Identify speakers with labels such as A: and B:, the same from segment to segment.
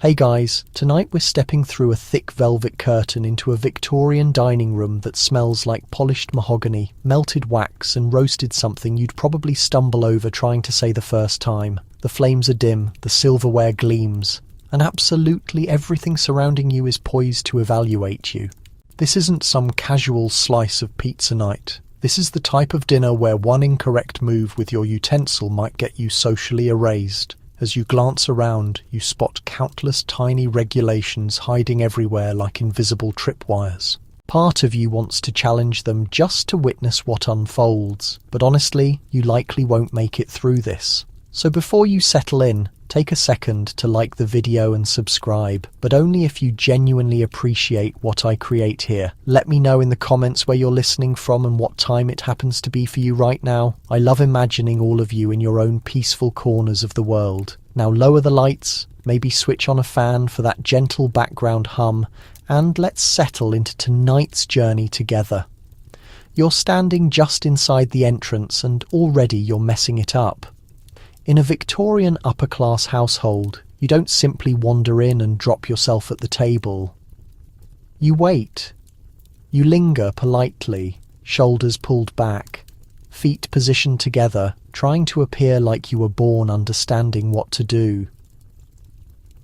A: Hey guys, tonight we're stepping through a thick velvet curtain into a Victorian dining room that smells like polished mahogany, melted wax and roasted something you'd probably stumble over trying to say the first time. The flames are dim, the silverware gleams, and absolutely everything surrounding you is poised to evaluate you. This isn't some casual slice of pizza night. This is the type of dinner where one incorrect move with your utensil might get you socially erased. As you glance around, you spot countless tiny regulations hiding everywhere like invisible tripwires. Part of you wants to challenge them just to witness what unfolds, but honestly, you likely won't make it through this. So before you settle in, take a second to like the video and subscribe, but only if you genuinely appreciate what I create here. Let me know in the comments where you're listening from and what time it happens to be for you right now. I love imagining all of you in your own peaceful corners of the world. Now lower the lights, maybe switch on a fan for that gentle background hum, and let's settle into tonight's journey together. You're standing just inside the entrance and already you're messing it up. In a Victorian upper-class household, you don't simply wander in and drop yourself at the table. You wait. You linger politely, shoulders pulled back, feet positioned together, trying to appear like you were born understanding what to do.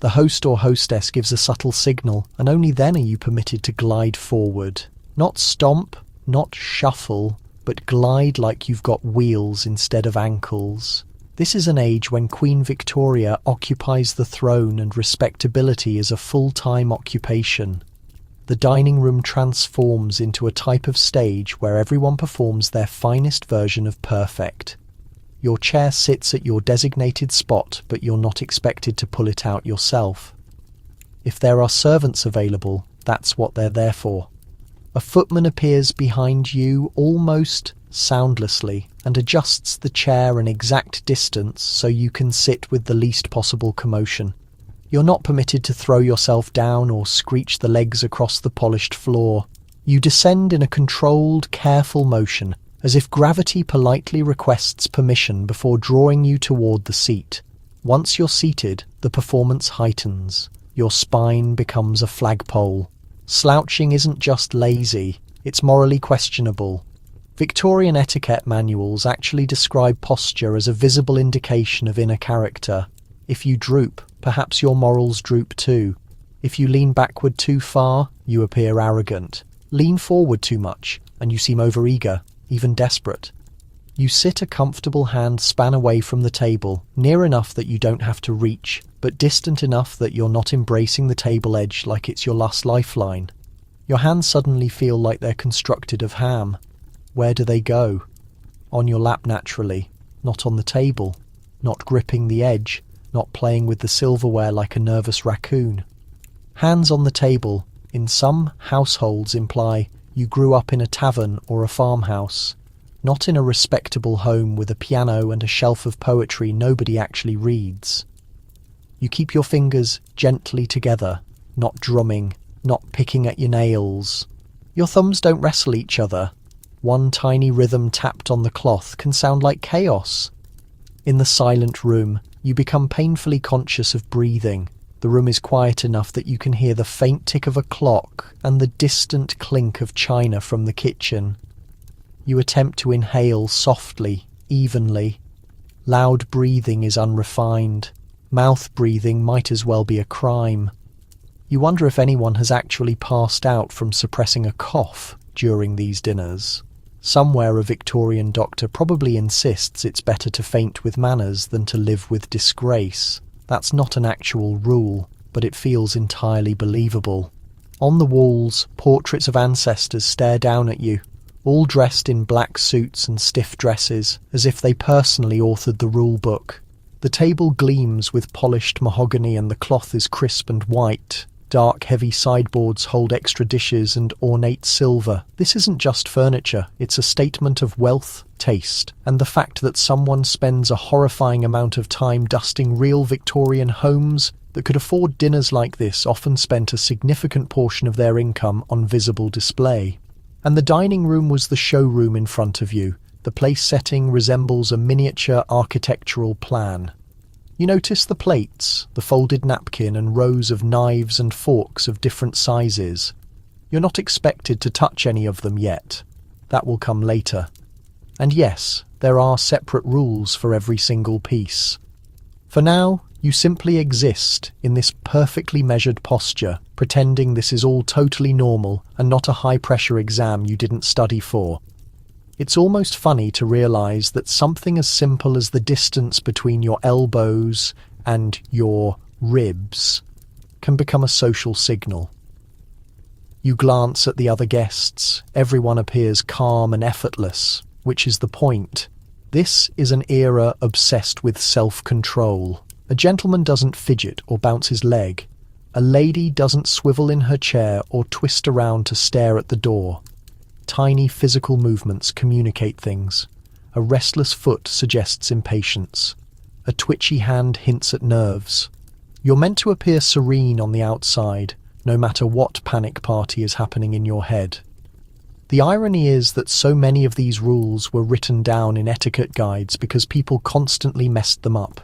A: The host or hostess gives a subtle signal, and only then are you permitted to glide forward. Not stomp, not shuffle, but glide like you've got wheels instead of ankles. This is an age when Queen Victoria occupies the throne and respectability is a full-time occupation. The dining room transforms into a type of stage where everyone performs their finest version of perfect. Your chair sits at your designated spot, but you're not expected to pull it out yourself. If there are servants available, that's what they're there for. A footman appears behind you almost soundlessly and adjusts the chair an exact distance so you can sit with the least possible commotion. You're not permitted to throw yourself down or screech the legs across the polished floor. You descend in a controlled, careful motion, as if gravity politely requests permission before drawing you toward the seat. Once you're seated, the performance heightens. Your spine becomes a flagpole. Slouching isn't just lazy, it's morally questionable. Victorian etiquette manuals actually describe posture as a visible indication of inner character. If you droop, perhaps your morals droop too. If you lean backward too far, you appear arrogant. Lean forward too much, and you seem overeager, even desperate. You sit a comfortable hand span away from the table, near enough that you don't have to reach, but distant enough that you're not embracing the table edge like it's your last lifeline. Your hands suddenly feel like they're constructed of ham. Where do they go? On your lap naturally, not on the table, not gripping the edge, not playing with the silverware like a nervous raccoon. Hands on the table, in some households imply you grew up in a tavern or a farmhouse, not in a respectable home with a piano and a shelf of poetry nobody actually reads. You keep your fingers gently together, not drumming, not picking at your nails. Your thumbs don't wrestle each other. One tiny rhythm tapped on the cloth can sound like chaos. In the silent room, you become painfully conscious of breathing. The room is quiet enough that you can hear the faint tick of a clock and the distant clink of china from the kitchen. You attempt to inhale softly, evenly. Loud breathing is unrefined. Mouth breathing might as well be a crime. You wonder if anyone has actually passed out from suppressing a cough during these dinners. Somewhere a Victorian doctor probably insists it's better to faint with manners than to live with disgrace. That's not an actual rule, but it feels entirely believable. On the walls, portraits of ancestors stare down at you, all dressed in black suits and stiff dresses, as if they personally authored the rule book. The table gleams with polished mahogany and the cloth is crisp and white. Dark, heavy sideboards hold extra dishes and ornate silver. This isn't just furniture, it's a statement of wealth, taste, and the fact that someone spends a horrifying amount of time dusting real Victorian homes that could afford dinners like this often spent a significant portion of their income on visible display. And the dining room was the showroom in front of you. The place setting resembles a miniature architectural plan. You notice the plates, the folded napkin, and rows of knives and forks of different sizes. You're not expected to touch any of them yet. That will come later. And yes, there are separate rules for every single piece. For now, you simply exist in this perfectly measured posture, pretending this is all totally normal and not a high-pressure exam you didn't study for. It's almost funny to realize that something as simple as the distance between your elbows and your ribs can become a social signal. You glance at the other guests. Everyone appears calm and effortless, which is the point. This is an era obsessed with self-control. A gentleman doesn't fidget or bounce his leg. A lady doesn't swivel in her chair or twist around to stare at the door. Tiny physical movements communicate things. A restless foot suggests impatience. A twitchy hand hints at nerves. You're meant to appear serene on the outside, no matter what panic party is happening in your head. The irony is that so many of these rules were written down in etiquette guides because people constantly messed them up.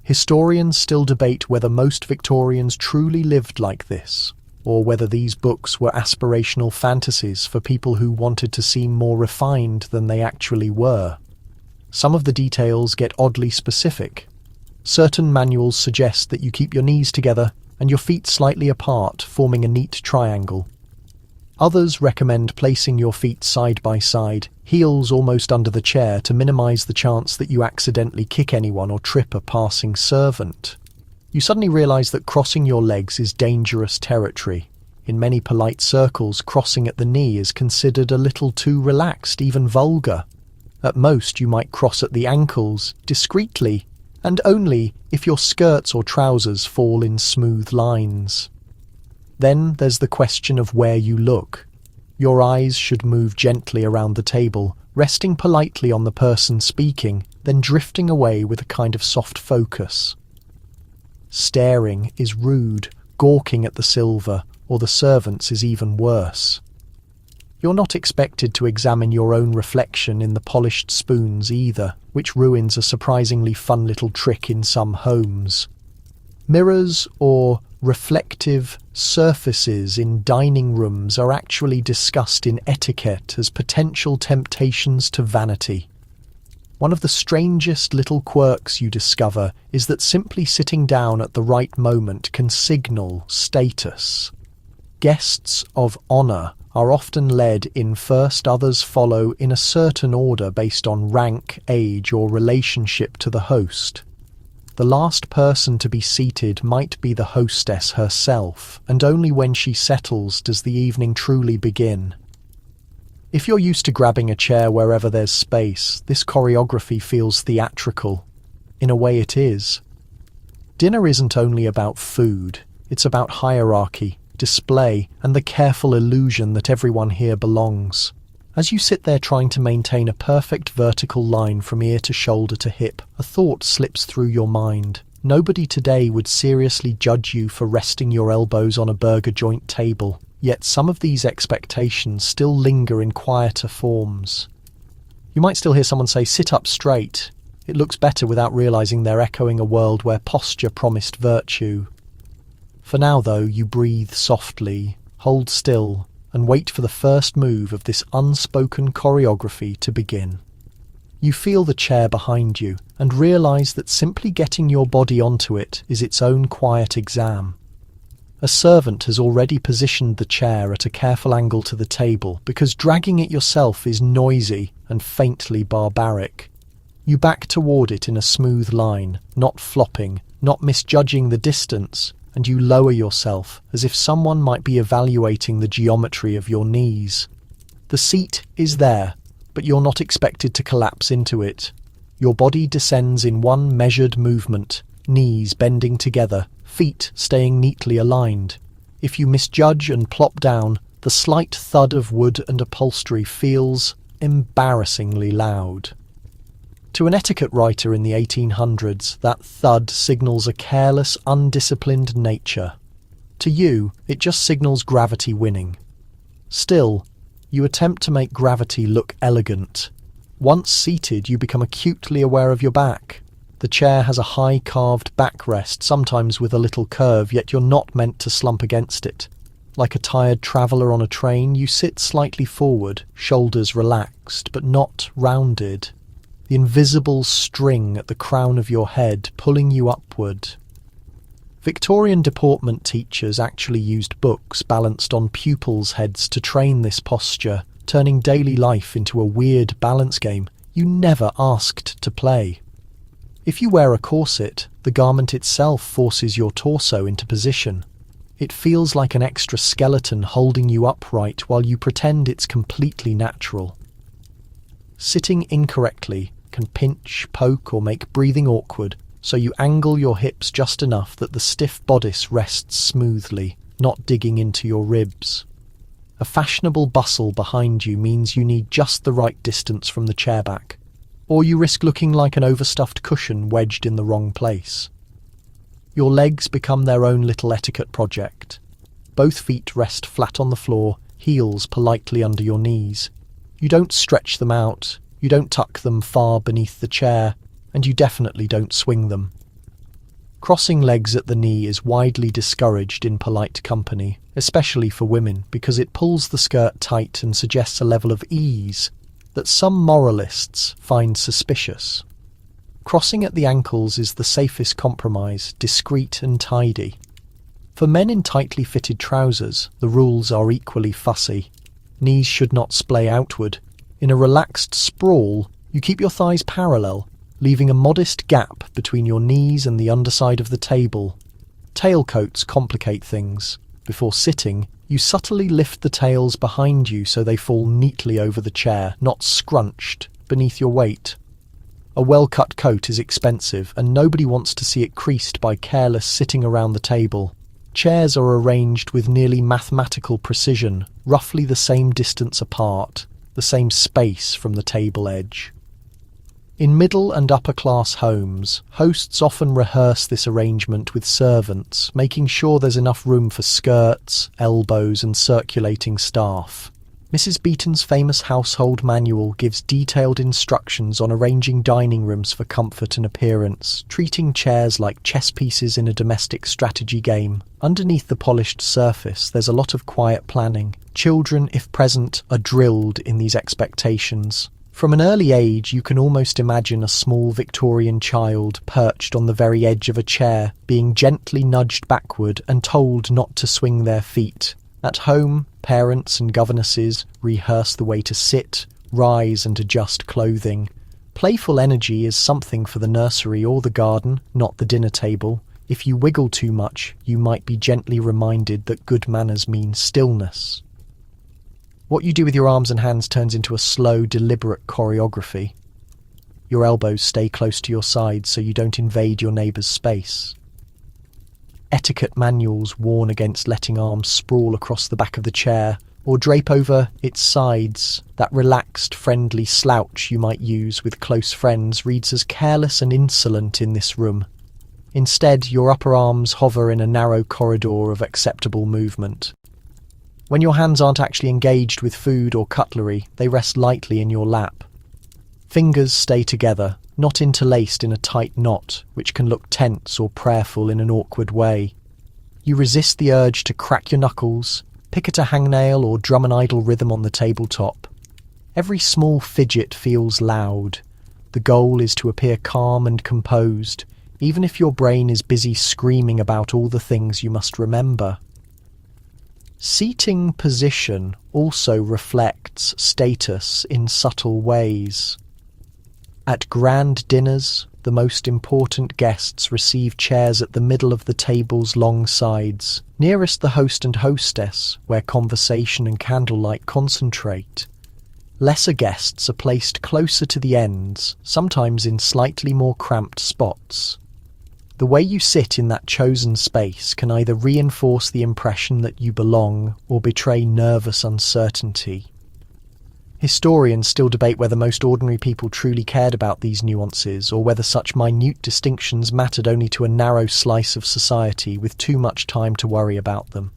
A: Historians still debate whether most Victorians truly lived like this, or whether these books were aspirational fantasies for people who wanted to seem more refined than they actually were. Some of the details get oddly specific. Certain manuals suggest that you keep your knees together and your feet slightly apart, forming a neat triangle. Others recommend placing your feet side by side, heels almost under the chair, to minimize the chance that you accidentally kick anyone or trip a passing servant. You suddenly realize that crossing your legs is dangerous territory. In many polite circles, crossing at the knee is considered a little too relaxed, even vulgar. At most, you might cross at the ankles, discreetly, and only if your skirts or trousers fall in smooth lines. Then there's the question of where you look. Your eyes should move gently around the table, resting politely on the person speaking, then drifting away with a kind of soft focus. Staring is rude, gawking at the silver, or the servants is even worse. You're not expected to examine your own reflection in the polished spoons either, which ruins a surprisingly fun little trick in some homes. Mirrors or reflective surfaces in dining rooms are actually discussed in etiquette as potential temptations to vanity. One of the strangest little quirks you discover is that simply sitting down at the right moment can signal status. Guests of honour are often led in first, others follow in a certain order based on rank, age, or relationship to the host. The last person to be seated might be the hostess herself, and only when she settles does the evening truly begin. If you're used to grabbing a chair wherever there's space, this choreography feels theatrical. In a way it is. Dinner isn't only about food, it's about hierarchy, display, and the careful illusion that everyone here belongs. As you sit there trying to maintain a perfect vertical line from ear to shoulder to hip, a thought slips through your mind. Nobody today would seriously judge you for resting your elbows on a burger joint table. Yet some of these expectations still linger in quieter forms. You might still hear someone say, "Sit up straight." It looks better without realizing they're echoing a world where posture promised virtue. For now, though, you breathe softly, hold still, and wait for the first move of this unspoken choreography to begin. You feel the chair behind you and realize that simply getting your body onto it is its own quiet exam. A servant has already positioned the chair at a careful angle to the table because dragging it yourself is noisy and faintly barbaric. You back toward it in a smooth line, not flopping, not misjudging the distance, and you lower yourself as if someone might be evaluating the geometry of your knees. The seat is there, but you're not expected to collapse into it. Your body descends in one measured movement, knees bending together, feet staying neatly aligned. If you misjudge and plop down, the slight thud of wood and upholstery feels embarrassingly loud. To an etiquette writer in the 1800s, that thud signals a careless, undisciplined nature. To you, it just signals gravity winning. Still, you attempt to make gravity look elegant. Once seated, you become acutely aware of your back. The chair has a high carved backrest, sometimes with a little curve, yet you're not meant to slump against it. Like a tired traveller on a train, you sit slightly forward, shoulders relaxed, but not rounded. The invisible string at the crown of your head pulling you upward. Victorian deportment teachers actually used books balanced on pupils' heads to train this posture, turning daily life into a weird balance game you never asked to play. If you wear a corset, the garment itself forces your torso into position. It feels like an extra skeleton holding you upright while you pretend it's completely natural. Sitting incorrectly can pinch, poke, or make breathing awkward, so you angle your hips just enough that the stiff bodice rests smoothly, not digging into your ribs. A fashionable bustle behind you means you need just the right distance from the chair back, or you risk looking like an overstuffed cushion wedged in the wrong place. Your legs become their own little etiquette project. Both feet rest flat on the floor, heels politely under your knees. You don't stretch them out, you don't tuck them far beneath the chair, and you definitely don't swing them. Crossing legs at the knee is widely discouraged in polite company, especially for women, because it pulls the skirt tight and suggests a level of ease that some moralists find suspicious. Crossing at the ankles is the safest compromise, discreet and tidy. For men in tightly fitted trousers, the rules are equally fussy. Knees should not splay outward. In a relaxed sprawl, you keep your thighs parallel, leaving a modest gap between your knees and the underside of the table. Tailcoats complicate things. Before sitting, you subtly lift the tails behind you so they fall neatly over the chair, not scrunched beneath your weight. A well-cut coat is expensive, and nobody wants to see it creased by careless sitting around the table. Chairs are arranged with nearly mathematical precision, roughly the same distance apart, the same space from the table edge. In middle and upper-class homes, hosts often rehearse this arrangement with servants, making sure there's enough room for skirts, elbows, and circulating staff. Mrs. Beeton's famous household manual gives detailed instructions on arranging dining rooms for comfort and appearance, treating chairs like chess pieces in a domestic strategy game. Underneath the polished surface, there's a lot of quiet planning. Children, if present, are drilled in these expectations. From an early age, you can almost imagine a small Victorian child perched on the very edge of a chair, being gently nudged backward and told not to swing their feet. At home, parents and governesses rehearse the way to sit, rise and adjust clothing. Playful energy is something for the nursery or the garden, not the dinner table. If you wiggle too much, you might be gently reminded that good manners mean stillness. What you do with your arms and hands turns into a slow, deliberate choreography. Your elbows stay close to your sides so you don't invade your neighbour's space. Etiquette manuals warn against letting arms sprawl across the back of the chair or drape over its sides. That relaxed, friendly slouch you might use with close friends reads as careless and insolent in this room. Instead, your upper arms hover in a narrow corridor of acceptable movement. When your hands aren't actually engaged with food or cutlery, they rest lightly in your lap. Fingers stay together, not interlaced in a tight knot, which can look tense or prayerful in an awkward way. You resist the urge to crack your knuckles, pick at a hangnail, or drum an idle rhythm on the tabletop. Every small fidget feels loud. The goal is to appear calm and composed, even if your brain is busy screaming about all the things you must remember. Seating position also reflects status in subtle ways. At grand dinners, the most important guests receive chairs at the middle of the table's long sides, nearest the host and hostess, where conversation and candlelight concentrate. Lesser guests are placed closer to the ends, sometimes in slightly more cramped spots. The way you sit in that chosen space can either reinforce the impression that you belong or betray nervous uncertainty. Historians still debate whether most ordinary people truly cared about these nuances, or whether such minute distinctions mattered only to a narrow slice of society with too much time to worry about them.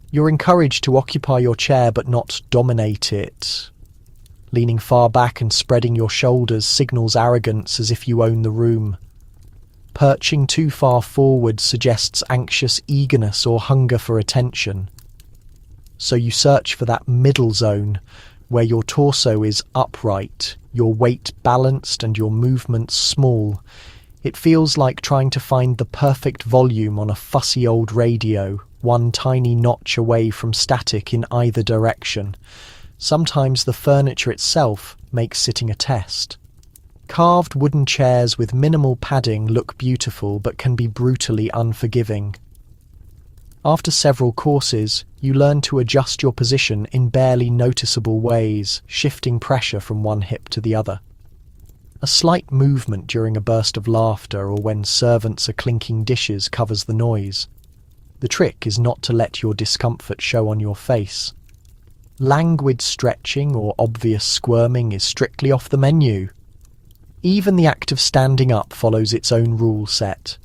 A: You're encouraged to occupy your chair but not dominate it. Leaning far back and spreading your shoulders signals arrogance as if you own the room. Perching too far forward suggests anxious eagerness or hunger for attention. So you search for that middle zone, where your torso is upright, your weight balanced and your movements small. It feels like trying to find the perfect volume on a fussy old radio, one tiny notch away from static in either direction. Sometimes the furniture itself makes sitting a test. Carved wooden chairs with minimal padding look beautiful but can be brutally unforgiving. After several courses, you learn to adjust your position in barely noticeable ways, shifting pressure from one hip to the other. A slight movement during a burst of laughter or when servants are clinking dishes covers the noise. The trick is not to let your discomfort show on your face. Languid stretching or obvious squirming is strictly off the menu. Even the act of standing up follows its own rule set.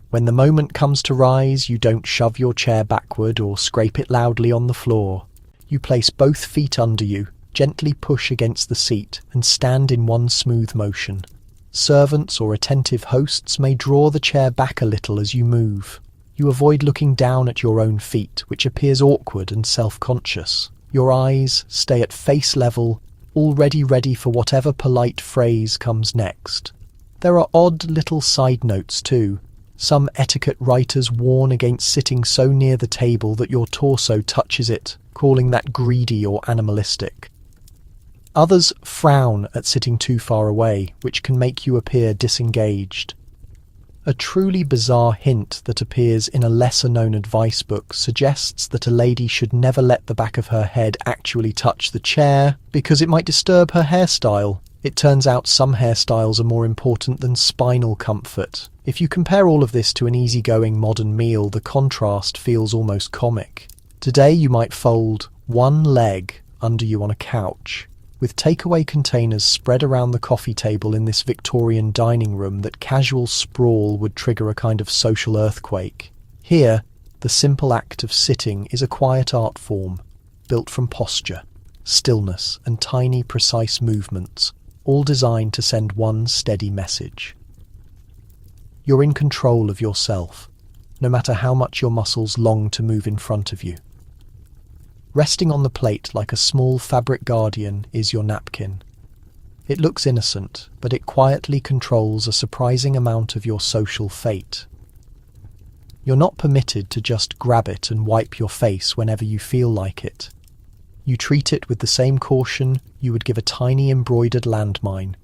A: When the moment comes to rise, you don't shove your chair backward or scrape it loudly on the floor. You place both feet under you, gently push against the seat, and stand in one smooth motion. Servants or attentive hosts may draw the chair back a little as you move. You avoid looking down at your own feet, which appears awkward and self-conscious. Your eyes stay at face level, already ready for whatever polite phrase comes next. There are odd little side notes too. Some etiquette writers warn against sitting so near the table that your torso touches it, calling that greedy or animalistic. Others frown at sitting too far away, which can make you appear disengaged. A truly bizarre hint that appears in a lesser-known advice book suggests that a lady should never let the back of her head actually touch the chair because it might disturb her hairstyle. It turns out some hairstyles are more important than spinal comfort. If you compare all of this to an easygoing modern meal, the contrast feels almost comic. Today you might fold one leg under you on a couch, with takeaway containers spread around the coffee table in this Victorian dining room that casual sprawl would trigger a kind of social earthquake. Here, the simple act of sitting is a quiet art form, built from posture, stillness, and tiny, precise movements, all designed to send one steady message. You're in control of yourself, no matter how much your muscles long to move in front of you. Resting on the plate like a small fabric guardian is your napkin. It looks innocent, but it quietly controls a surprising amount of your social fate. You're not permitted to just grab it and wipe your face whenever you feel like it. You treat it with the same caution you would give a tiny embroidered landmine.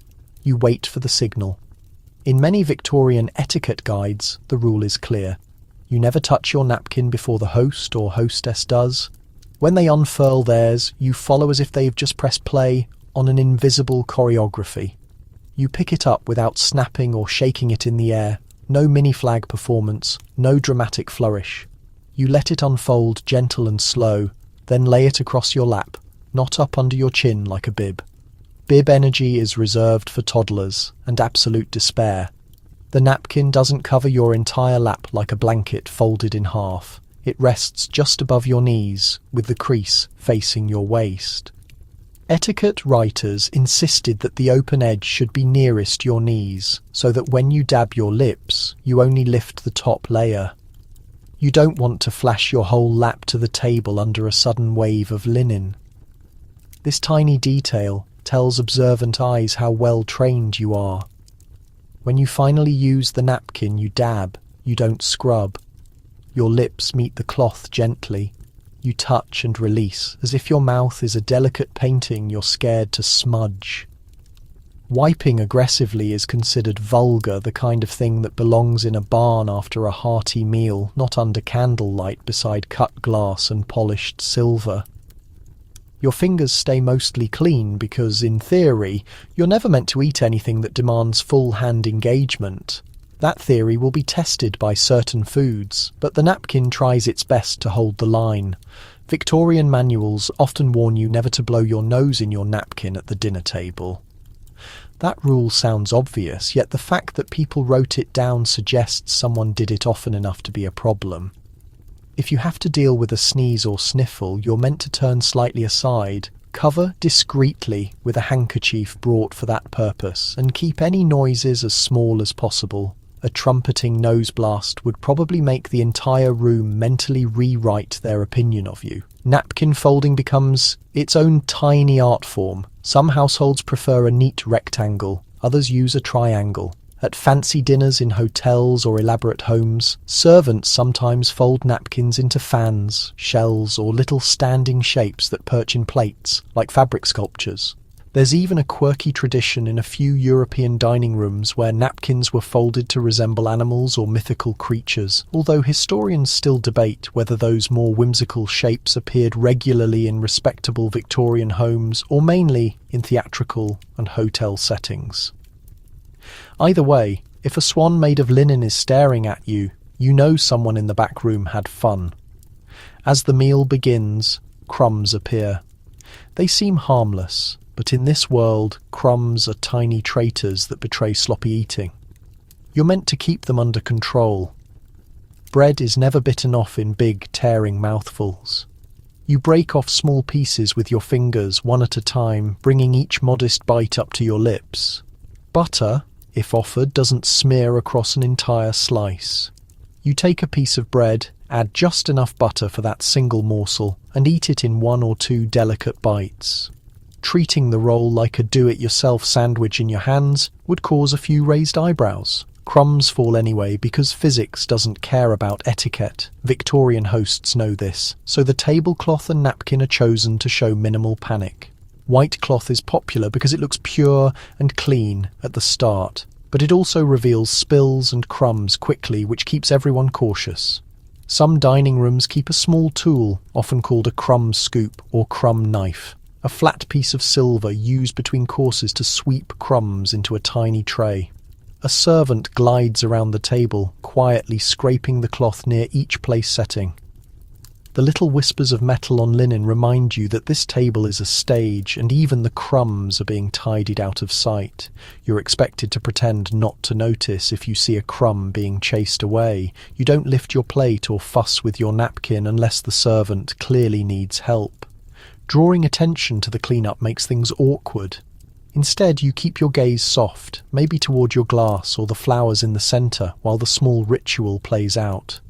A: You wait for the signal. In many Victorian etiquette guides, the rule is clear. You never touch your napkin before the host or hostess does. When they unfurl theirs, you follow as if they've just pressed play on an invisible choreography. You pick it up without snapping or shaking it in the air. No mini-flag performance, no dramatic flourish. You let it unfold gentle and slow, then lay it across your lap, not up under your chin like a bib. Bib energy is reserved for toddlers and absolute despair. The napkin doesn't cover your entire lap like a blanket folded in half. It rests just above your knees, with the crease facing your waist. Etiquette writers insisted that the open edge should be nearest your knees, so that when you dab your lips, you only lift the top layer. You don't want to flash your whole lap to the table under a sudden wave of linen. This tiny detail tells observant eyes how well trained you are. When you finally use the napkin, you dab, you don't scrub. Your lips meet the cloth gently. You touch and release, as if your mouth is a delicate painting you're scared to smudge. Wiping aggressively is considered vulgar, the kind of thing that belongs in a barn after a hearty meal, not under candlelight beside cut glass and polished silver. Your fingers stay mostly clean because, in theory, you're never meant to eat anything that demands full hand engagement. That theory will be tested by certain foods, but the napkin tries its best to hold the line. Victorian manuals often warn you never to blow your nose in your napkin at the dinner table. That rule sounds obvious, yet the fact that people wrote it down suggests someone did it often enough to be a problem. If you have to deal with a sneeze or sniffle, you're meant to turn slightly aside, Cover discreetly with a handkerchief brought for that purpose, and keep any noises as small as possible. A trumpeting nose blast would probably make the entire room mentally rewrite their opinion of you. Napkin folding becomes its own tiny art form. Some households prefer a neat rectangle, others use a triangle. At fancy dinners in hotels or elaborate homes, servants sometimes fold napkins into fans, shells, or little standing shapes that perch in plates, like fabric sculptures. There's even a quirky tradition in a few European dining rooms where napkins were folded to resemble animals or mythical creatures, although historians still debate whether those more whimsical shapes appeared regularly in respectable Victorian homes or mainly in theatrical and hotel settings. Either way, if a swan made of linen is staring at you, you know someone in the back room had fun. As the meal begins, crumbs appear. They seem harmless, but in this world, crumbs are tiny traitors that betray sloppy eating. You're meant to keep them under control. Bread is never bitten off in big, tearing mouthfuls. You break off small pieces with your fingers, one at a time, bringing each modest bite up to your lips. Butter, if offered, doesn't smear across an entire slice. You take a piece of bread, add just enough butter for that single morsel, and eat it in 1 or 2 delicate bites. Treating the roll like a do-it-yourself sandwich in your hands would cause a few raised eyebrows. Crumbs fall anyway because physics doesn't care about etiquette. Victorian hosts know this, so the tablecloth and napkin are chosen to show minimal panic. White cloth is popular because it looks pure and clean at the start, but it also reveals spills and crumbs quickly, which keeps everyone cautious. Some dining rooms keep a small tool, often called a crumb scoop or crumb knife, a flat piece of silver used between courses to sweep crumbs into a tiny tray. A servant glides around the table, quietly scraping the cloth near each place setting. The little whispers of metal on linen remind you that this table is a stage, and even the crumbs are being tidied out of sight. You're expected to pretend not to notice if you see a crumb being chased away. You don't lift your plate or fuss with your napkin unless the servant clearly needs help. Drawing attention to the cleanup makes things awkward. Instead, you keep your gaze soft, maybe toward your glass or the flowers in the center, while the small ritual plays out.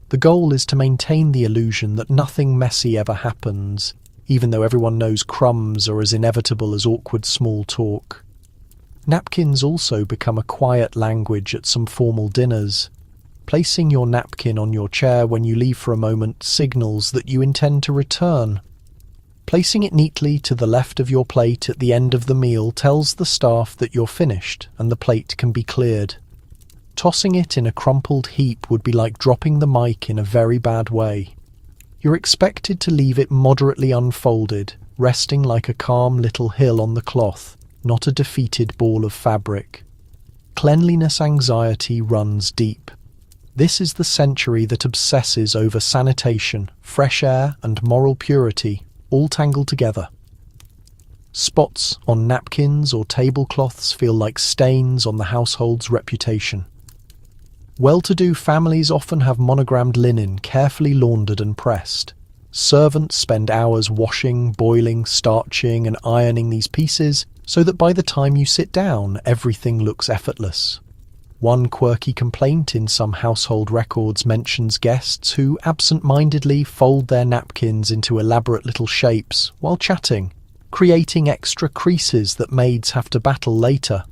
A: The goal is to maintain the illusion that nothing messy ever happens, even though everyone knows crumbs are as inevitable as awkward small talk. Napkins also become a quiet language at some formal dinners. Placing your napkin on your chair when you leave for a moment signals that you intend to return. Placing it neatly to the left of your plate at the end of the meal tells the staff that you're finished and the plate can be cleared. Tossing it in a crumpled heap would be like dropping the mic in a very bad way. You're expected to leave it moderately unfolded, resting like a calm little hill on the cloth, not a defeated ball of fabric. Cleanliness anxiety runs deep. This is the century that obsesses over sanitation, fresh air, and moral purity, all tangled together. Spots on napkins or tablecloths feel like stains on the household's reputation. Well-to-do families often have monogrammed linen carefully laundered and pressed. Servants spend hours washing, boiling, starching, and ironing these pieces so that by the time you sit down, everything looks effortless. One quirky complaint in some household records mentions guests who absent-mindedly fold their napkins into elaborate little shapes while chatting, creating extra creases that maids have to battle later.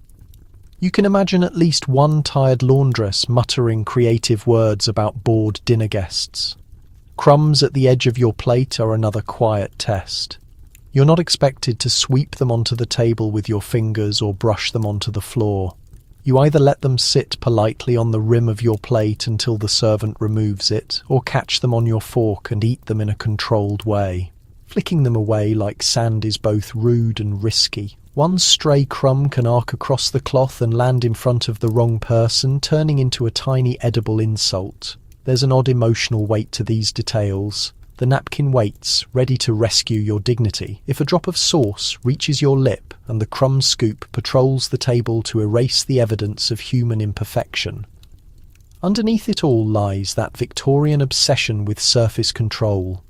A: You can imagine at least one tired laundress muttering creative words about bored dinner guests. Crumbs at the edge of your plate are another quiet test. You're not expected to sweep them onto the table with your fingers or brush them onto the floor. You either let them sit politely on the rim of your plate until the servant removes it, or catch them on your fork and eat them in a controlled way. Flicking them away like sand is both rude and risky. One stray crumb can arc across the cloth and land in front of the wrong person, turning into a tiny edible insult. There's an odd emotional weight to these details. The napkin waits, ready to rescue your dignity, if a drop of sauce reaches your lip and the crumb scoop patrols the table to erase the evidence of human imperfection. Underneath it all lies that Victorian obsession with surface control.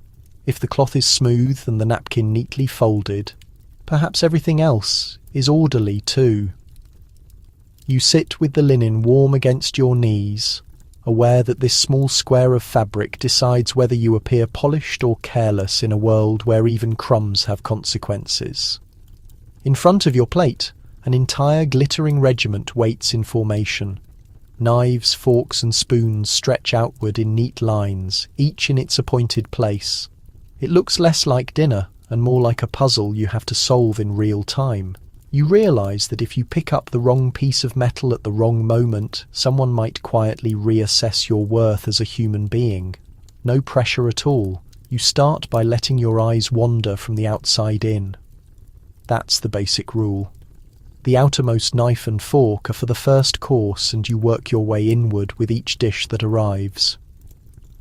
A: If the cloth is smooth and the napkin neatly folded, perhaps everything else is orderly too. You sit with the linen warm against your knees, aware that this small square of fabric decides whether you appear polished or careless in a world where even crumbs have consequences. In front of your plate, an entire glittering regiment waits in formation. Knives, forks and spoons stretch outward in neat lines, each in its appointed place. It looks less like dinner and more like a puzzle you have to solve in real time. You realise that if you pick up the wrong piece of metal at the wrong moment, someone might quietly reassess your worth as a human being. No pressure at all. You start by letting your eyes wander from the outside in. That's the basic rule. The outermost knife and fork are for the first course, and you work your way inward with each dish that arrives.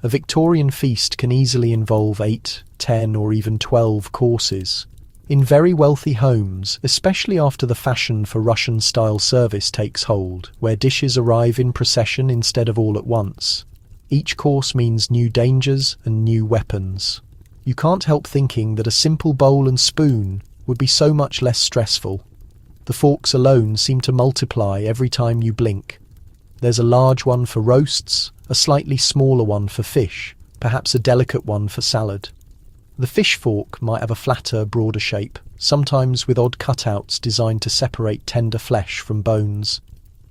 A: A Victorian feast can easily involve 8, 10 or even 12 courses. In very wealthy homes, especially after the fashion for Russian-style service takes hold, where dishes arrive in procession instead of all at once, each course means new dangers and new weapons. You can't help thinking that a simple bowl and spoon would be so much less stressful. The forks alone seem to multiply every time you blink. There's a large one for roasts, a slightly smaller one for fish, perhaps a delicate one for salad. The fish fork might have a flatter, broader shape, sometimes with odd cutouts designed to separate tender flesh from bones.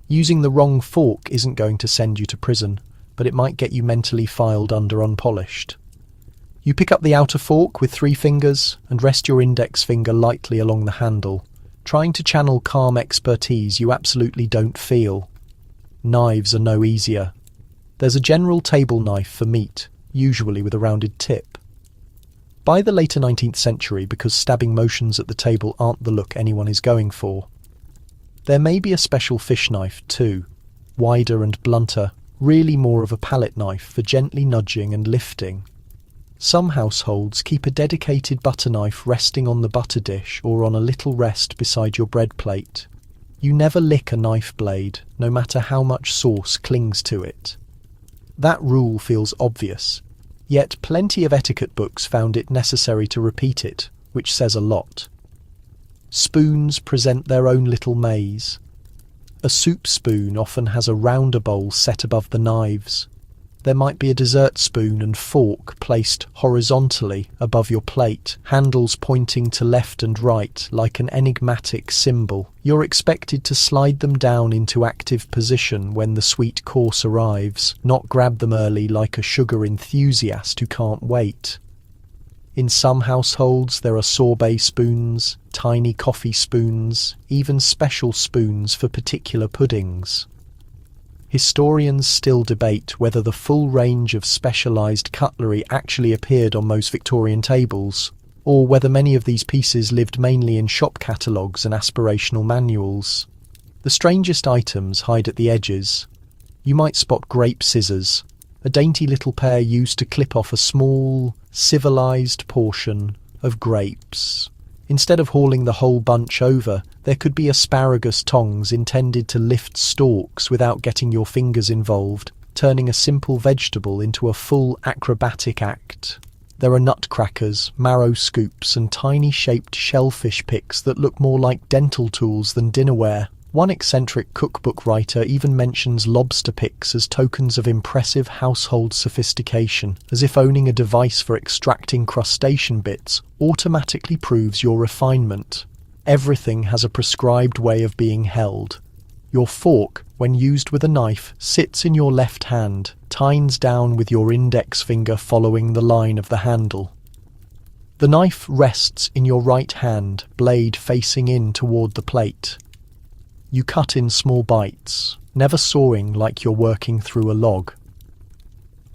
A: Using the wrong fork isn't going to send you to prison, but it might get you mentally filed under unpolished. You pick up the outer fork with 3 fingers and rest your index finger lightly along the handle, trying to channel calm expertise you absolutely don't feel. Knives are no easier. There's a general table knife for meat, usually with a rounded tip. By the later 19th century, because stabbing motions at the table aren't the look anyone is going for, there may be a special fish knife too, wider and blunter, really more of a palette knife for gently nudging and lifting. Some households keep a dedicated butter knife resting on the butter dish or on a little rest beside your bread plate. You never lick a knife blade, no matter how much sauce clings to it. That rule feels obvious, yet plenty of etiquette books found it necessary to repeat it, which says a lot. Spoons present their own little maze. A soup spoon often has a rounder bowl set above the knives. There might be a dessert spoon and fork placed horizontally above your plate, handles pointing to left and right like an enigmatic symbol. You're expected to slide them down into active position when the sweet course arrives, not grab them early like a sugar enthusiast who can't wait. In some households there are sorbet spoons, tiny coffee spoons, even special spoons for particular puddings. Historians still debate whether the full range of specialised cutlery actually appeared on most Victorian tables, or whether many of these pieces lived mainly in shop catalogues and aspirational manuals. The strangest items hide at the edges. You might spot grape scissors, a dainty little pair used to clip off a small, civilised portion of grapes. Instead of hauling the whole bunch over, there could be asparagus tongs intended to lift stalks without getting your fingers involved, turning a simple vegetable into a full acrobatic act. There are nutcrackers, marrow scoops, and tiny shaped shellfish picks that look more like dental tools than dinnerware. One eccentric cookbook writer even mentions lobster picks as tokens of impressive household sophistication, as if owning a device for extracting crustacean bits automatically proves your refinement. Everything has a prescribed way of being held. Your fork, when used with a knife, sits in your left hand, tines down with your index finger following the line of the handle. The knife rests in your right hand, blade facing in toward the plate. You cut in small bites, never sawing like you're working through a log.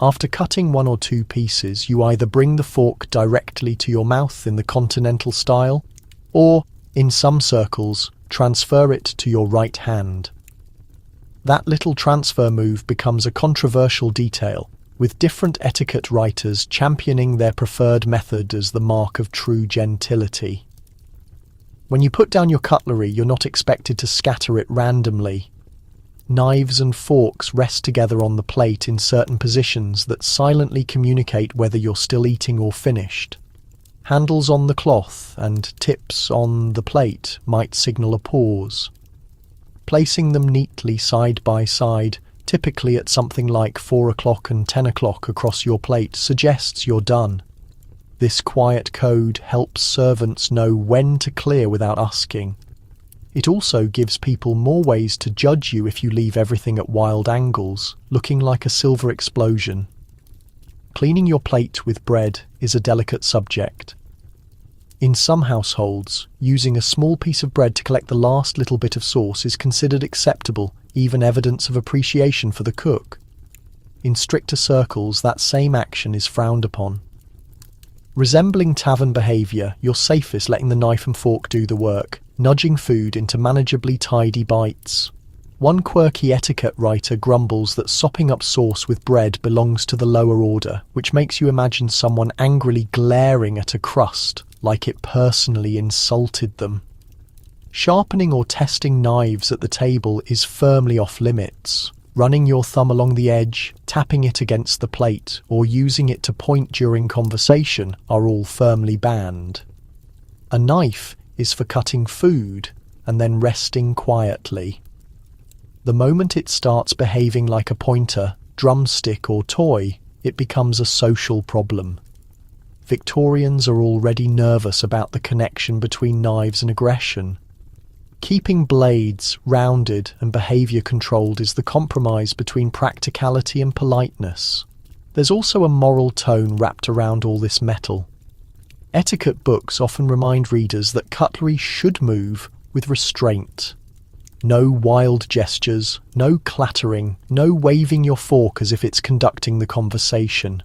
A: After cutting 1 or 2 pieces, you either bring the fork directly to your mouth in the continental style, or, in some circles, transfer it to your right hand. That little transfer move becomes a controversial detail, with different etiquette writers championing their preferred method as the mark of true gentility. When you put down your cutlery, you're not expected to scatter it randomly. Knives and forks rest together on the plate in certain positions that silently communicate whether you're still eating or finished. Handles on the cloth and tips on the plate might signal a pause. Placing them neatly side by side, typically at something like 4 o'clock and 10 o'clock across your plate, suggests you're done. This quiet code helps servants know when to clear without asking. It also gives people more ways to judge you if you leave everything at wild angles, looking like a silver explosion. Cleaning your plate with bread is a delicate subject. In some households, using a small piece of bread to collect the last little bit of sauce is considered acceptable, even evidence of appreciation for the cook. In stricter circles, that same action is frowned upon. Resembling tavern behaviour, you're safest letting the knife and fork do the work, nudging food into manageably tidy bites. One quirky etiquette writer grumbles that sopping up sauce with bread belongs to the lower order, which makes you imagine someone angrily glaring at a crust, like it personally insulted them. Sharpening or testing knives at the table is firmly off limits. Running your thumb along the edge, tapping it against the plate, or using it to point during conversation are all firmly banned. A knife is for cutting food and then resting quietly. The moment it starts behaving like a pointer, drumstick or toy, it becomes a social problem. Victorians are already nervous about the connection between knives and aggression. Keeping blades rounded and behaviour controlled is the compromise between practicality and politeness. There's also a moral tone wrapped around all this metal. Etiquette books often remind readers that cutlery should move with restraint. No wild gestures, no clattering, no waving your fork as if it's conducting the conversation.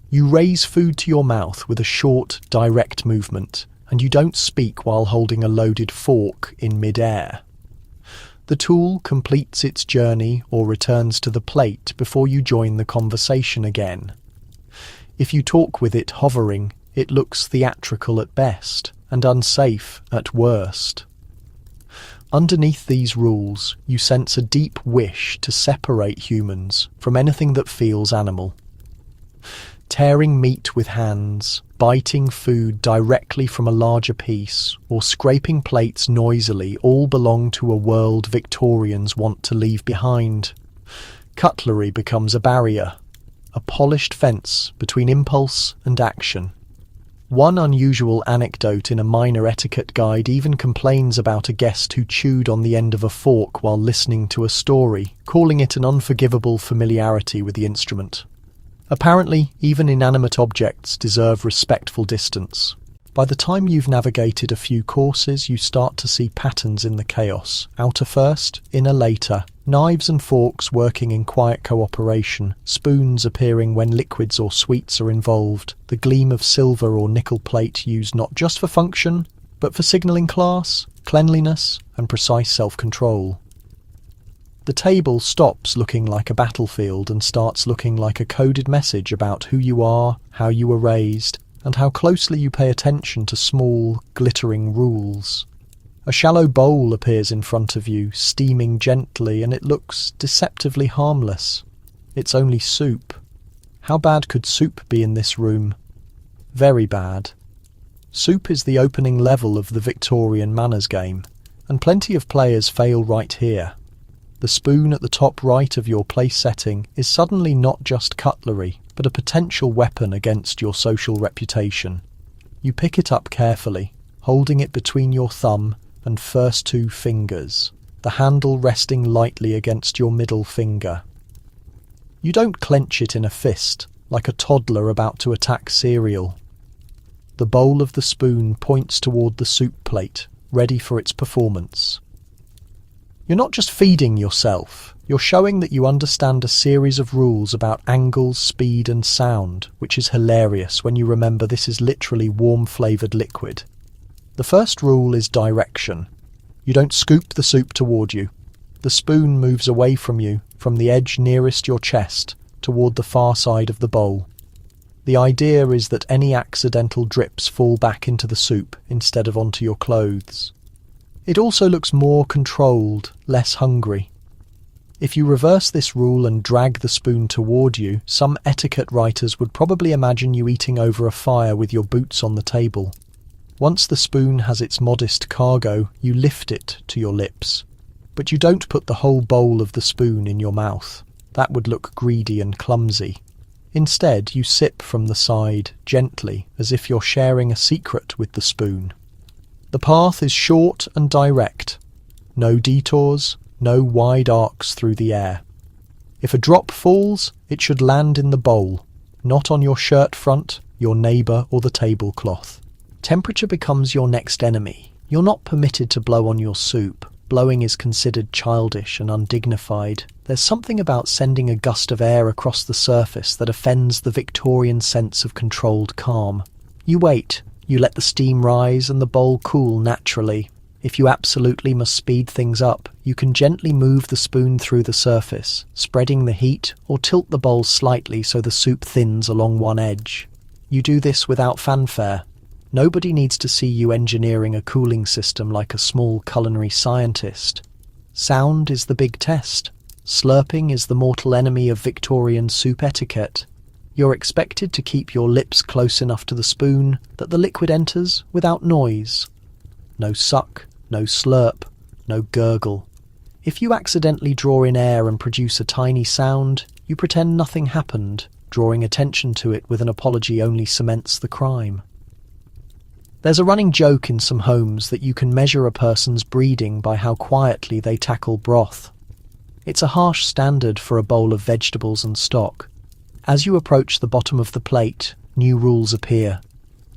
A: You raise food to your mouth with a short, direct movement, and you don't speak while holding a loaded fork in mid-air. The tool completes its journey or returns to the plate before you join the conversation again. If you talk with it hovering, it looks theatrical at best and unsafe at worst. Underneath these rules, you sense a deep wish to separate humans from anything that feels animal. Tearing meat with hands, biting food directly from a larger piece, or scraping plates noisily all belong to a world Victorians want to leave behind. Cutlery becomes a barrier, a polished fence between impulse and action. One unusual anecdote in a minor etiquette guide even complains about a guest who chewed on the end of a fork while listening to a story, calling it an unforgivable familiarity with the instrument. Apparently, even inanimate objects deserve respectful distance. By the time you've navigated a few courses, you start to see patterns in the chaos. Outer first, inner later. Knives and forks working in quiet cooperation. Spoons appearing when liquids or sweets are involved. The gleam of silver or nickel plate used not just for function, but for signalling class, cleanliness, and precise self-control. The table stops looking like a battlefield and starts looking like a coded message about who you are, how you were raised, and how closely you pay attention to small, glittering rules. A shallow bowl appears in front of you, steaming gently, and it looks deceptively harmless. It's only soup. How bad could soup be in this room? Very bad. Soup is the opening level of the Victorian manners game, and plenty of players fail right here. The spoon at the top right of your place setting is suddenly not just cutlery, but a potential weapon against your social reputation. You pick it up carefully, holding it between your thumb and first two fingers, the handle resting lightly against your middle finger. You don't clench it in a fist, like a toddler about to attack cereal. The bowl of the spoon points toward the soup plate, ready for its performance. You're not just feeding yourself, you're showing that you understand a series of rules about angles, speed and sound, which is hilarious when you remember this is literally warm-flavoured liquid. The first rule is direction. You don't scoop the soup toward you. The spoon moves away from you, from the edge nearest your chest, toward the far side of the bowl. The idea is that any accidental drips fall back into the soup instead of onto your clothes. It also looks more controlled, less hungry. If you reverse this rule and drag the spoon toward you, some etiquette writers would probably imagine you eating over a fire with your boots on the table. Once the spoon has its modest cargo, you lift it to your lips. But you don't put the whole bowl of the spoon in your mouth. That would look greedy and clumsy. Instead, you sip from the side, gently, as if you're sharing a secret with the spoon. The path is short and direct. No detours, no wide arcs through the air. If a drop falls, it should land in the bowl, not on your shirt front, your neighbour, or the tablecloth. Temperature becomes your next enemy. You're not permitted to blow on your soup. Blowing is considered childish and undignified. There's something about sending a gust of air across the surface that offends the Victorian sense of controlled calm. You wait, you let the steam rise and the bowl cool naturally. If you absolutely must speed things up, you can gently move the spoon through the surface, spreading the heat, or tilt the bowl slightly so the soup thins along one edge. You do this without fanfare. Nobody needs to see you engineering a cooling system like a small culinary scientist. Sound is the big test. Slurping is the mortal enemy of Victorian soup etiquette. You're expected to keep your lips close enough to the spoon that the liquid enters without noise. No suck, no slurp, no gurgle. If you accidentally draw in air and produce a tiny sound, you pretend nothing happened. Drawing attention to it with an apology only cements the crime. There's a running joke in some homes that you can measure a person's breeding by how quietly they tackle broth. It's a harsh standard for a bowl of vegetables and stock. As you approach the bottom of the plate, new rules appear.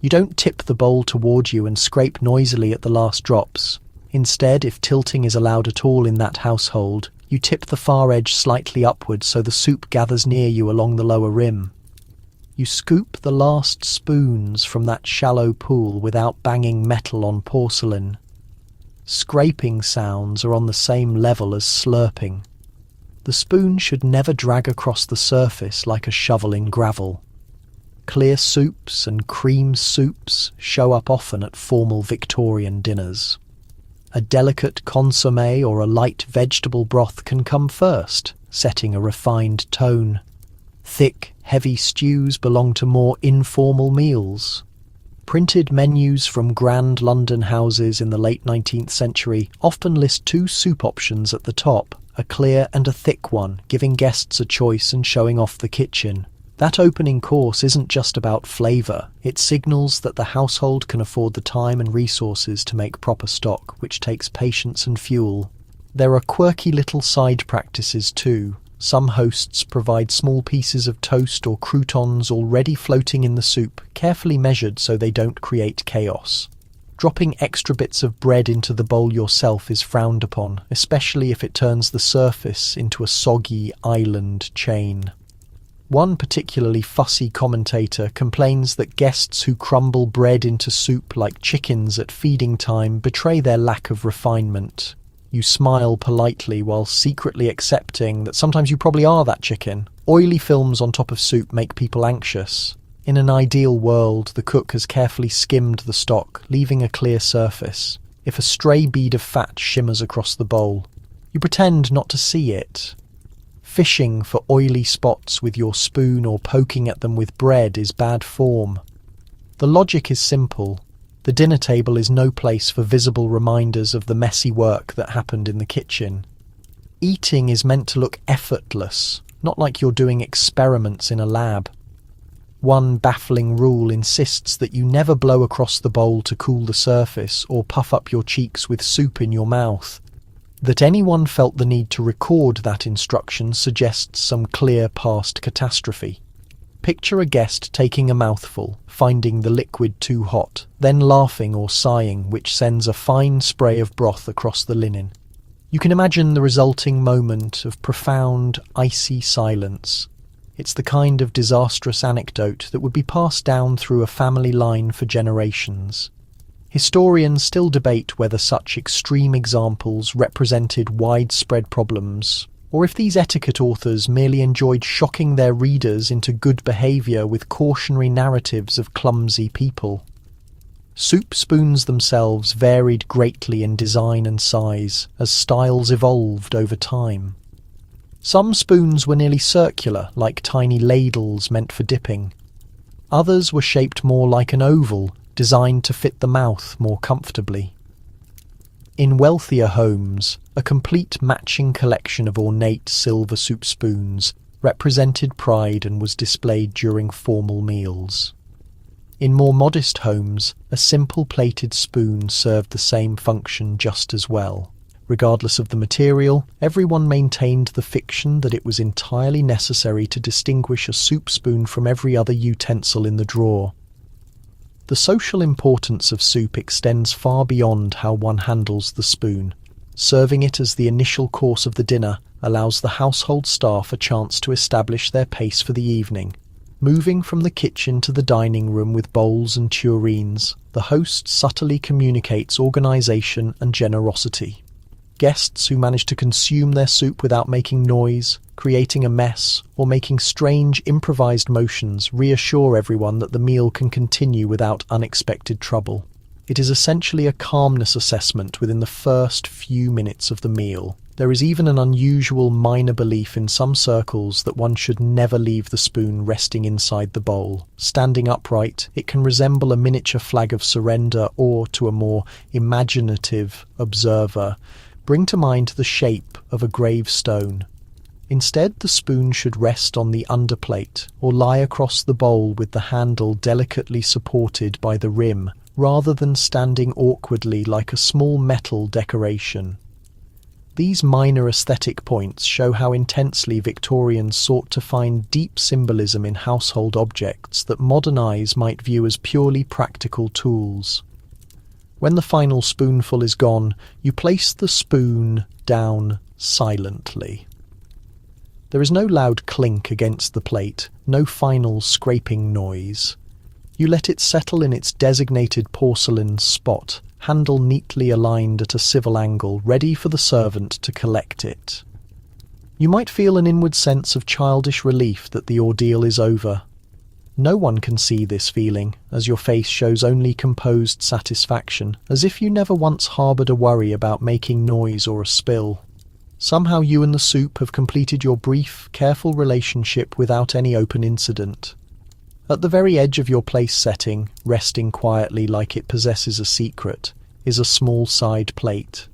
A: You don't tip the bowl toward you and scrape noisily at the last drops. Instead, if tilting is allowed at all in that household, you tip the far edge slightly upwards so the soup gathers near you along the lower rim. You scoop the last spoons from that shallow pool without banging metal on porcelain. Scraping sounds are on the same level as slurping. The spoon should never drag across the surface like a shovel in gravel. Clear soups and cream soups show up often at formal Victorian dinners. A delicate consommé or a light vegetable broth can come first, setting a refined tone. Thick, heavy stews belong to more informal meals. Printed menus from grand London houses in the late 19th century often list two soup options at the top, a clear and a thick one, giving guests a choice and showing off the kitchen. That opening course isn't just about flavour, it signals that the household can afford the time and resources to make proper stock, which takes patience and fuel. There are quirky little side practices too. Some hosts provide small pieces of toast or croutons already floating in the soup, carefully measured so they don't create chaos. Dropping extra bits of bread into the bowl yourself is frowned upon, especially if it turns the surface into a soggy island chain. One particularly fussy commentator complains that guests who crumble bread into soup like chickens at feeding time betray their lack of refinement. You smile politely while secretly accepting that sometimes you probably are that chicken. Oily films on top of soup make people anxious. In an ideal world, the cook has carefully skimmed the stock, leaving a clear surface. If a stray bead of fat shimmers across the bowl, you pretend not to see it. Fishing for oily spots with your spoon or poking at them with bread is bad form. The logic is simple. The dinner table is no place for visible reminders of the messy work that happened in the kitchen. Eating is meant to look effortless, not like you're doing experiments in a lab. One baffling rule insists that you never blow across the bowl to cool the surface or puff up your cheeks with soup in your mouth. That anyone felt the need to record that instruction suggests some clear past catastrophe. Picture a guest taking a mouthful, finding the liquid too hot, then laughing or sighing, which sends a fine spray of broth across the linen. You can imagine the resulting moment of profound, icy silence. It's the kind of disastrous anecdote that would be passed down through a family line for generations. Historians still debate whether such extreme examples represented widespread problems, or if these etiquette authors merely enjoyed shocking their readers into good behaviour with cautionary narratives of clumsy people. Soup spoons themselves varied greatly in design and size as styles evolved over time. Some spoons were nearly circular, like tiny ladles meant for dipping. Others were shaped more like an oval, designed to fit the mouth more comfortably. In wealthier homes, a complete matching collection of ornate silver soup spoons represented pride and was displayed during formal meals. In more modest homes, a simple plated spoon served the same function just as well. Regardless of the material, everyone maintained the fiction that it was entirely necessary to distinguish a soup spoon from every other utensil in the drawer. The social importance of soup extends far beyond how one handles the spoon. Serving it as the initial course of the dinner allows the household staff a chance to establish their pace for the evening. Moving from the kitchen to the dining room with bowls and tureens, the host subtly communicates organisation and generosity. Guests who manage to consume their soup without making noise, creating a mess, or making strange improvised motions reassure everyone that the meal can continue without unexpected trouble. It is essentially a calmness assessment within the first few minutes of the meal. There is even an unusual minor belief in some circles that one should never leave the spoon resting inside the bowl. Standing upright, it can resemble a miniature flag of surrender or, to a more imaginative observer, bring to mind the shape of a gravestone. Instead, the spoon should rest on the underplate or lie across the bowl with the handle delicately supported by the rim, rather than standing awkwardly like a small metal decoration. These minor aesthetic points show how intensely Victorians sought to find deep symbolism in household objects that modern eyes might view as purely practical tools. When the final spoonful is gone, you place the spoon down silently. There is no loud clink against the plate, no final scraping noise. You let it settle in its designated porcelain spot, handle neatly aligned at a civil angle, ready for the servant to collect it. You might feel an inward sense of childish relief that the ordeal is over. No one can see this feeling, as your face shows only composed satisfaction, as if you never once harboured a worry about making noise or a spill. Somehow you and the soup have completed your brief, careful relationship without any open incident. At the very edge of your place setting, resting quietly like it possesses a secret, is a small side plate.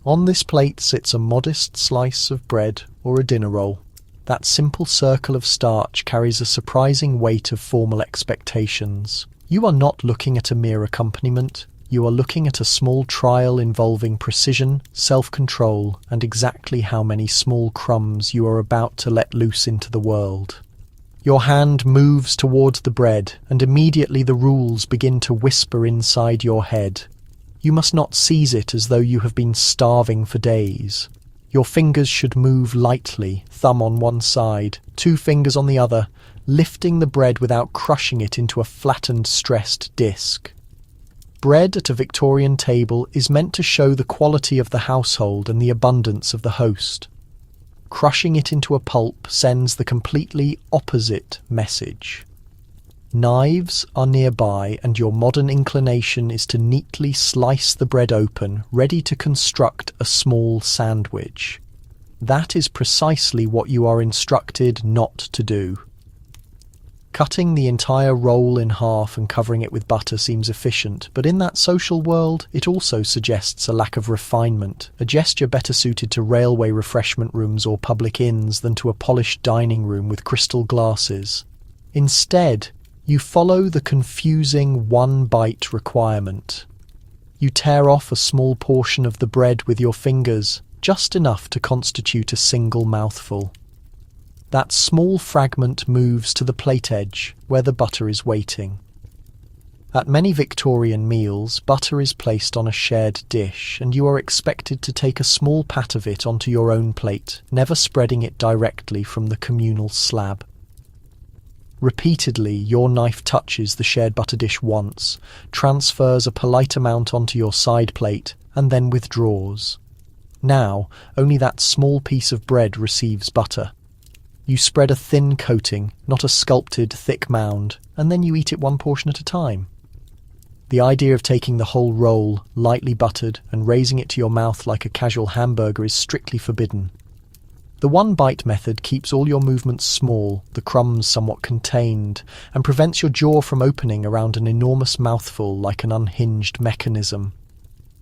A: On this plate sits a modest slice of bread or a dinner roll. That simple circle of starch carries a surprising weight of formal expectations. You are not looking at a mere accompaniment. You are looking at a small trial involving precision, self-control, and exactly how many small crumbs you are about to let loose into the world. Your hand moves towards the bread, and immediately the rules begin to whisper inside your head. You must not seize it as though you have been starving for days. Your fingers should move lightly, thumb on one side, 2 fingers on the other, lifting the bread without crushing it into a flattened, stressed disc. Bread at a Victorian table is meant to show the quality of the household and the abundance of the host. Crushing it into a pulp sends the completely opposite message. Knives are nearby, and your modern inclination is to neatly slice the bread open, ready to construct a small sandwich. That is precisely what you are instructed not to do. Cutting the entire roll in half and covering it with butter seems efficient, but in that social world, it also suggests a lack of refinement, a gesture better suited to railway refreshment rooms or public inns than to a polished dining room with crystal glasses. Instead, you follow the confusing one-bite requirement. You tear off a small portion of the bread with your fingers, just enough to constitute a single mouthful. That small fragment moves to the plate edge, where the butter is waiting. At many Victorian meals, butter is placed on a shared dish, and you are expected to take a small pat of it onto your own plate, never spreading it directly from the communal slab. Repeatedly, your knife touches the shared butter dish once, transfers a polite amount onto your side plate, and then withdraws. Now, only that small piece of bread receives butter. You spread a thin coating, not a sculpted, thick mound, and then you eat it one portion at a time. The idea of taking the whole roll, lightly buttered, and raising it to your mouth like a casual hamburger is strictly forbidden. The one-bite method keeps all your movements small, the crumbs somewhat contained, and prevents your jaw from opening around an enormous mouthful like an unhinged mechanism.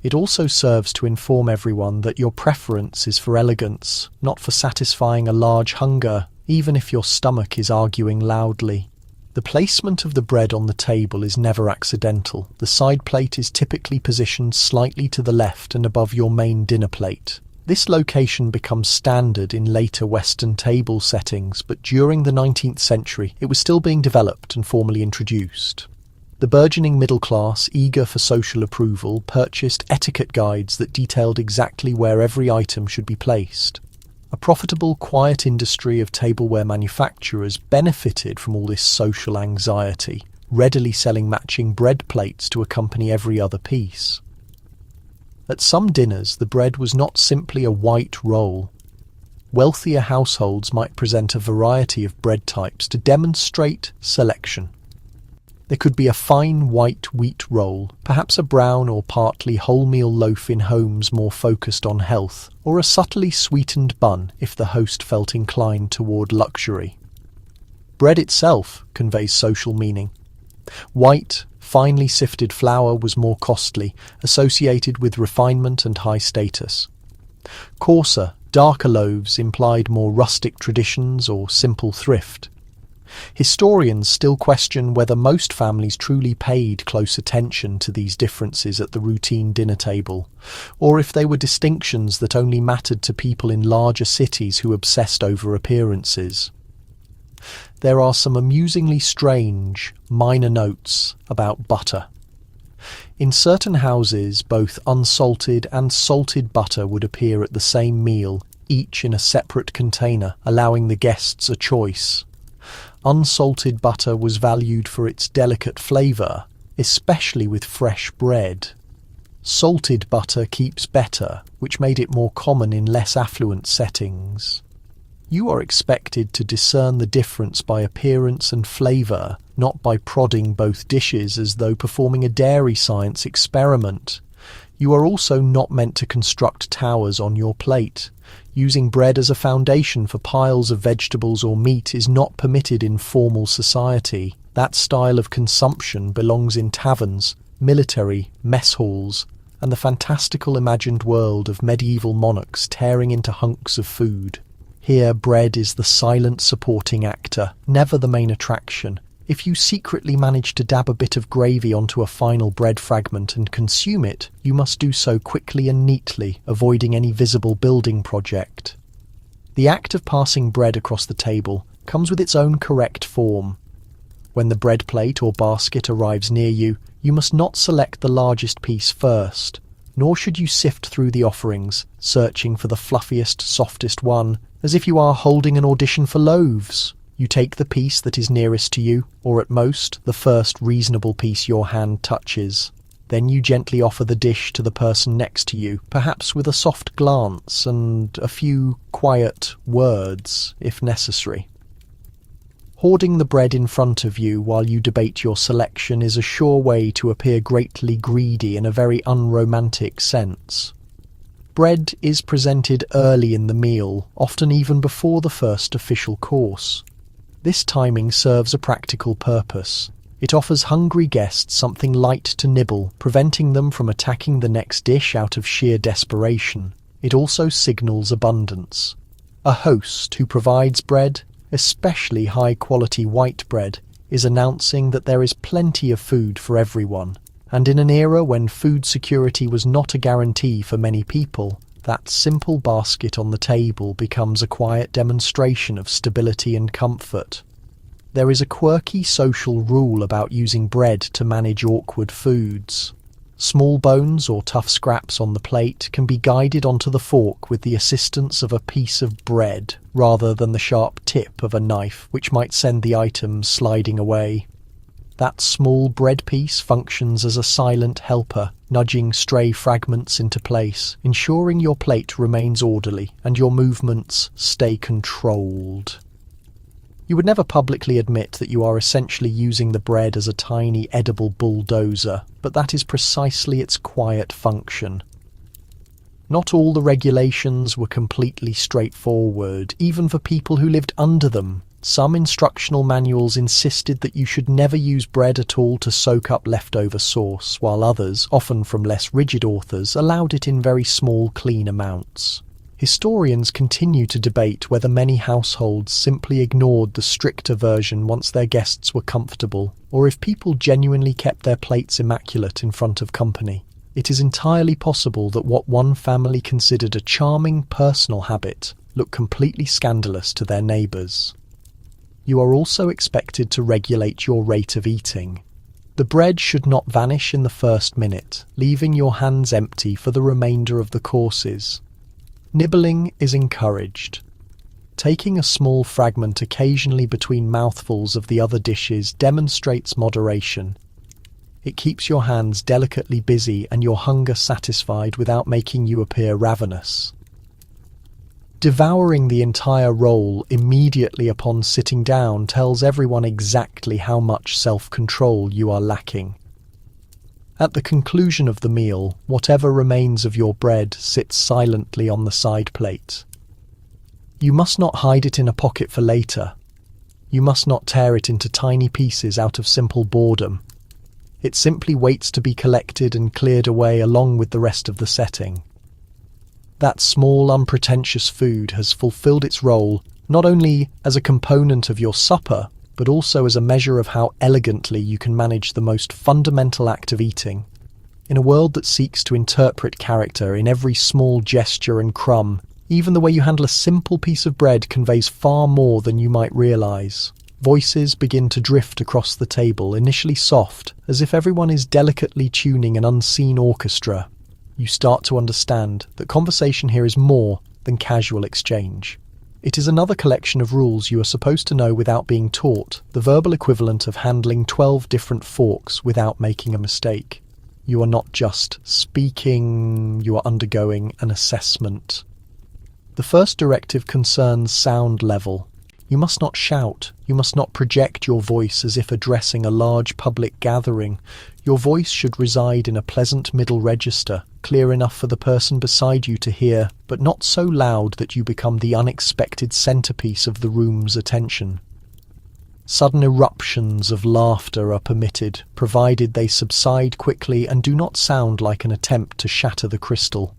A: It also serves to inform everyone that your preference is for elegance, not for satisfying a large hunger, even if your stomach is arguing loudly. The placement of the bread on the table is never accidental. The side plate is typically positioned slightly to the left and above your main dinner plate. This location becomes standard in later Western table settings, but during the 19th century it was still being developed and formally introduced. The burgeoning middle class, eager for social approval, purchased etiquette guides that detailed exactly where every item should be placed. A profitable, quiet industry of tableware manufacturers benefited from all this social anxiety, readily selling matching bread plates to accompany every other piece. At some dinners, the bread was not simply a white roll. Wealthier households might present a variety of bread types to demonstrate selection. There could be a fine white wheat roll, perhaps a brown or partly wholemeal loaf in homes more focused on health, or a subtly sweetened bun if the host felt inclined toward luxury. Bread itself conveys social meaning. White, finely sifted flour was more costly, associated with refinement and high status. Coarser, darker loaves implied more rustic traditions or simple thrift. Historians still question whether most families truly paid close attention to these differences at the routine dinner table, or if they were distinctions that only mattered to people in larger cities who obsessed over appearances. There are some amusingly strange, minor notes about butter. In certain houses, both unsalted and salted butter would appear at the same meal, each in a separate container, allowing the guests a choice. Unsalted butter was valued for its delicate flavour, especially with fresh bread. Salted butter keeps better, which made it more common in less affluent settings. You are expected to discern the difference by appearance and flavour, not by prodding both dishes as though performing a dairy science experiment. You are also not meant to construct towers on your plate. Using bread as a foundation for piles of vegetables or meat is not permitted in formal society. That style of consumption belongs in taverns, military, mess halls, and the fantastical imagined world of medieval monarchs tearing into hunks of food. Here, bread is the silent supporting actor, never the main attraction. If you secretly manage to dab a bit of gravy onto a final bread fragment and consume it, you must do so quickly and neatly, avoiding any visible building project. The act of passing bread across the table comes with its own correct form. When the bread plate or basket arrives near you, you must not select the largest piece first, nor should you sift through the offerings, searching for the fluffiest, softest one, as if you are holding an audition for loaves. You take the piece that is nearest to you, or at most, the first reasonable piece your hand touches. Then you gently offer the dish to the person next to you, perhaps with a soft glance and a few quiet words, if necessary. Hoarding the bread in front of you while you debate your selection is a sure way to appear greatly greedy in a very unromantic sense. Bread is presented early in the meal, often even before the first official course. This timing serves a practical purpose. It offers hungry guests something light to nibble, preventing them from attacking the next dish out of sheer desperation. It also signals abundance. A host who provides bread, especially high-quality white bread, is announcing that there is plenty of food for everyone. And in an era when food security was not a guarantee for many people, that simple basket on the table becomes a quiet demonstration of stability and comfort. There is a quirky social rule about using bread to manage awkward foods. Small bones or tough scraps on the plate can be guided onto the fork with the assistance of a piece of bread, rather than the sharp tip of a knife, which might send the items sliding away. That small bread piece functions as a silent helper, nudging stray fragments into place, ensuring your plate remains orderly and your movements stay controlled. You would never publicly admit that you are essentially using the bread as a tiny edible bulldozer, but that is precisely its quiet function. Not all the regulations were completely straightforward, even for people who lived under them. Some instructional manuals insisted that you should never use bread at all to soak up leftover sauce, while others, often from less rigid authors, allowed it in very small, clean amounts. Historians continue to debate whether many households simply ignored the stricter version once their guests were comfortable, or if people genuinely kept their plates immaculate in front of company. It is entirely possible that what one family considered a charming personal habit looked completely scandalous to their neighbours. You are also expected to regulate your rate of eating. The bread should not vanish in the first minute, leaving your hands empty for the remainder of the courses. Nibbling is encouraged. Taking a small fragment occasionally between mouthfuls of the other dishes demonstrates moderation. It keeps your hands delicately busy and your hunger satisfied without making you appear ravenous. Devouring the entire roll immediately upon sitting down tells everyone exactly how much self-control you are lacking. At the conclusion of the meal, whatever remains of your bread sits silently on the side plate. You must not hide it in a pocket for later. You must not tear it into tiny pieces out of simple boredom. It simply waits to be collected and cleared away along with the rest of the setting. That small, unpretentious food has fulfilled its role not only as a component of your supper, but also as a measure of how elegantly you can manage the most fundamental act of eating. In a world that seeks to interpret character in every small gesture and crumb, even the way you handle a simple piece of bread conveys far more than you might realise. Voices begin to drift across the table, initially soft, as if everyone is delicately tuning an unseen orchestra. You start to understand that conversation here is more than casual exchange. It is another collection of rules you are supposed to know without being taught, the verbal equivalent of handling 12 different forks without making a mistake. You are not just speaking, you are undergoing an assessment. The first directive concerns sound level. You must not shout, you must not project your voice as if addressing a large public gathering. Your voice should reside in a pleasant middle register, clear enough for the person beside you to hear, but not so loud that you become the unexpected centerpiece of the room's attention. Sudden eruptions of laughter are permitted, provided they subside quickly and do not sound like an attempt to shatter the crystal.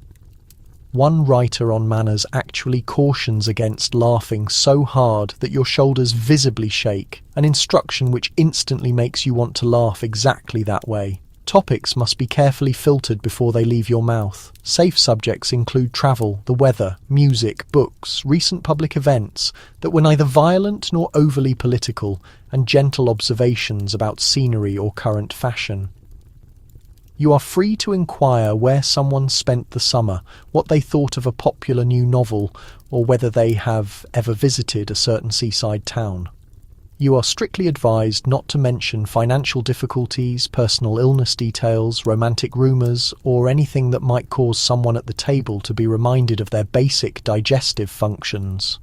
A: One writer on manners actually cautions against laughing so hard that your shoulders visibly shake, an instruction which instantly makes you want to laugh exactly that way. Topics must be carefully filtered before they leave your mouth. Safe subjects include travel, the weather, music, books, recent public events that were neither violent nor overly political, and gentle observations about scenery or current fashion. You are free to inquire where someone spent the summer, what they thought of a popular new novel, or whether they have ever visited a certain seaside town. You are strictly advised not to mention financial difficulties, personal illness details, romantic rumours, or anything that might cause someone at the table to be reminded of their basic digestive functions.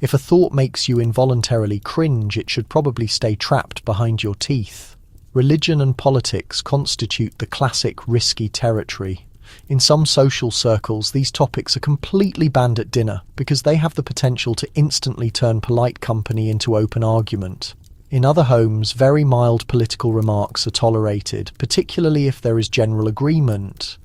A: If a thought makes you involuntarily cringe, it should probably stay trapped behind your teeth. Religion and politics constitute the classic risky territory. In some social circles, these topics are completely banned at dinner because they have the potential to instantly turn polite company into open argument. In other homes, very mild political remarks are tolerated, particularly if there is general agreement.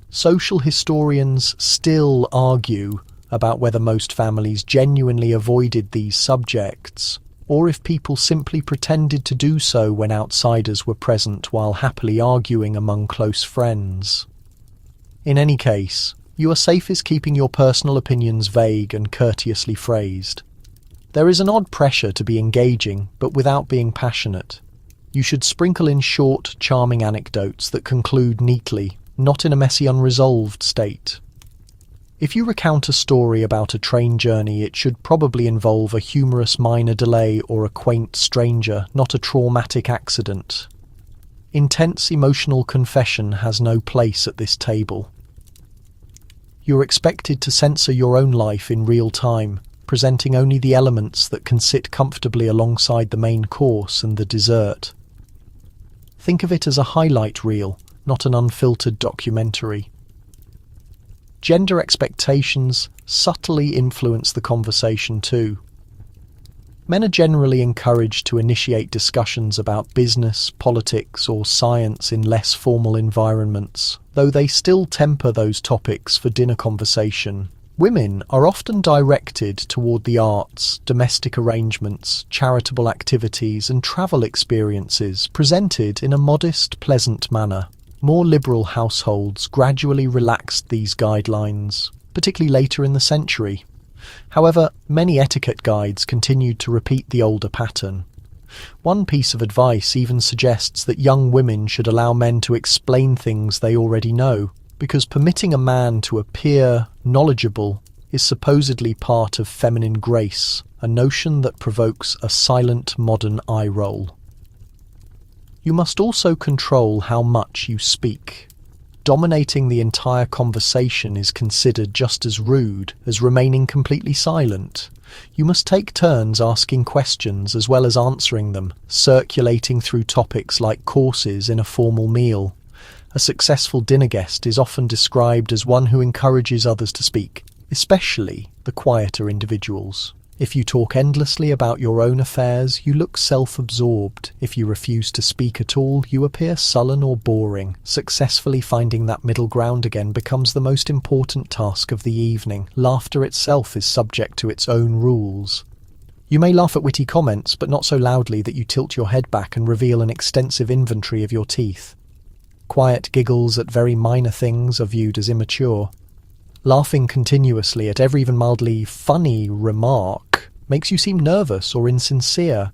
A: Social historians still argue about whether most families genuinely avoided these subjects, or if people simply pretended to do so when outsiders were present while happily arguing among close friends. In any case, you are safest keeping your personal opinions vague and courteously phrased. There is an odd pressure to be engaging, but without being passionate. You should sprinkle in short, charming anecdotes that conclude neatly, not in a messy, unresolved state. If you recount a story about a train journey, it should probably involve a humorous minor delay or a quaint stranger, not a traumatic accident. Intense emotional confession has no place at this table. You're expected to censor your own life in real time, presenting only the elements that can sit comfortably alongside the main course and the dessert. Think of it as a highlight reel, not an unfiltered documentary. Gender expectations subtly influence the conversation too. Men are generally encouraged to initiate discussions about business, politics, or science in less formal environments, though they still temper those topics for dinner conversation. Women are often directed toward the arts, domestic arrangements, charitable activities, and travel experiences presented in a modest, pleasant manner. More liberal households gradually relaxed these guidelines, particularly later in the century. However, many etiquette guides continued to repeat the older pattern. One piece of advice even suggests that young women should allow men to explain things they already know, because permitting a man to appear knowledgeable is supposedly part of feminine grace, a notion that provokes a silent modern eye roll. You must also control how much you speak. Dominating the entire conversation is considered just as rude as remaining completely silent. You must take turns asking questions as well as answering them, circulating through topics like courses in a formal meal. A successful dinner guest is often described as one who encourages others to speak, especially the quieter individuals. If you talk endlessly about your own affairs, you look self-absorbed. If you refuse to speak at all, you appear sullen or boring. Successfully finding that middle ground again becomes the most important task of the evening. Laughter itself is subject to its own rules. You may laugh at witty comments, but not so loudly that you tilt your head back and reveal an extensive inventory of your teeth. Quiet giggles at very minor things are viewed as immature. Laughing continuously at every even mildly funny remark makes you seem nervous or insincere.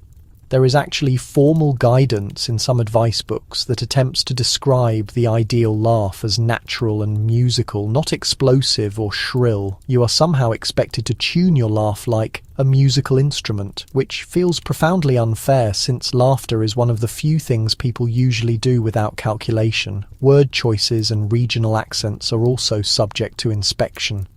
A: There is actually formal guidance in some advice books that attempts to describe the ideal laugh as natural and musical, not explosive or shrill. You are somehow expected to tune your laugh like a musical instrument, which feels profoundly unfair since laughter is one of the few things people usually do without calculation. Word choices and regional accents are also subject to inspection.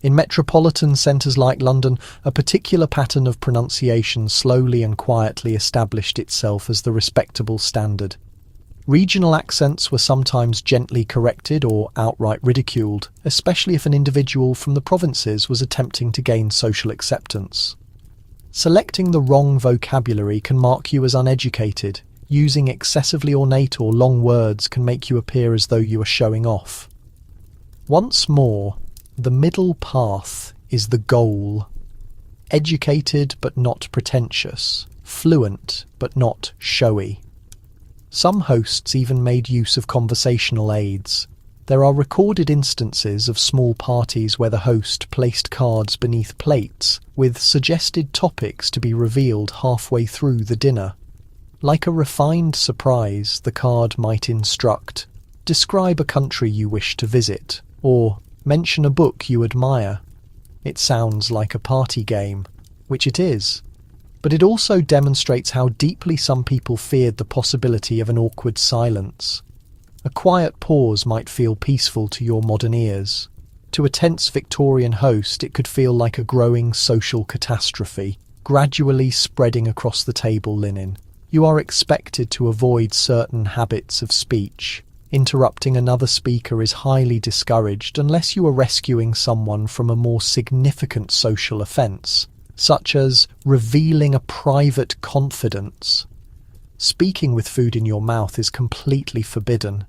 A: In metropolitan centres like London, a particular pattern of pronunciation slowly and quietly established itself as the respectable standard. Regional accents were sometimes gently corrected or outright ridiculed, especially if an individual from the provinces was attempting to gain social acceptance. Selecting the wrong vocabulary can mark you as uneducated. Using excessively ornate or long words can make you appear as though you are showing off. Once more, the middle path is the goal. Educated but not pretentious, fluent but not showy. Some hosts even made use of conversational aids. There are recorded instances of small parties where the host placed cards beneath plates with suggested topics to be revealed halfway through the dinner. Like a refined surprise, the card might instruct, "Describe a country you wish to visit," or "Mention a book you admire." It sounds like a party game, which it is, but it also demonstrates how deeply some people feared the possibility of an awkward silence. A quiet pause might feel peaceful to your modern ears. To a tense Victorian host, it could feel like a growing social catastrophe, gradually spreading across the table linen. You are expected to avoid certain habits of speech. Interrupting another speaker is highly discouraged unless you are rescuing someone from a more significant social offence, such as revealing a private confidence. Speaking with food in your mouth is completely forbidden.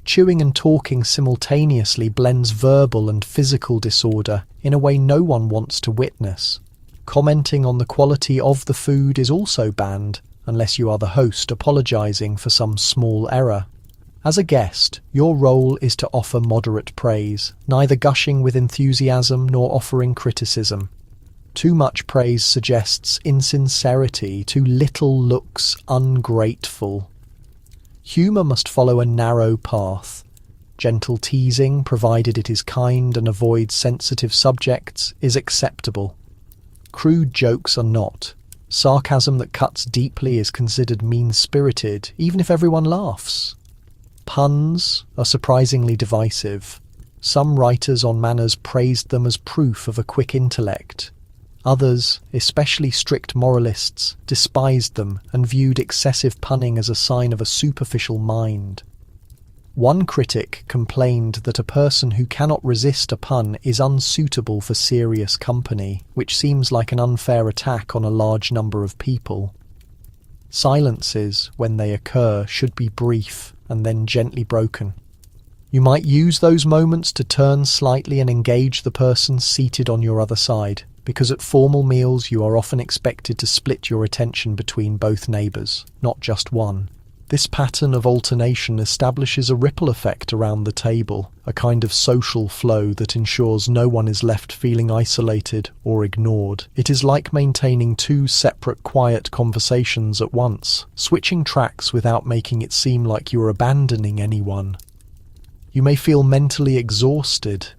A: Chewing and talking simultaneously blends verbal and physical disorder in a way no one wants to witness. Commenting on the quality of the food is also banned, unless you are the host apologising for some small error. As a guest, your role is to offer moderate praise, neither gushing with enthusiasm nor offering criticism. Too much praise suggests insincerity, too little looks ungrateful. Humour must follow a narrow path. Gentle teasing, provided it is kind and avoids sensitive subjects, is acceptable. Crude jokes are not. Sarcasm that cuts deeply is considered mean-spirited, even if everyone laughs. Puns are surprisingly divisive. Some writers on manners praised them as proof of a quick intellect. Others, especially strict moralists, despised them and viewed excessive punning as a sign of a superficial mind. One critic complained that a person who cannot resist a pun is unsuitable for serious company, which seems like an unfair attack on a large number of people. Silences, when they occur, should be brief and then gently broken. You might use those moments to turn slightly and engage the person seated on your other side, because at formal meals you are often expected to split your attention between both neighbours, not just one. This pattern of alternation establishes a ripple effect around the table, a kind of social flow that ensures no one is left feeling isolated or ignored. It is like maintaining two separate quiet conversations at once, switching tracks without making it seem like you are abandoning anyone. You may feel mentally exhausted.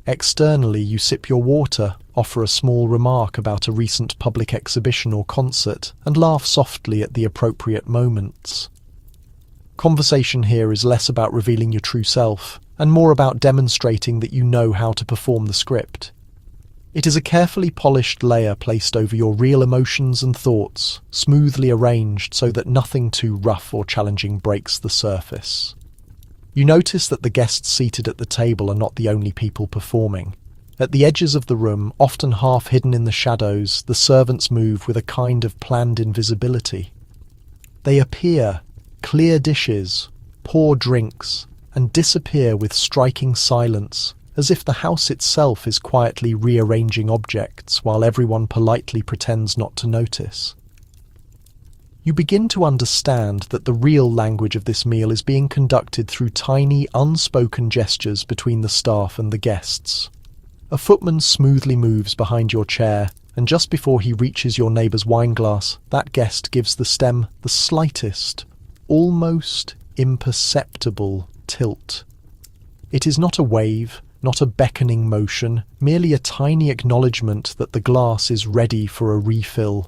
A: Externally, you sip your water, offer a small remark about a recent public exhibition or concert, and laugh softly at the appropriate moments. Conversation here is less about revealing your true self, and more about demonstrating that you know how to perform the script. It is a carefully polished layer placed over your real emotions and thoughts, smoothly arranged so that nothing too rough or challenging breaks the surface. You notice that the guests seated at the table are not the only people performing. At the edges of the room, often half hidden in the shadows, the servants move with a kind of planned invisibility. They appear, clear dishes, pour drinks, and disappear with striking silence, as if the house itself is quietly rearranging objects while everyone politely pretends not to notice. You begin to understand that the real language of this meal is being conducted through tiny, unspoken gestures between the staff and the guests. A footman smoothly moves behind your chair, and just before he reaches your neighbour's wine glass, that guest gives the stem the slightest, almost imperceptible tilt. It is not a wave, not a beckoning motion, merely a tiny acknowledgement that the glass is ready for a refill.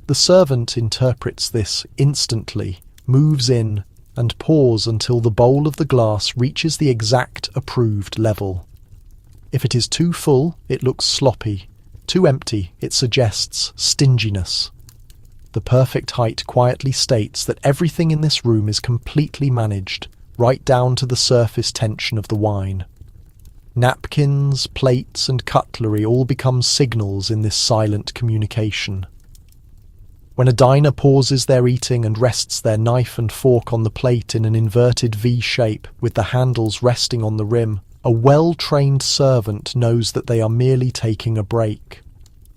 A: The servant interprets this instantly, moves in, and pours until the bowl of the glass reaches the exact approved level. If it is too full, it looks sloppy. Too empty, it suggests stinginess. The perfect height quietly states that everything in this room is completely managed, right down to the surface tension of the wine. Napkins, plates, and cutlery all become signals in this silent communication. When a diner pauses their eating and rests their knife and fork on the plate in an inverted V shape with the handles resting on the rim, a well-trained servant knows that they are merely taking a break.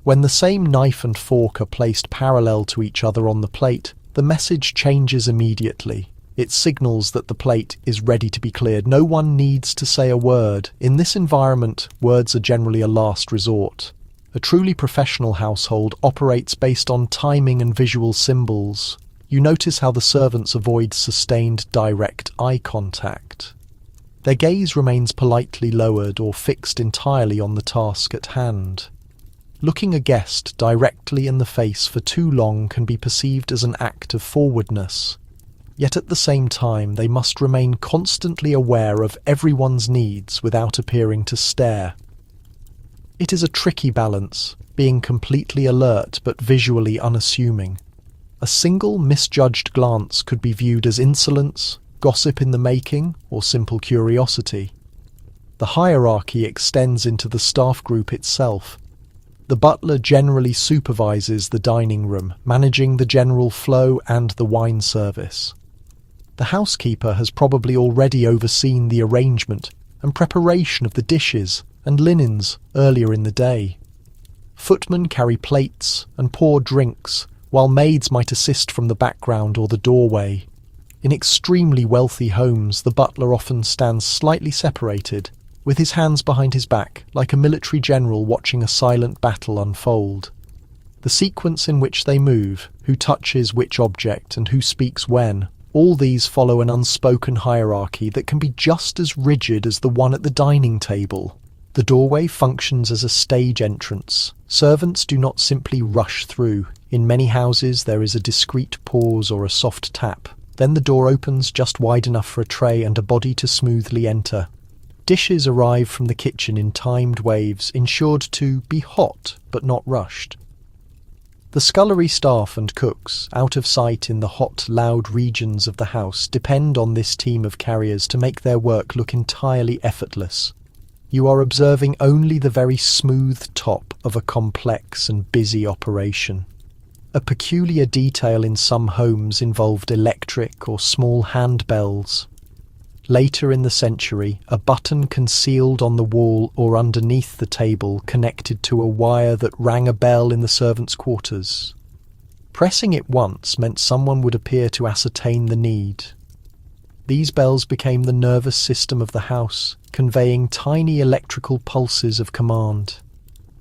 A: When the same knife and fork are placed parallel to each other on the plate, the message changes immediately. It signals that the plate is ready to be cleared. No one needs to say a word. In this environment, words are generally a last resort. A truly professional household operates based on timing and visual symbols. You notice how the servants avoid sustained direct eye contact. Their gaze remains politely lowered or fixed entirely on the task at hand. Looking a guest directly in the face for too long can be perceived as an act of forwardness. Yet at the same time, they must remain constantly aware of everyone's needs without appearing to stare. It is a tricky balance, being completely alert but visually unassuming. A single misjudged glance could be viewed as insolence, gossip in the making, or simple curiosity. The hierarchy extends into the staff group itself. The butler generally supervises the dining room, managing the general flow and the wine service. The housekeeper has probably already overseen the arrangement and preparation of the dishes and linens earlier in the day. Footmen carry plates and pour drinks, while maids might assist from the background or the doorway. In extremely wealthy homes, the butler often stands slightly separated, with his hands behind his back, like a military general watching a silent battle unfold. The sequence in which they move, who touches which object and who speaks when, all these follow an unspoken hierarchy that can be just as rigid as the one at the dining table. The doorway functions as a stage entrance. Servants do not simply rush through. In many houses there is a discreet pause or a soft tap. Then the door opens just wide enough for a tray and a body to smoothly enter. Dishes arrive from the kitchen in timed waves, ensured to be hot but not rushed. The scullery staff and cooks, out of sight in the hot, loud regions of the house, depend on this team of carriers to make their work look entirely effortless. You are observing only the very smooth top of a complex and busy operation. A peculiar detail in some homes involved electric or small handbells. Later in the century, a button concealed on the wall or underneath the table connected to a wire that rang a bell in the servants' quarters. Pressing it once meant someone would appear to ascertain the need. These bells became the nervous system of the house, conveying tiny electrical pulses of command.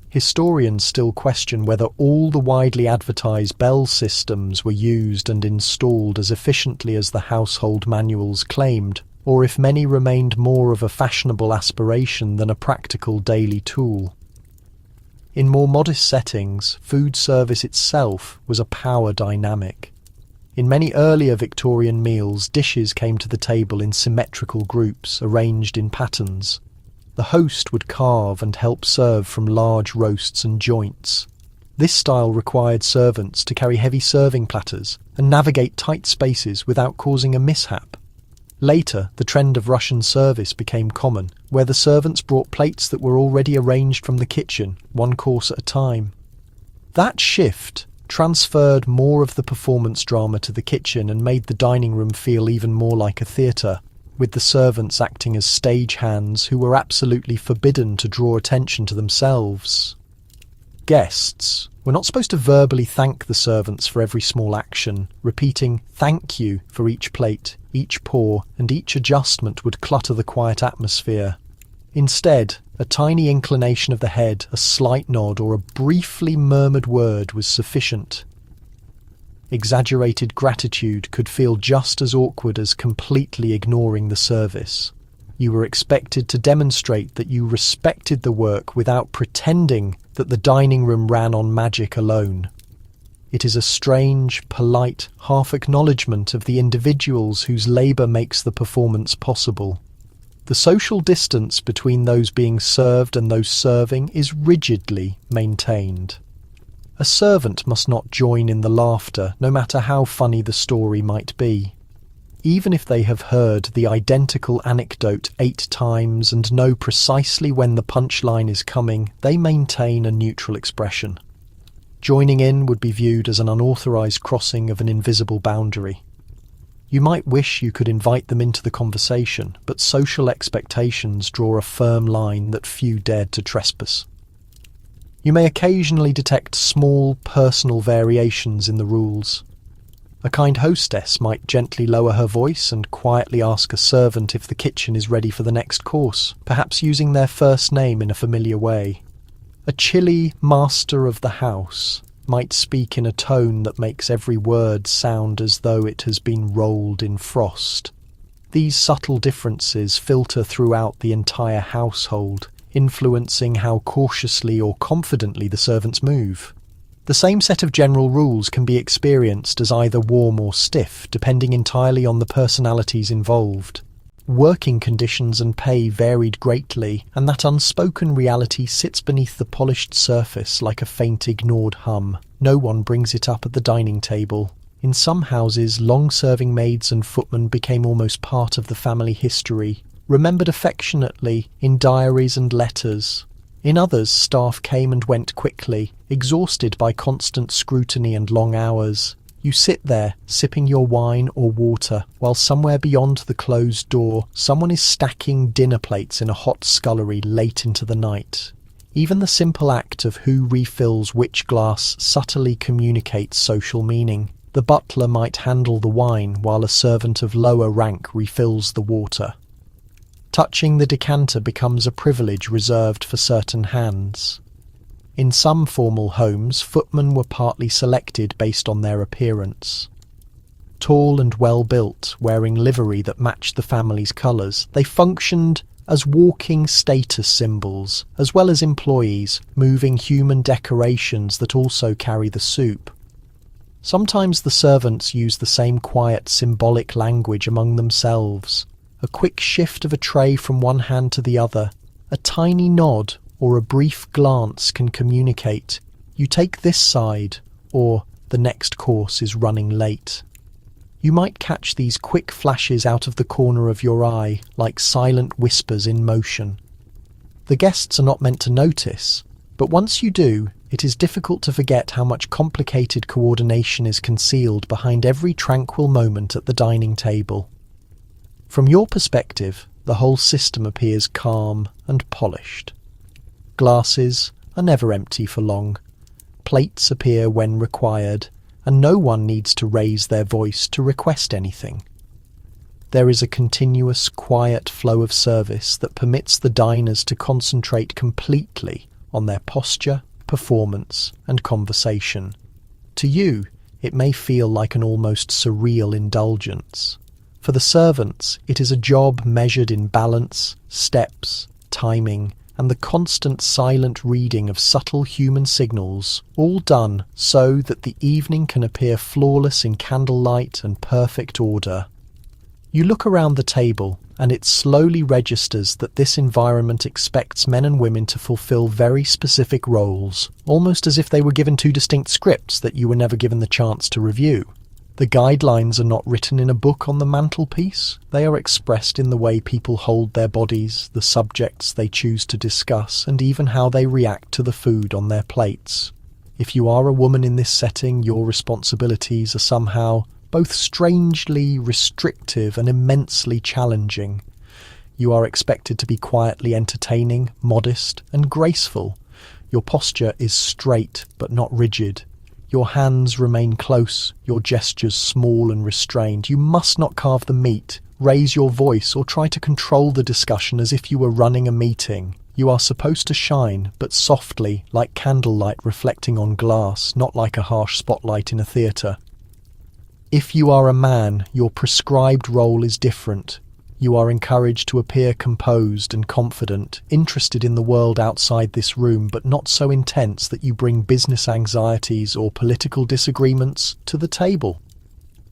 A: Historians still question whether all the widely advertised bell systems were used and installed as efficiently as the household manuals claimed, or if many remained more of a fashionable aspiration than a practical daily tool. In more modest settings, food service itself was a power dynamic. In many earlier Victorian meals, dishes came to the table in symmetrical groups, arranged in patterns. The host would carve and help serve from large roasts and joints. This style required servants to carry heavy serving platters and navigate tight spaces without causing a mishap. Later, the trend of Russian service became common, where the servants brought plates that were already arranged from the kitchen, one course at a time. That shift transferred more of the performance drama to the kitchen and made the dining room feel even more like a theatre, with the servants acting as stage hands who were absolutely forbidden to draw attention to themselves. Guests were not supposed to verbally thank the servants for every small action. Repeating "thank you" for each plate, each pour, and each adjustment would clutter the quiet atmosphere. Instead, a tiny inclination of the head, a slight nod, or a briefly murmured word was sufficient. Exaggerated gratitude could feel just as awkward as completely ignoring the service. You were expected to demonstrate that you respected the work without pretending that the dining room ran on magic alone. It is a strange, polite, half-acknowledgement of the individuals whose labour makes the performance possible. The social distance between those being served and those serving is rigidly maintained. A servant must not join in the laughter, no matter how funny the story might be. Even if they have heard the identical anecdote 8 times and know precisely when the punchline is coming, they maintain a neutral expression. Joining in would be viewed as an unauthorized crossing of an invisible boundary. You might wish you could invite them into the conversation, but social expectations draw a firm line that few dared to trespass. You may occasionally detect small, personal variations in the rules. A kind hostess might gently lower her voice and quietly ask a servant if the kitchen is ready for the next course, perhaps using their first name in a familiar way. A chilly master of the house might speak in a tone that makes every word sound as though it has been rolled in frost. These subtle differences filter throughout the entire household, influencing how cautiously or confidently the servants move. The same set of general rules can be experienced as either warm or stiff, depending entirely on the personalities involved. Working conditions and pay varied greatly, and that unspoken reality sits beneath the polished surface like a faint ignored hum. No one brings it up at the dining table. In some houses, long-serving maids and footmen became almost part of the family history, remembered affectionately in diaries and letters. In others, staff came and went quickly, exhausted by constant scrutiny and long hours. You sit there, sipping your wine or water, while somewhere beyond the closed door, someone is stacking dinner plates in a hot scullery late into the night. Even the simple act of who refills which glass subtly communicates social meaning. The butler might handle the wine while a servant of lower rank refills the water. Touching the decanter becomes a privilege reserved for certain hands. In some formal homes, footmen were partly selected based on their appearance. Tall and well-built, wearing livery that matched the family's colours, they functioned as walking status symbols, as well as employees, moving human decorations that also carry the soup. Sometimes the servants use the same quiet, symbolic language among themselves. A quick shift of a tray from one hand to the other, a tiny nod or a brief glance can communicate, "You take this side," or the next course is running late. You might catch these quick flashes out of the corner of your eye, like silent whispers in motion. The guests are not meant to notice, but once you do, it is difficult to forget how much complicated coordination is concealed behind every tranquil moment at the dining table. From your perspective, the whole system appears calm and polished. Glasses are never empty for long. Plates appear when required, and no one needs to raise their voice to request anything. There is a continuous, quiet flow of service that permits the diners to concentrate completely on their posture, performance, and conversation. To you, it may feel like an almost surreal indulgence. For the servants, it is a job measured in balance, steps, timing, and the constant silent reading of subtle human signals, all done so that the evening can appear flawless in candlelight and perfect order. You look around the table, and it slowly registers that this environment expects men and women to fulfill very specific roles, almost as if they were given two distinct scripts that you were never given the chance to review. The guidelines are not written in a book on the mantelpiece. They are expressed in the way people hold their bodies, the subjects they choose to discuss, and even how they react to the food on their plates. If you are a woman in this setting, your responsibilities are somehow both strangely restrictive and immensely challenging. You are expected to be quietly entertaining, modest, and graceful. Your posture is straight but not rigid. Your hands remain close, your gestures small and restrained. You must not carve the meat, raise your voice, or try to control the discussion as if you were running a meeting. You are supposed to shine, but softly, like candlelight reflecting on glass, not like a harsh spotlight in a theatre. If you are a man, your prescribed role is different. You are encouraged to appear composed and confident, interested in the world outside this room, but not so intense that you bring business anxieties or political disagreements to the table.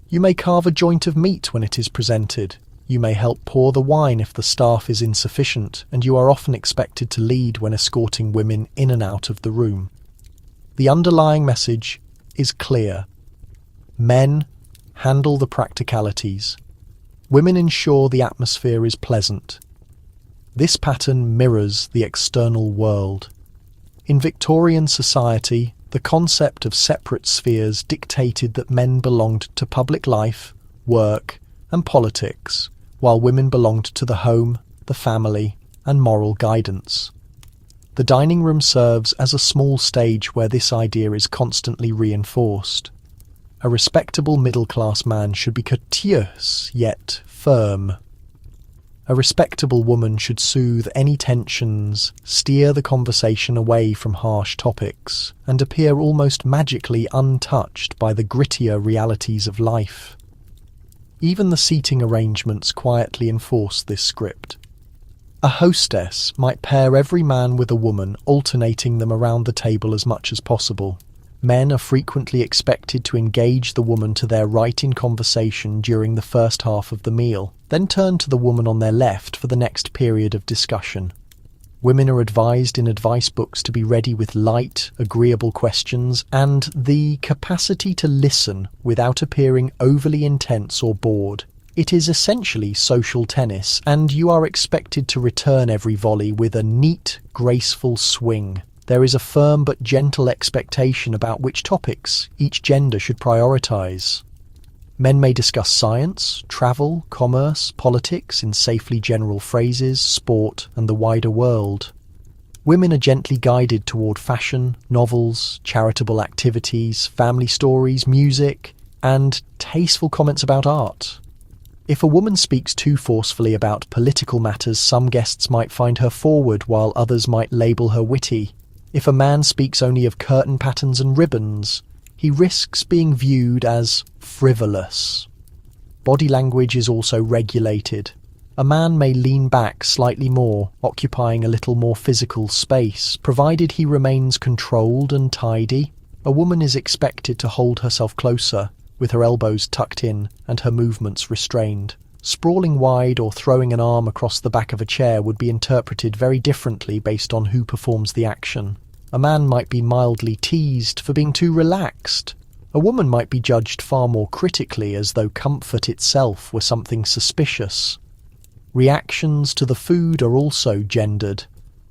A: You may carve a joint of meat when it is presented. You may help pour the wine if the staff is insufficient, and you are often expected to lead when escorting women in and out of the room. The underlying message is clear. Men handle the practicalities. Women ensure the atmosphere is pleasant. This pattern mirrors the external world. In Victorian society, the concept of separate spheres dictated that men belonged to public life, work, and politics, while women belonged to the home, the family, and moral guidance. The dining room serves as a small stage where this idea is constantly reinforced. A respectable middle-class man should be courteous, yet firm. A respectable woman should soothe any tensions, steer the conversation away from harsh topics, and appear almost magically untouched by the grittier realities of life. Even the seating arrangements quietly enforce this script. A hostess might pair every man with a woman, alternating them around the table as much as possible. Men are frequently expected to engage the woman to their right in conversation during the first half of the meal, then turn to the woman on their left for the next period of discussion. Women are advised in advice books to be ready with light, agreeable questions and the capacity to listen without appearing overly intense or bored. It is essentially social tennis, and you are expected to return every volley with a neat, graceful swing. There is a firm but gentle expectation about which topics each gender should prioritise. Men may discuss science, travel, commerce, politics in safely general phrases, sport, and the wider world. Women are gently guided toward fashion, novels, charitable activities, family stories, music, and tasteful comments about art. If a woman speaks too forcefully about political matters, some guests might find her forward, while others might label her witty. If a man speaks only of curtain patterns and ribbons, he risks being viewed as frivolous. Body language is also regulated. A man may lean back slightly more, occupying a little more physical space, provided he remains controlled and tidy. A woman is expected to hold herself closer, with her elbows tucked in and her movements restrained. Sprawling wide or throwing an arm across the back of a chair would be interpreted very differently based on who performs the action. A man might be mildly teased for being too relaxed. A woman might be judged far more critically, as though comfort itself were something suspicious. Reactions to the food are also gendered.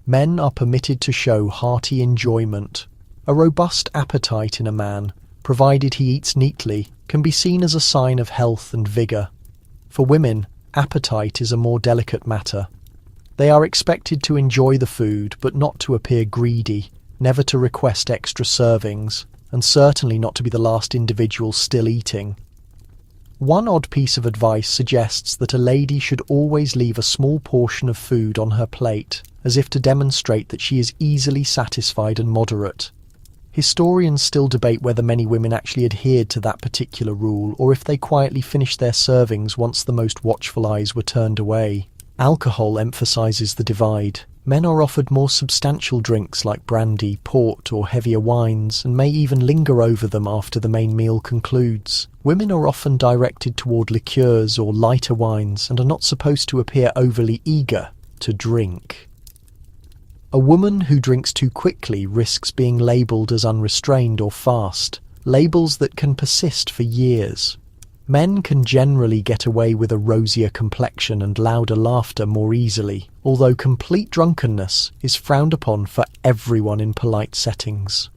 A: Men are permitted to show hearty enjoyment. A robust appetite in a man, provided he eats neatly, can be seen as a sign of health and vigour. For women, appetite is a more delicate matter. They are expected to enjoy the food, but not to appear greedy, never to request extra servings, and certainly not to be the last individual still eating. One odd piece of advice suggests that a lady should always leave a small portion of food on her plate, as if to demonstrate that she is easily satisfied and moderate. Historians still debate whether many women actually adhered to that particular rule, or if they quietly finished their servings once the most watchful eyes were turned away. Alcohol emphasises the divide. Men are offered more substantial drinks like brandy, port, or heavier wines, and may even linger over them after the main meal concludes. Women are often directed toward liqueurs or lighter wines, and are not supposed to appear overly eager to drink. A woman who drinks too quickly risks being labelled as unrestrained or fast, labels that can persist for years. Men can generally get away with a rosier complexion and louder laughter more easily, although complete drunkenness is frowned upon for everyone in polite settings.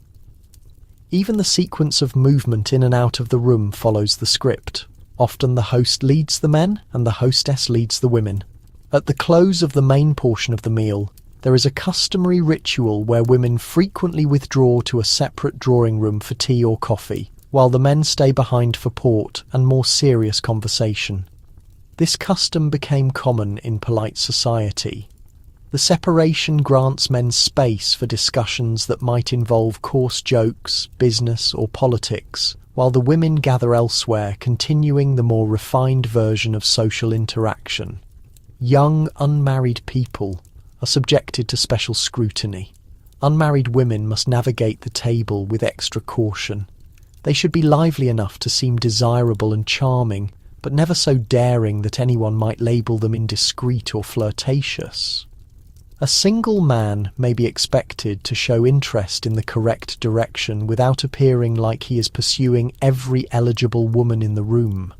A: Even the sequence of movement in and out of the room follows the script. Often the host leads the men and the hostess leads the women. At the close of the main portion of the meal, there is a customary ritual where women frequently withdraw to a separate drawing room for tea or coffee, while the men stay behind for port and more serious conversation. This custom became common in polite society. The separation grants men space for discussions that might involve coarse jokes, business, or politics, while the women gather elsewhere, continuing the more refined version of social interaction. Young, unmarried people are subjected to special scrutiny. Unmarried women must navigate the table with extra caution. They should be lively enough to seem desirable and charming, but never so daring that anyone might label them indiscreet or flirtatious. A single man may be expected to show interest in the correct direction without appearing like he is pursuing every eligible woman in the room.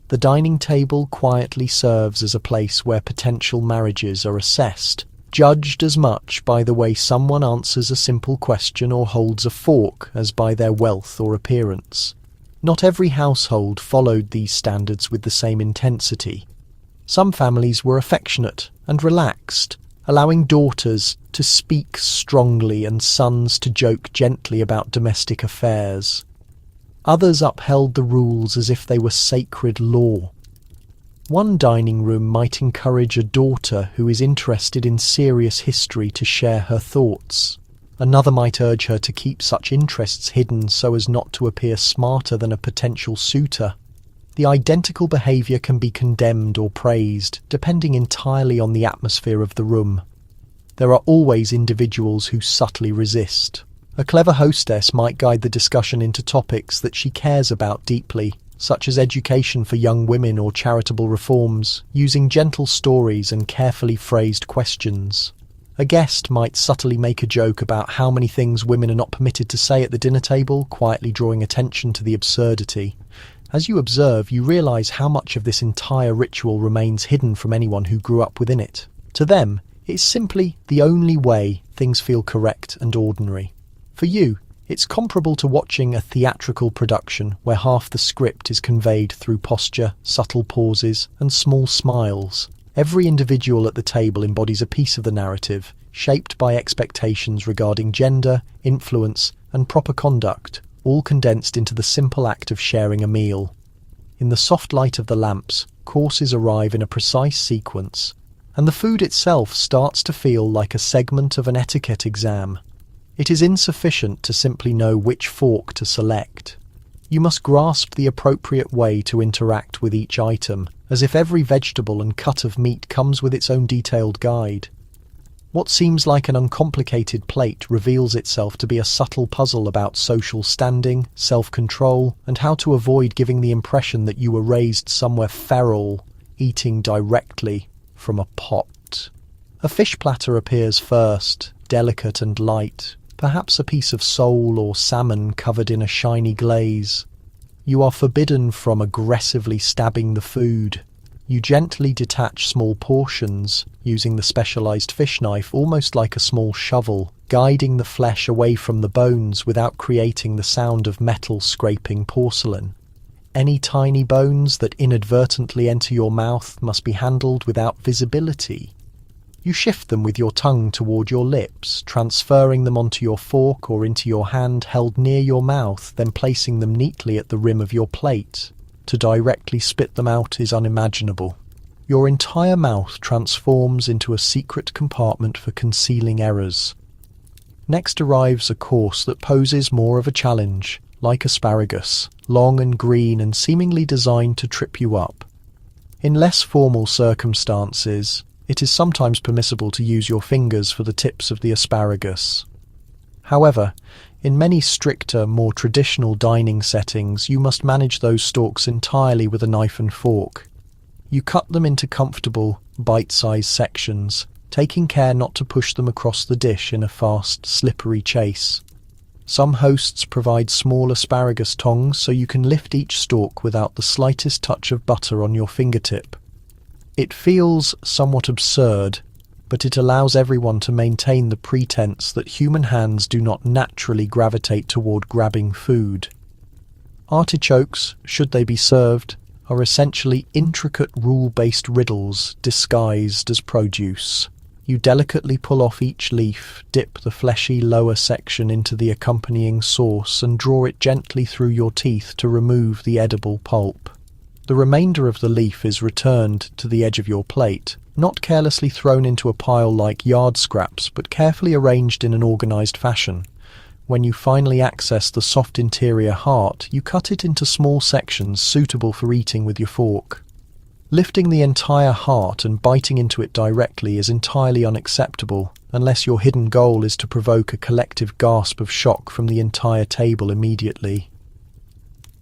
A: The dining table quietly serves as a place where potential marriages are assessed, judged as much by the way someone answers a simple question or holds a fork as by their wealth or appearance. Not every household followed these standards with the same intensity. Some families were affectionate and relaxed, allowing daughters to speak strongly and sons to joke gently about domestic affairs. Others upheld the rules as if they were sacred law. One dining room might encourage a daughter who is interested in serious history to share her thoughts. Another might urge her to keep such interests hidden so as not to appear smarter than a potential suitor. The identical behaviour can be condemned or praised, depending entirely on the atmosphere of the room. There are always individuals who subtly resist. A clever hostess might guide the discussion into topics that she cares about deeply, such as education for young women or charitable reforms, using gentle stories and carefully phrased questions. A guest might subtly make a joke about how many things women are not permitted to say at the dinner table, quietly drawing attention to the absurdity. As you observe, you realise how much of this entire ritual remains hidden from anyone who grew up within it. To them, it's simply the only way things feel correct and ordinary. For you, it's comparable to watching a theatrical production where half the script is conveyed through posture, subtle pauses, and small smiles. Every individual at the table embodies a piece of the narrative, shaped by expectations regarding gender, influence, and proper conduct, all condensed into the simple act of sharing a meal. In the soft light of the lamps, courses arrive in a precise sequence, and the food itself starts to feel like a segment of an etiquette exam. It is insufficient to simply know which fork to select. You must grasp the appropriate way to interact with each item, as if every vegetable and cut of meat comes with its own detailed guide. What seems like an uncomplicated plate reveals itself to be a subtle puzzle about social standing, self-control, and how to avoid giving the impression that you were raised somewhere feral, eating directly from a pot. A fish platter appears first, delicate and light, perhaps a piece of sole or salmon covered in a shiny glaze. You are forbidden from aggressively stabbing the food. You gently detach small portions, using the specialized fish knife almost like a small shovel, guiding the flesh away from the bones without creating the sound of metal scraping porcelain. Any tiny bones that inadvertently enter your mouth must be handled without visibility. You shift them with your tongue toward your lips, transferring them onto your fork or into your hand held near your mouth, then placing them neatly at the rim of your plate. To directly spit them out is unimaginable. Your entire mouth transforms into a secret compartment for concealing errors. Next arrives a course that poses more of a challenge, like asparagus, long and green and seemingly designed to trip you up. In less formal circumstances, it is sometimes permissible to use your fingers for the tips of the asparagus. However, in many stricter, more traditional dining settings, you must manage those stalks entirely with a knife and fork. You cut them into comfortable, bite-sized sections, taking care not to push them across the dish in a fast, slippery chase. Some hosts provide small asparagus tongs so you can lift each stalk without the slightest touch of butter on your fingertip. It feels somewhat absurd, but it allows everyone to maintain the pretense that human hands do not naturally gravitate toward grabbing food. Artichokes, should they be served, are essentially intricate rule-based riddles disguised as produce. You delicately pull off each leaf, dip the fleshy lower section into the accompanying sauce and draw it gently through your teeth to remove the edible pulp. The remainder of the leaf is returned to the edge of your plate, not carelessly thrown into a pile like yard scraps, but carefully arranged in an organized fashion. When you finally access the soft interior heart, you cut it into small sections suitable for eating with your fork. Lifting the entire heart and biting into it directly is entirely unacceptable, unless your hidden goal is to provoke a collective gasp of shock from the entire table immediately.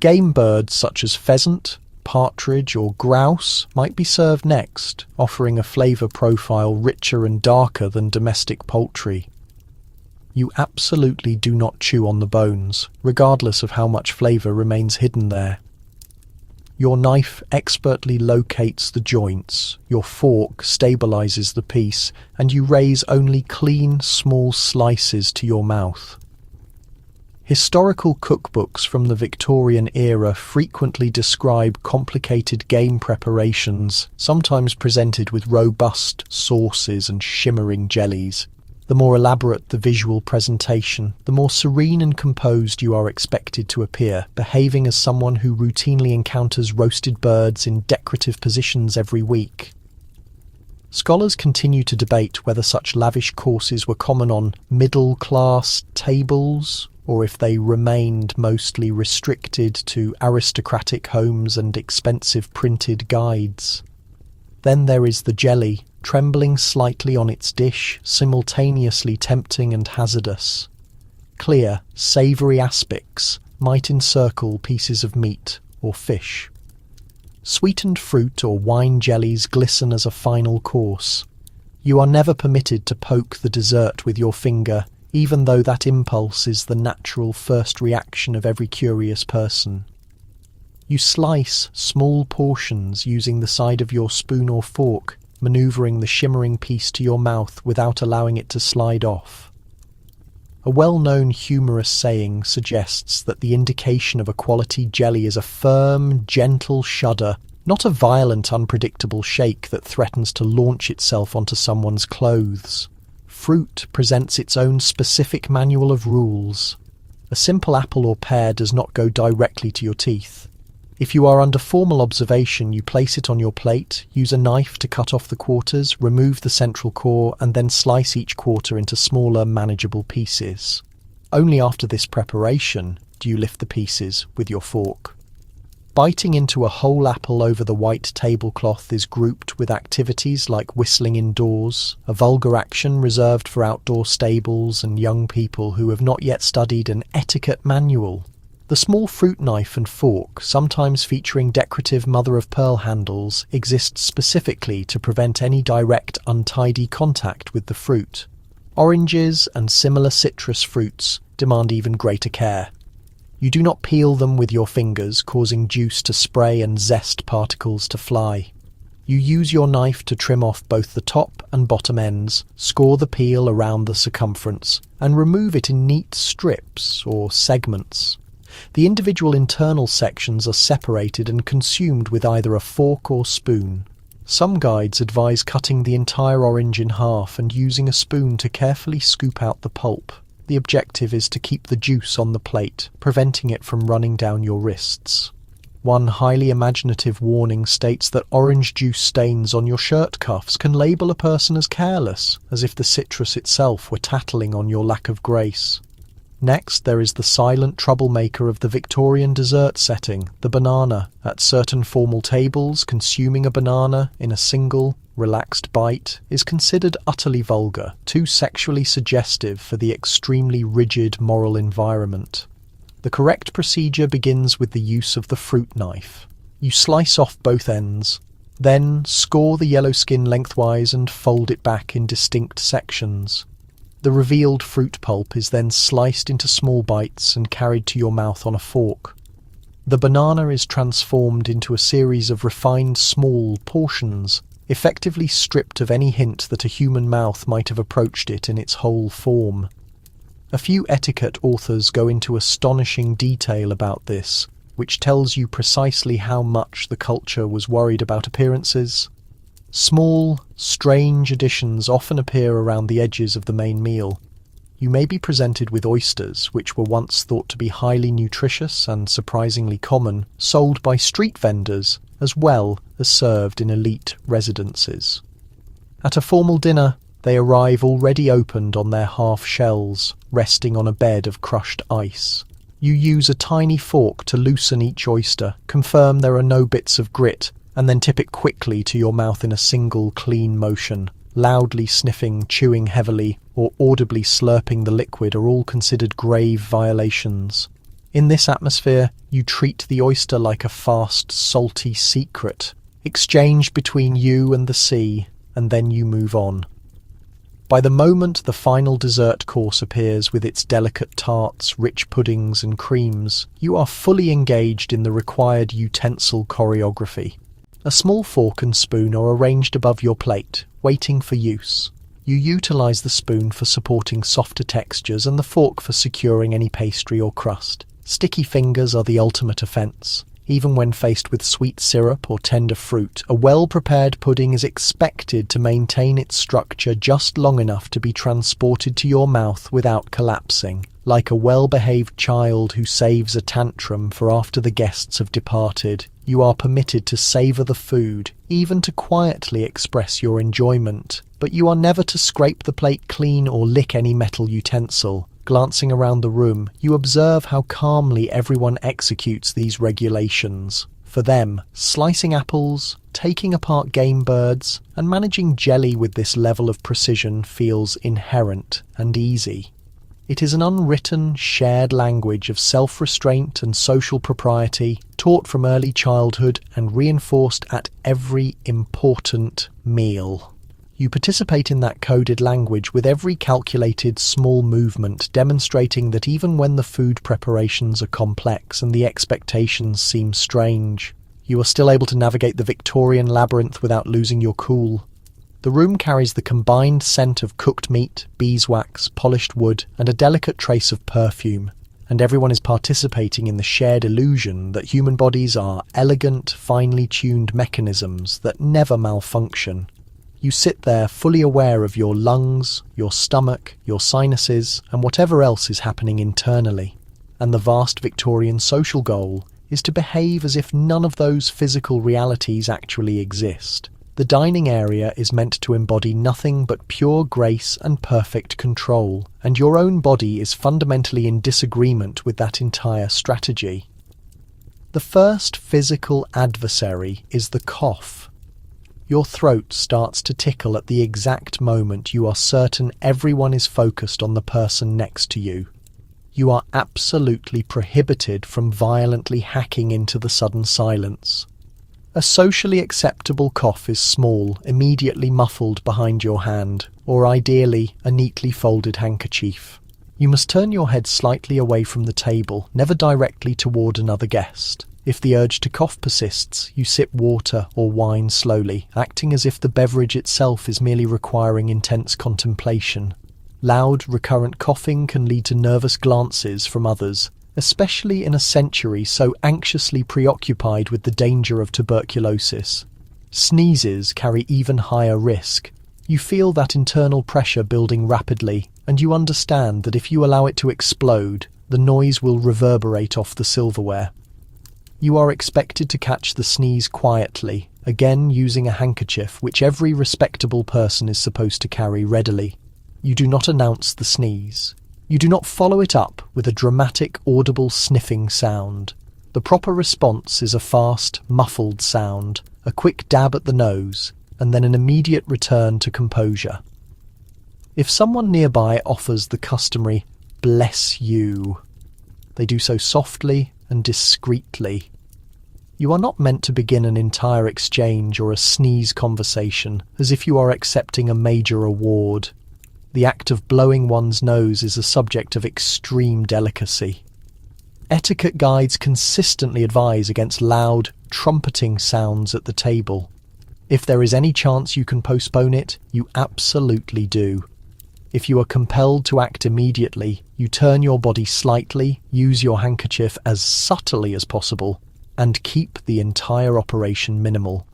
A: Game birds such as pheasant, partridge or grouse might be served next, offering a flavour profile richer and darker than domestic poultry. You absolutely do not chew on the bones, regardless of how much flavour remains hidden there. Your knife expertly locates the joints, your fork stabilizes the piece, and you raise only clean, small slices to your mouth. Historical cookbooks from the Victorian era frequently describe complicated game preparations, sometimes presented with robust sauces and shimmering jellies. The more elaborate the visual presentation, the more serene and composed you are expected to appear, behaving as someone who routinely encounters roasted birds in decorative positions every week. Scholars continue to debate whether such lavish courses were common on middle-class tables, or if they remained mostly restricted to aristocratic homes and expensive printed guides. Then there is the jelly, trembling slightly on its dish, simultaneously tempting and hazardous. Clear, savoury aspics might encircle pieces of meat or fish. Sweetened fruit or wine jellies glisten as a final course. You are never permitted to poke the dessert with your finger, even though that impulse is the natural first reaction of every curious person. You slice small portions using the side of your spoon or fork, manoeuvring the shimmering piece to your mouth without allowing it to slide off. A well-known humorous saying suggests that the indication of a quality jelly is a firm, gentle shudder, not a violent, unpredictable shake that threatens to launch itself onto someone's clothes. Fruit presents its own specific manual of rules. A simple apple or pear does not go directly to your teeth. If you are under formal observation, you place it on your plate, use a knife to cut off the quarters, remove the central core, and then slice each quarter into smaller, manageable pieces. Only after this preparation do you lift the pieces with your fork. Biting into a whole apple over the white tablecloth is grouped with activities like whistling indoors, a vulgar action reserved for outdoor stables and young people who have not yet studied an etiquette manual. The small fruit knife and fork, sometimes featuring decorative mother-of-pearl handles, exists specifically to prevent any direct, untidy contact with the fruit. Oranges and similar citrus fruits demand even greater care. You do not peel them with your fingers, causing juice to spray and zest particles to fly. You use your knife to trim off both the top and bottom ends, score the peel around the circumference, and remove it in neat strips or segments. The individual internal sections are separated and consumed with either a fork or spoon. Some guides advise cutting the entire orange in half and using a spoon to carefully scoop out the pulp. The objective is to keep the juice on the plate, preventing it from running down your wrists. One highly imaginative warning states that orange juice stains on your shirt cuffs can label a person as careless, as if the citrus itself were tattling on your lack of grace. Next, there is the silent troublemaker of the Victorian dessert setting, the banana. At certain formal tables, consuming a banana in a single, relaxed bite is considered utterly vulgar, too sexually suggestive for the extremely rigid moral environment. The correct procedure begins with the use of the fruit knife. You slice off both ends, then score the yellow skin lengthwise and fold it back in distinct sections. The revealed fruit pulp is then sliced into small bites and carried to your mouth on a fork. The banana is transformed into a series of refined small portions, effectively stripped of any hint that a human mouth might have approached it in its whole form. A few etiquette authors go into astonishing detail about this, which tells you precisely how much the culture was worried about appearances. Small, strange additions often appear around the edges of the main meal. You may be presented with oysters, which were once thought to be highly nutritious and surprisingly common, sold by street vendors, as well as served in elite residences. At a formal dinner, they arrive already opened on their half shells, resting on a bed of crushed ice. You use a tiny fork to loosen each oyster, confirm there are no bits of grit, and then tip it quickly to your mouth in a single clean motion. Loudly sniffing, chewing heavily, or audibly slurping the liquid are all considered grave violations. In this atmosphere, you treat the oyster like a fast, salty secret, exchanged between you and the sea, and then you move on. By the moment the final dessert course appears with its delicate tarts, rich puddings and creams, you are fully engaged in the required utensil choreography. A small fork and spoon are arranged above your plate, waiting for use. You utilise the spoon for supporting softer textures and the fork for securing any pastry or crust. Sticky fingers are the ultimate offence. Even when faced with sweet syrup or tender fruit, a well-prepared pudding is expected to maintain its structure just long enough to be transported to your mouth without collapsing. Like a well-behaved child who saves a tantrum for after the guests have departed, you are permitted to savour the food, even to quietly express your enjoyment, but you are never to scrape the plate clean or lick any metal utensil. Glancing around the room, you observe how calmly everyone executes these regulations. For them, slicing apples, taking apart game birds, and managing jelly with this level of precision feels inherent and easy. It is an unwritten, shared language of self-restraint and social propriety, taught from early childhood and reinforced at every important meal. You participate in that coded language with every calculated small movement, demonstrating that even when the food preparations are complex and the expectations seem strange, you are still able to navigate the Victorian labyrinth without losing your cool. The room carries the combined scent of cooked meat, beeswax, polished wood, and a delicate trace of perfume, and everyone is participating in the shared illusion that human bodies are elegant, finely tuned mechanisms that never malfunction. You sit there fully aware of your lungs, your stomach, your sinuses, and whatever else is happening internally. And the vast Victorian social goal is to behave as if none of those physical realities actually exist. The dining area is meant to embody nothing but pure grace and perfect control, and your own body is fundamentally in disagreement with that entire strategy. The first physical adversary is the cough. Your throat starts to tickle at the exact moment you are certain everyone is focused on the person next to you. You are absolutely prohibited from violently hacking into the sudden silence. A socially acceptable cough is small, immediately muffled behind your hand, or ideally, a neatly folded handkerchief. You must turn your head slightly away from the table, never directly toward another guest. If the urge to cough persists, you sip water or wine slowly, acting as if the beverage itself is merely requiring intense contemplation. Loud, recurrent coughing can lead to nervous glances from others, especially in a century so anxiously preoccupied with the danger of tuberculosis. Sneezes carry even higher risk. You feel that internal pressure building rapidly, and you understand that if you allow it to explode, the noise will reverberate off the silverware. You are expected to catch the sneeze quietly, again using a handkerchief which every respectable person is supposed to carry readily. You do not announce the sneeze. You do not follow it up with a dramatic, audible sniffing sound. The proper response is a fast, muffled sound, a quick dab at the nose, and then an immediate return to composure. If someone nearby offers the customary "bless you," they do so softly and discreetly. You are not meant to begin an entire exchange or a sneeze conversation as if you are accepting a major award. The act of blowing one's nose is a subject of extreme delicacy. Etiquette guides consistently advise against loud, trumpeting sounds at the table. If there is any chance you can postpone it, you absolutely do. If you are compelled to act immediately, you turn your body slightly, use your handkerchief as subtly as possible, and keep the entire operation minimal.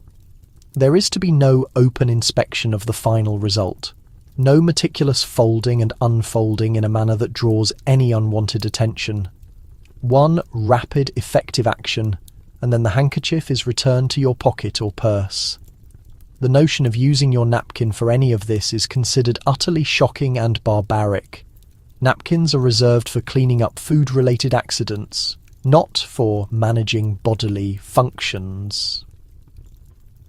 A: There is to be no open inspection of the final result. No meticulous folding and unfolding in a manner that draws any unwanted attention. One rapid, effective action, and then the handkerchief is returned to your pocket or purse. The notion of using your napkin for any of this is considered utterly shocking and barbaric. Napkins are reserved for cleaning up food-related accidents, not for managing bodily functions.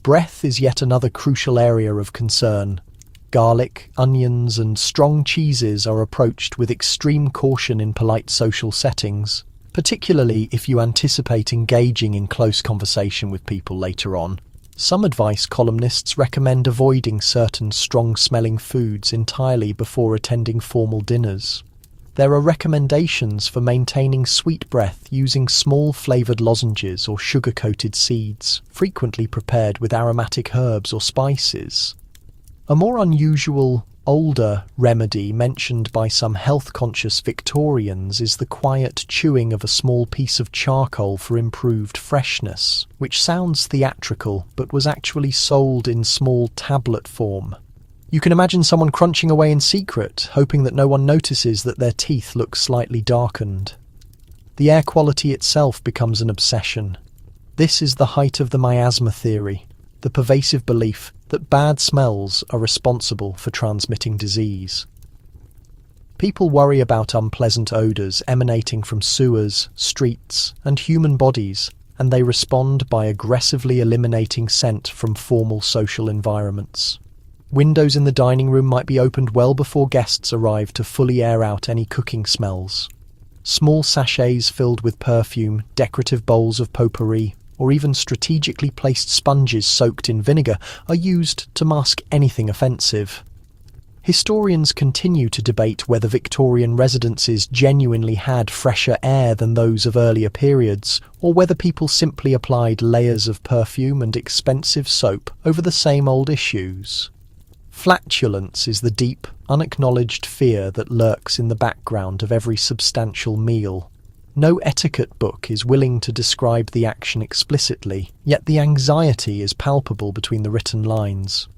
A: Breath is yet another crucial area of concern. Garlic, onions, and strong cheeses are approached with extreme caution in polite social settings, particularly if you anticipate engaging in close conversation with people later on. Some advice columnists recommend avoiding certain strong-smelling foods entirely before attending formal dinners. There are recommendations for maintaining sweet breath using small flavoured lozenges or sugar-coated seeds, frequently prepared with aromatic herbs or spices. A more unusual, older remedy mentioned by some health-conscious Victorians is the quiet chewing of a small piece of charcoal for improved freshness, which sounds theatrical but was actually sold in small tablet form. You can imagine someone crunching away in secret, hoping that no one notices that their teeth look slightly darkened. The air quality itself becomes an obsession. This is the height of the miasma theory, the pervasive belief that bad smells are responsible for transmitting disease. People worry about unpleasant odours emanating from sewers, streets, and human bodies, and they respond by aggressively eliminating scent from formal social environments. Windows in the dining room might be opened well before guests arrive to fully air out any cooking smells. Small sachets filled with perfume, decorative bowls of potpourri, or even strategically placed sponges soaked in vinegar are used to mask anything offensive. Historians continue to debate whether Victorian residences genuinely had fresher air than those of earlier periods, or whether people simply applied layers of perfume and expensive soap over the same old issues. Flatulence is the deep, unacknowledged fear that lurks in the background of every substantial meal. No etiquette book is willing to describe the action explicitly, yet the anxiety is palpable between the written lines.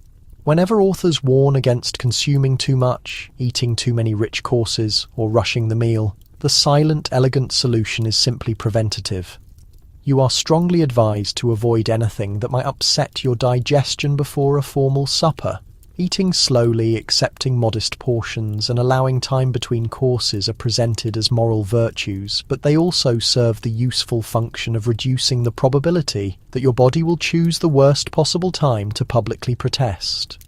A: Whenever authors warn against consuming too much, eating too many rich courses, or rushing the meal, the silent, elegant solution is simply preventative. You are strongly advised to avoid anything that might upset your digestion before a formal supper. Eating slowly, accepting modest portions, and allowing time between courses are presented as moral virtues, but they also serve the useful function of reducing the probability that your body will choose the worst possible time to publicly protest.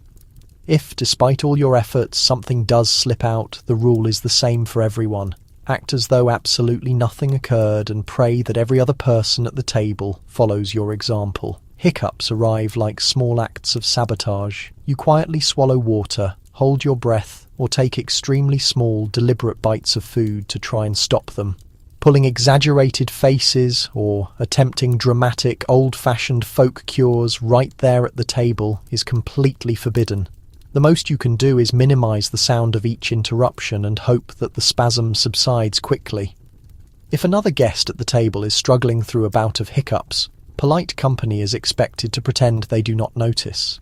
A: If, despite all your efforts, something does slip out, the rule is the same for everyone. Act as though absolutely nothing occurred and pray that every other person at the table follows your example. Hiccups arrive like small acts of sabotage. You quietly swallow water, hold your breath, or take extremely small, deliberate bites of food to try and stop them. Pulling exaggerated faces or attempting dramatic, old-fashioned folk cures right there at the table is completely forbidden. The most you can do is minimize the sound of each interruption and hope that the spasm subsides quickly. If another guest at the table is struggling through a bout of hiccups, polite company is expected to pretend they do not notice.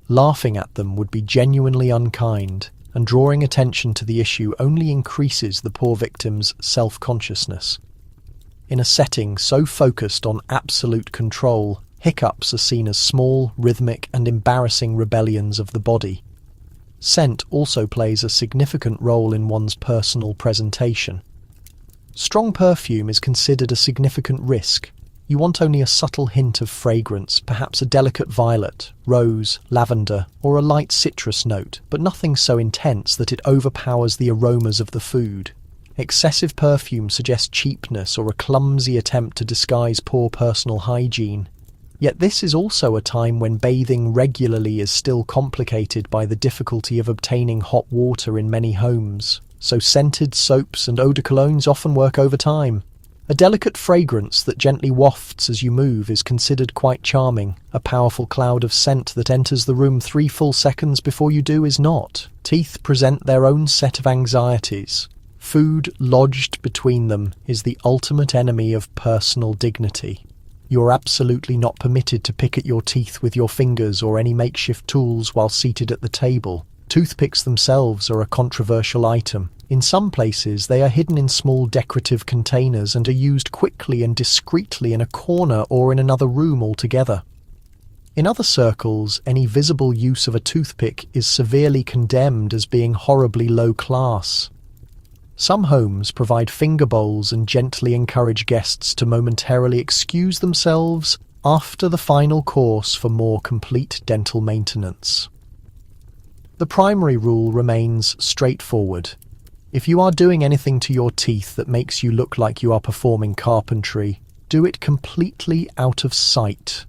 A: Laughing at them would be genuinely unkind, and drawing attention to the issue only increases the poor victim's self-consciousness. In a setting so focused on absolute control, hiccups are seen as small, rhythmic, and embarrassing rebellions of the body. Scent also plays a significant role in one's personal presentation. Strong perfume is considered a significant risk. You want only a subtle hint of fragrance, perhaps a delicate violet, rose, lavender, or a light citrus note, but nothing so intense that it overpowers the aromas of the food. Excessive perfume suggests cheapness or a clumsy attempt to disguise poor personal hygiene. Yet this is also a time when bathing regularly is still complicated by the difficulty of obtaining hot water in many homes, so scented soaps and eau de colognes often work overtime. A delicate fragrance that gently wafts as you move is considered quite charming. A powerful cloud of scent that enters the room 3 full seconds before you do is not. Teeth present their own set of anxieties. Food lodged between them is the ultimate enemy of personal dignity. You're absolutely not permitted to pick at your teeth with your fingers or any makeshift tools while seated at the table. Toothpicks themselves are a controversial item. In some places, they are hidden in small decorative containers and are used quickly and discreetly in a corner or in another room altogether. In other circles, any visible use of a toothpick is severely condemned as being horribly low class. Some homes provide finger bowls and gently encourage guests to momentarily excuse themselves after the final course for more complete dental maintenance. The primary rule remains straightforward. If you are doing anything to your teeth that makes you look like you are performing carpentry, do it completely out of sight.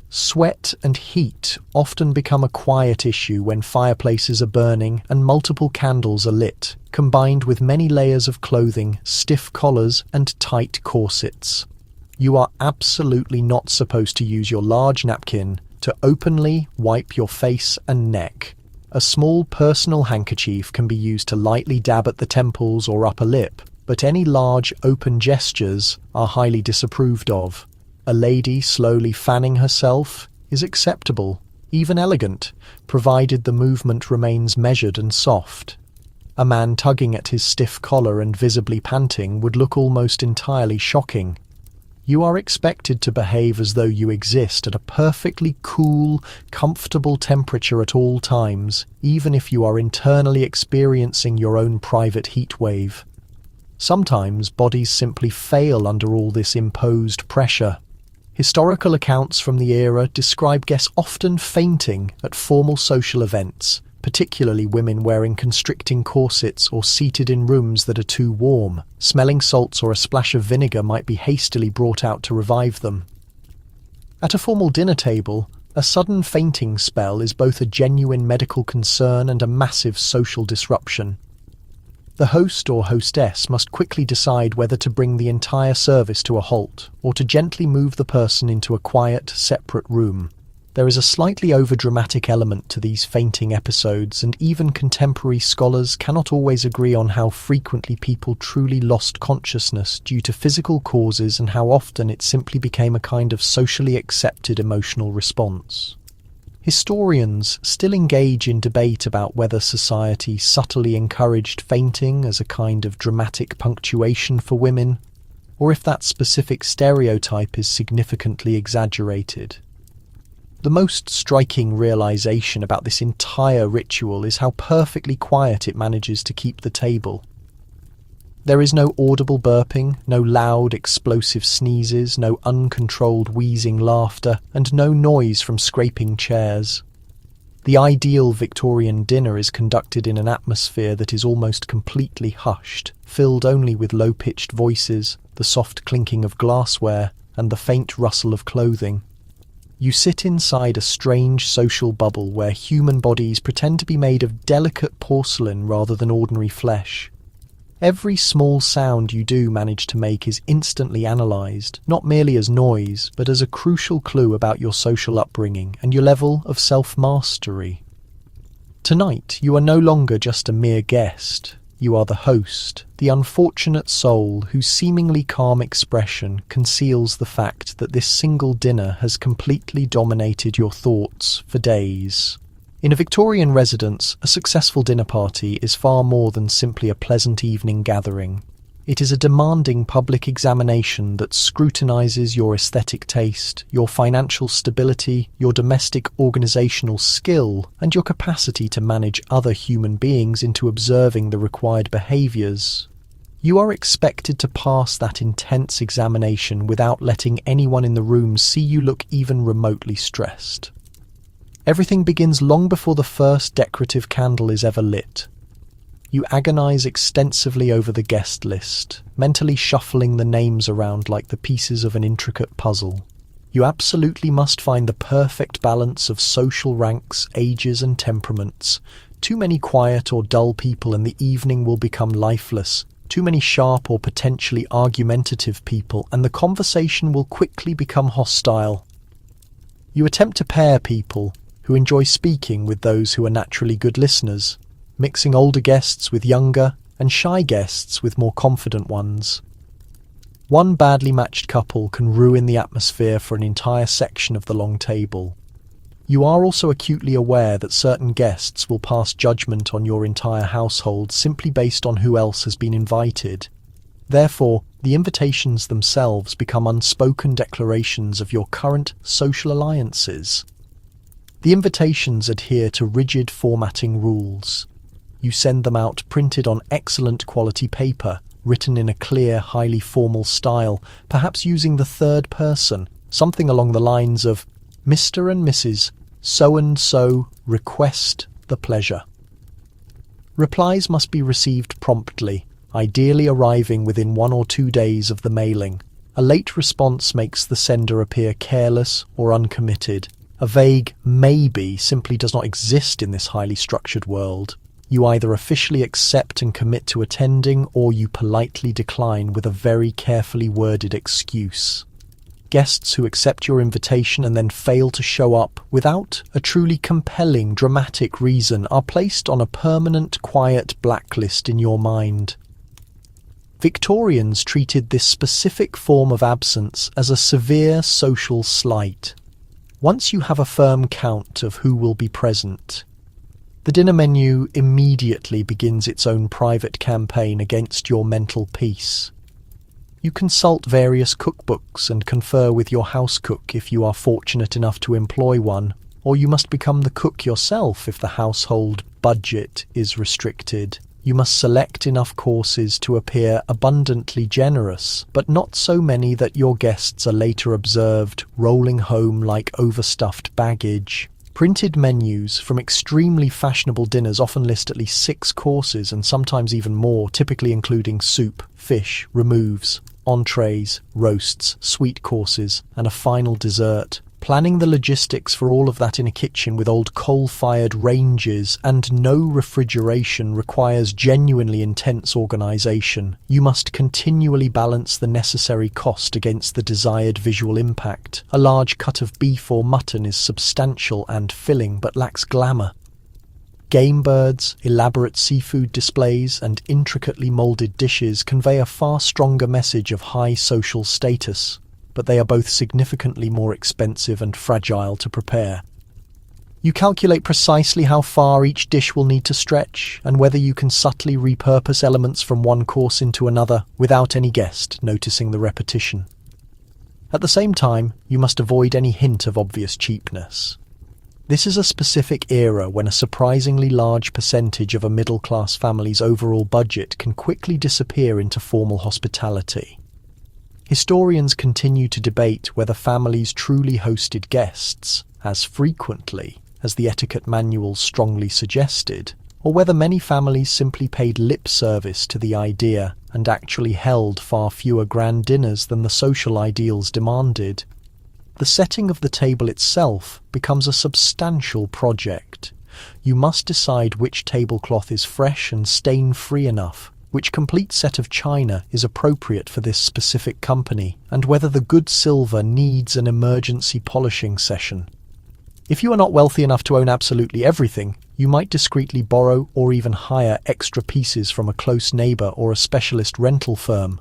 A: Sweat and heat often become a quiet issue when fireplaces are burning and multiple candles are lit, combined with many layers of clothing, stiff collars, and tight corsets. You are absolutely not supposed to use your large napkin to openly wipe your face and neck. A small personal handkerchief can be used to lightly dab at the temples or upper lip, but any large open gestures are highly disapproved of. A lady slowly fanning herself is acceptable, even elegant, provided the movement remains measured and soft. A man tugging at his stiff collar and visibly panting would look almost entirely shocking. You are expected to behave as though you exist at a perfectly cool, comfortable temperature at all times, even if you are internally experiencing your own private heat wave. Sometimes bodies simply fail under all this imposed pressure. Historical accounts from the era describe guests often fainting at formal social events, particularly women wearing constricting corsets or seated in rooms that are too warm. Smelling salts or a splash of vinegar might be hastily brought out to revive them. At a formal dinner table, a sudden fainting spell is both a genuine medical concern and a massive social disruption. The host or hostess must quickly decide whether to bring the entire service to a halt or to gently move the person into a quiet, separate room. There is a slightly overdramatic element to these fainting episodes, and even contemporary scholars cannot always agree on how frequently people truly lost consciousness due to physical causes and how often it simply became a kind of socially accepted emotional response. Historians still engage in debate about whether society subtly encouraged fainting as a kind of dramatic punctuation for women, or if that specific stereotype is significantly exaggerated. The most striking realization about this entire ritual is how perfectly quiet it manages to keep the table. There is no audible burping, no loud, explosive sneezes, no uncontrolled wheezing laughter, and no noise from scraping chairs. The ideal Victorian dinner is conducted in an atmosphere that is almost completely hushed, filled only with low-pitched voices, the soft clinking of glassware, and the faint rustle of clothing. You sit inside a strange social bubble where human bodies pretend to be made of delicate porcelain rather than ordinary flesh. Every small sound you do manage to make is instantly analysed, not merely as noise, but as a crucial clue about your social upbringing and your level of self-mastery. Tonight, you are no longer just a mere guest. You are the host, the unfortunate soul whose seemingly calm expression conceals the fact that this single dinner has completely dominated your thoughts for days. In a Victorian residence, a successful dinner party is far more than simply a pleasant evening gathering. It is a demanding public examination that scrutinises your aesthetic taste, your financial stability, your domestic organisational skill, and your capacity to manage other human beings into observing the required behaviours. You are expected to pass that intense examination without letting anyone in the room see you look even remotely stressed. Everything begins long before the first decorative candle is ever lit. You agonise extensively over the guest list, mentally shuffling the names around like the pieces of an intricate puzzle. You absolutely must find the perfect balance of social ranks, ages and temperaments. Too many quiet or dull people and the evening will become lifeless. Too many sharp or potentially argumentative people and the conversation will quickly become hostile. You attempt to pair people who enjoy speaking with those who are naturally good listeners, mixing older guests with younger and shy guests with more confident ones. One badly matched couple can ruin the atmosphere for an entire section of the long table. You are also acutely aware that certain guests will pass judgment on your entire household simply based on who else has been invited. Therefore, the invitations themselves become unspoken declarations of your current social alliances. The invitations adhere to rigid formatting rules. You send them out printed on excellent quality paper, written in a clear, highly formal style, perhaps using the third person, something along the lines of Mr. and Mrs. So-and-so request the pleasure. Replies must be received promptly, ideally arriving within 1 or 2 days of the mailing. A late response makes the sender appear careless or uncommitted. A vague maybe simply does not exist in this highly structured world. You either officially accept and commit to attending, or you politely decline with a very carefully worded excuse. Guests who accept your invitation and then fail to show up without a truly compelling, dramatic reason are placed on a permanent, quiet blacklist in your mind. Victorians treated this specific form of absence as a severe social slight. Once you have a firm count of who will be present, the dinner menu immediately begins its own private campaign against your mental peace. You consult various cookbooks and confer with your house cook if you are fortunate enough to employ one, or you must become the cook yourself if the household budget is restricted. You must select enough courses to appear abundantly generous, but not so many that your guests are later observed rolling home like overstuffed baggage. Printed menus from extremely fashionable dinners often list at least 6 courses and sometimes even more, typically including soup, fish, removes, entrees, roasts, sweet courses, and a final dessert. Planning the logistics for all of that in a kitchen with old coal-fired ranges and no refrigeration requires genuinely intense organisation. You must continually balance the necessary cost against the desired visual impact. A large cut of beef or mutton is substantial and filling but lacks glamour. Game birds, elaborate seafood displays, and intricately moulded dishes convey a far stronger message of high social status, but they are both significantly more expensive and fragile to prepare. You calculate precisely how far each dish will need to stretch, and whether you can subtly repurpose elements from one course into another without any guest noticing the repetition. At the same time, you must avoid any hint of obvious cheapness. This is a specific era when a surprisingly large percentage of a middle-class family's overall budget can quickly disappear into formal hospitality. Historians continue to debate whether families truly hosted guests as frequently as the etiquette manuals strongly suggested, or whether many families simply paid lip service to the idea and actually held far fewer grand dinners than the social ideals demanded. The setting of the table itself becomes a substantial project. You must decide which tablecloth is fresh and stain-free enough, which complete set of china is appropriate for this specific company, and whether the good silver needs an emergency polishing session. If you are not wealthy enough to own absolutely everything, you might discreetly borrow or even hire extra pieces from a close neighbour or a specialist rental firm.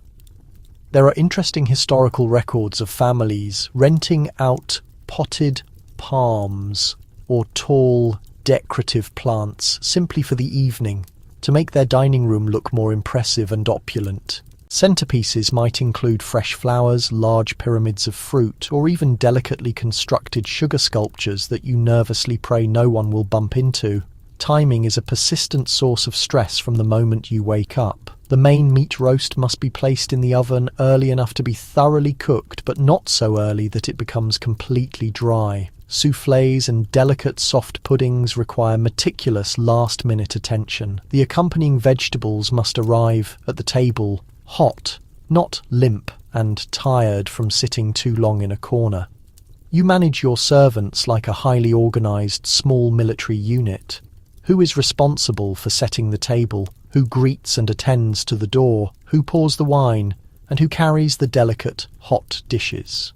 A: There are interesting historical records of families renting out potted palms or tall, decorative plants simply for the evening to make their dining room look more impressive and opulent. Centerpieces might include fresh flowers, large pyramids of fruit, or even delicately constructed sugar sculptures that you nervously pray no one will bump into. Timing is a persistent source of stress from the moment you wake up. The main meat roast must be placed in the oven early enough to be thoroughly cooked, but not so early that it becomes completely dry. Soufflés and delicate soft puddings require meticulous last-minute attention. The accompanying vegetables must arrive at the table hot, not limp and tired from sitting too long in a corner. You manage your servants like a highly organized small military unit. Who is responsible for setting the table? Who greets and attends to the door? Who pours the wine? And who carries the delicate, hot dishes?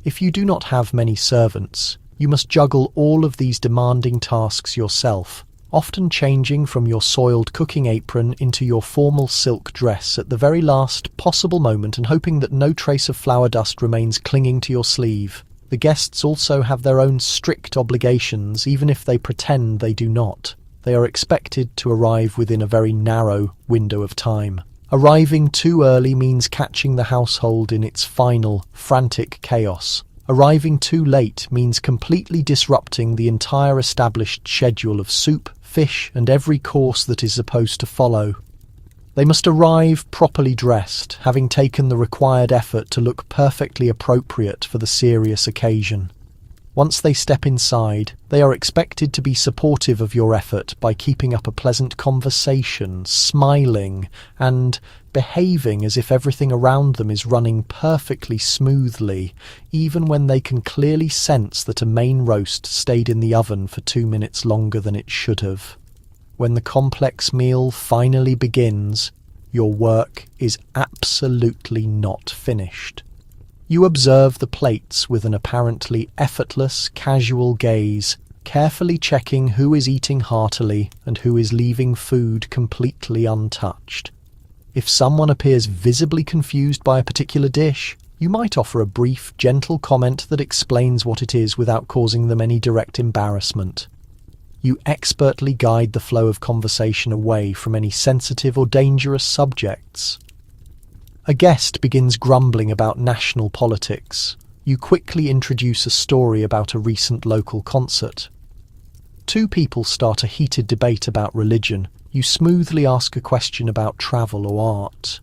A: If you do not have many servants, you must juggle all of these demanding tasks yourself, often changing from your soiled cooking apron into your formal silk dress at the very last possible moment and hoping that no trace of flour dust remains clinging to your sleeve. The guests also have their own strict obligations, even if they pretend they do not. They are expected to arrive within a very narrow window of time. Arriving too early means catching the household in its final, frantic chaos. Arriving too late means completely disrupting the entire established schedule of soup, fish, and every course that is supposed to follow. They must arrive properly dressed, having taken the required effort to look perfectly appropriate for the serious occasion. Once they step inside, they are expected to be supportive of your effort by keeping up a pleasant conversation, smiling, and behaving as if everything around them is running perfectly smoothly, even when they can clearly sense that a main roast stayed in the oven for 2 minutes longer than it should have. When the complex meal finally begins, your work is absolutely not finished. You observe the plates with an apparently effortless, casual gaze, carefully checking who is eating heartily and who is leaving food completely untouched. If someone appears visibly confused by a particular dish, you might offer a brief, gentle comment that explains what it is without causing them any direct embarrassment. You expertly guide the flow of conversation away from any sensitive or dangerous subjects. A guest begins grumbling about national politics. You quickly introduce a story about a recent local concert. Two people start a heated debate about religion. You smoothly ask a question about travel or art.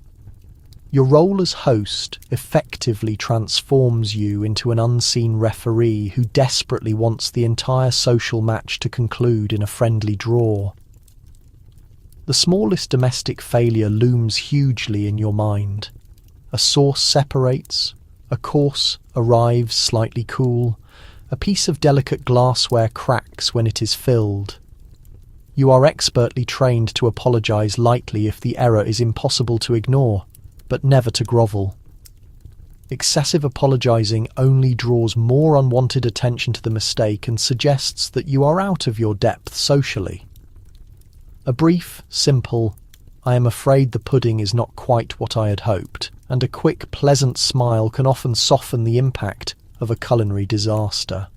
A: Your role as host effectively transforms you into an unseen referee who desperately wants the entire social match to conclude in a friendly draw. The smallest domestic failure looms hugely in your mind. A sauce separates, a course arrives slightly cool, a piece of delicate glassware cracks when it is filled. You are expertly trained to apologize lightly if the error is impossible to ignore, but never to grovel. Excessive apologizing only draws more unwanted attention to the mistake and suggests that you are out of your depth socially. A brief, simple, "I am afraid the pudding is not quite what I had hoped," and a quick, pleasant smile can often soften the impact of a culinary disaster.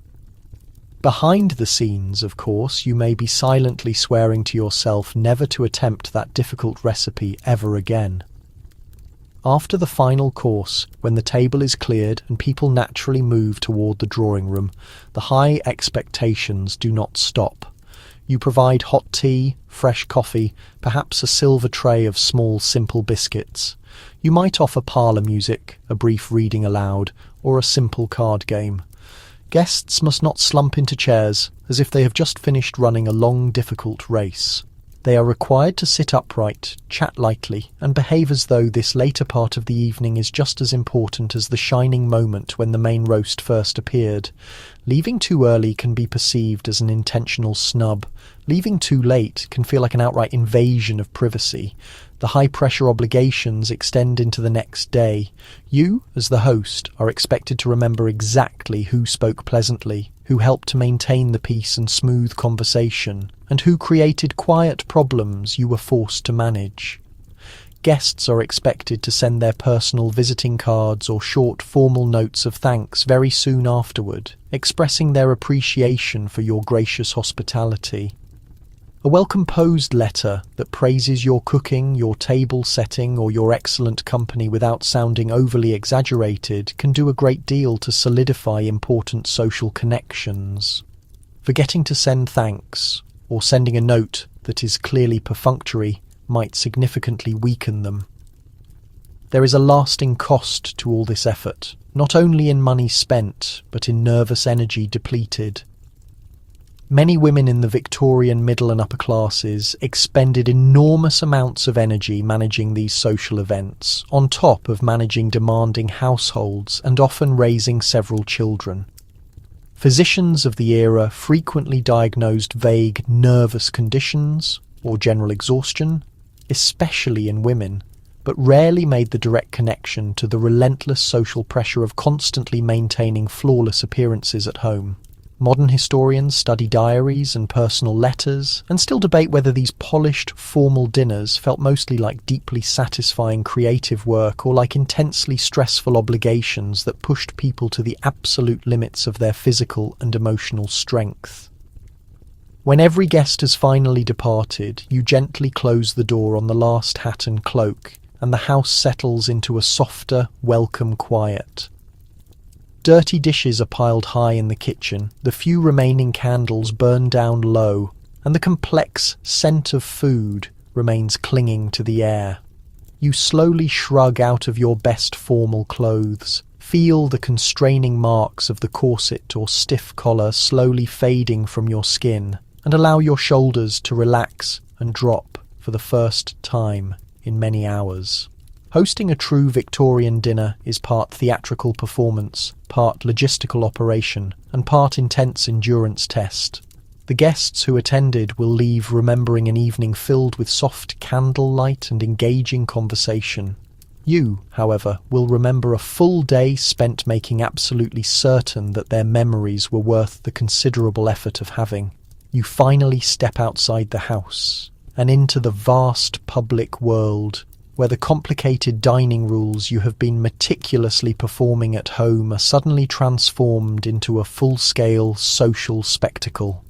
A: Behind the scenes, of course, you may be silently swearing to yourself never to attempt that difficult recipe ever again. After the final course, when the table is cleared and people naturally move toward the drawing room, the high expectations do not stop. You provide hot tea, fresh coffee, perhaps a silver tray of small, simple biscuits. You might offer parlour music, a brief reading aloud, or a simple card game. Guests must not slump into chairs as if they have just finished running a long, difficult race. They are required to sit upright, chat lightly, and behave as though this later part of the evening is just as important as the shining moment when the main roast first appeared. Leaving too early can be perceived as an intentional snub. Leaving too late can feel like an outright invasion of privacy. The high-pressure obligations extend into the next day. You, as the host, are expected to remember exactly who spoke pleasantly, who helped to maintain the peace and smooth conversation, and who created quiet problems you were forced to manage. Guests are expected to send their personal visiting cards or short formal notes of thanks very soon afterward, expressing their appreciation for your gracious hospitality. A well-composed letter that praises your cooking, your table setting, or your excellent company without sounding overly exaggerated can do a great deal to solidify important social connections. Forgetting to send thanks, or sending a note that is clearly perfunctory, might significantly weaken them. There is a lasting cost to all this effort, not only in money spent, but in nervous energy depleted. Many women in the Victorian middle and upper classes expended enormous amounts of energy managing these social events, on top of managing demanding households and often raising several children. Physicians of the era frequently diagnosed vague nervous conditions or general exhaustion, especially in women, but rarely made the direct connection to the relentless social pressure of constantly maintaining flawless appearances at home. Modern historians study diaries and personal letters and still debate whether these polished, formal dinners felt mostly like deeply satisfying creative work or like intensely stressful obligations that pushed people to the absolute limits of their physical and emotional strength. When every guest has finally departed, you gently close the door on the last hat and cloak, and the house settles into a softer, welcome quiet. Dirty dishes are piled high in the kitchen, the few remaining candles burn down low, and the complex scent of food remains clinging to the air. You slowly shrug out of your best formal clothes, feel the constraining marks of the corset or stiff collar slowly fading from your skin, and allow your shoulders to relax and drop for the first time in many hours. Hosting a true Victorian dinner is part theatrical performance, part logistical operation, and part intense endurance test. The guests who attended will leave remembering an evening filled with soft candlelight and engaging conversation. You, however, will remember a full day spent making absolutely certain that their memories were worth the considerable effort of having. You finally step outside the house and into the vast public world, where the complicated dining rules you have been meticulously performing at home are suddenly transformed into a full-scale social spectacle.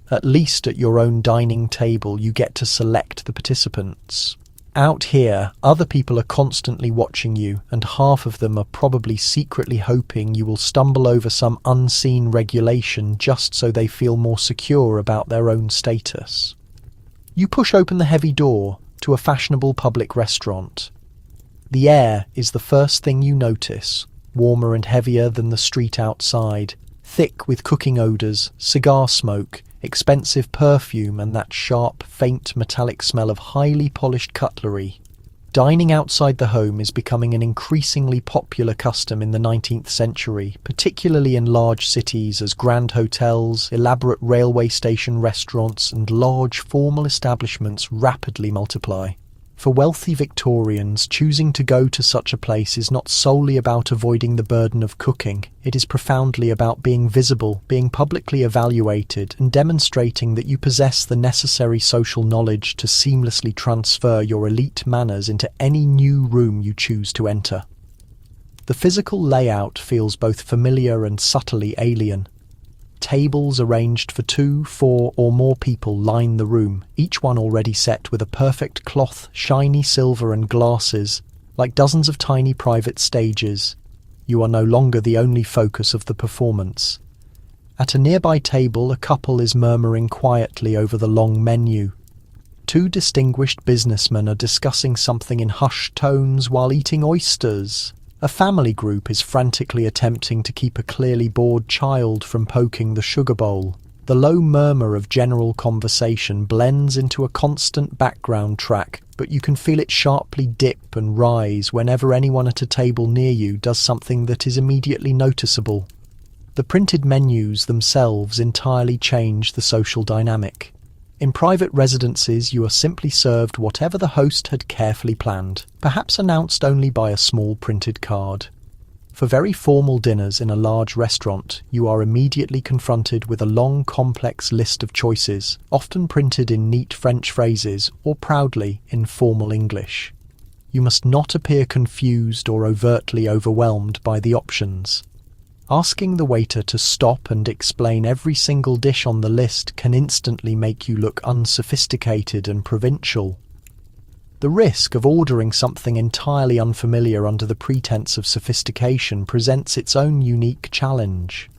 A: At least at your own dining table you get to select the participants. Out here, other people are constantly watching you, and half of them are probably secretly hoping you will stumble over some unseen regulation just so they feel more secure about their own status. You push open the heavy door to a fashionable public restaurant. The air is the first thing you notice, warmer and heavier than the street outside, thick with cooking odours, cigar smoke, expensive perfume and that sharp, faint metallic smell of highly polished cutlery. Dining outside the home is becoming an increasingly popular custom in the 19th century, particularly in large cities as grand hotels, elaborate railway station restaurants and large formal establishments rapidly multiply. For wealthy Victorians, choosing to go to such a place is not solely about avoiding the burden of cooking. It is profoundly about being visible, being publicly evaluated, and demonstrating that you possess the necessary social knowledge to seamlessly transfer your elite manners into any new room you choose to enter. The physical layout feels both familiar and subtly alien. Tables arranged for 2, 4, or more people line the room, each one already set with a perfect cloth, shiny silver and glasses, like dozens of tiny private stages. You are no longer the only focus of the performance. At a nearby table, a couple is murmuring quietly over the long menu. 2 distinguished businessmen are discussing something in hushed tones while eating oysters. A family group is frantically attempting to keep a clearly bored child from poking the sugar bowl. The low murmur of general conversation blends into a constant background track, but you can feel it sharply dip and rise whenever anyone at a table near you does something that is immediately noticeable. The printed menus themselves entirely change the social dynamic. In private residences, you are simply served whatever the host had carefully planned, perhaps announced only by a small printed card. For very formal dinners in a large restaurant, you are immediately confronted with a long, complex list of choices, often printed in neat French phrases or proudly in formal English. You must not appear confused or overtly overwhelmed by the options. Asking the waiter to stop and explain every single dish on the list can instantly make you look unsophisticated and provincial. The risk of ordering something entirely unfamiliar under the pretense of sophistication presents its own unique challenge.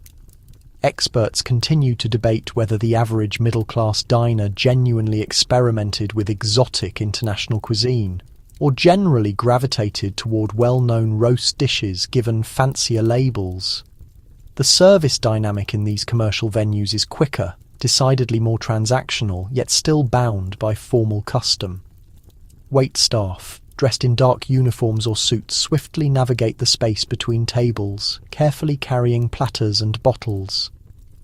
A: Experts continue to debate whether the average middle-class diner genuinely experimented with exotic international cuisine, or generally gravitated toward well-known roast dishes given fancier labels. The service dynamic in these commercial venues is quicker, decidedly more transactional, yet still bound by formal custom. Wait staff, dressed in dark uniforms or suits, swiftly navigate the space between tables, carefully carrying platters and bottles.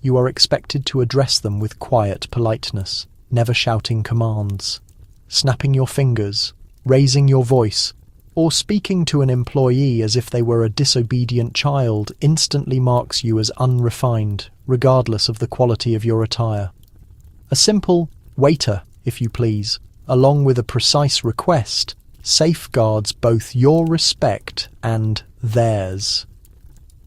A: You are expected to address them with quiet politeness, never shouting commands. Snapping your fingers, raising your voice, or speaking to an employee as if they were a disobedient child instantly marks you as unrefined, regardless of the quality of your attire. A simple "waiter, if you please," along with a precise request, safeguards both your respect and theirs.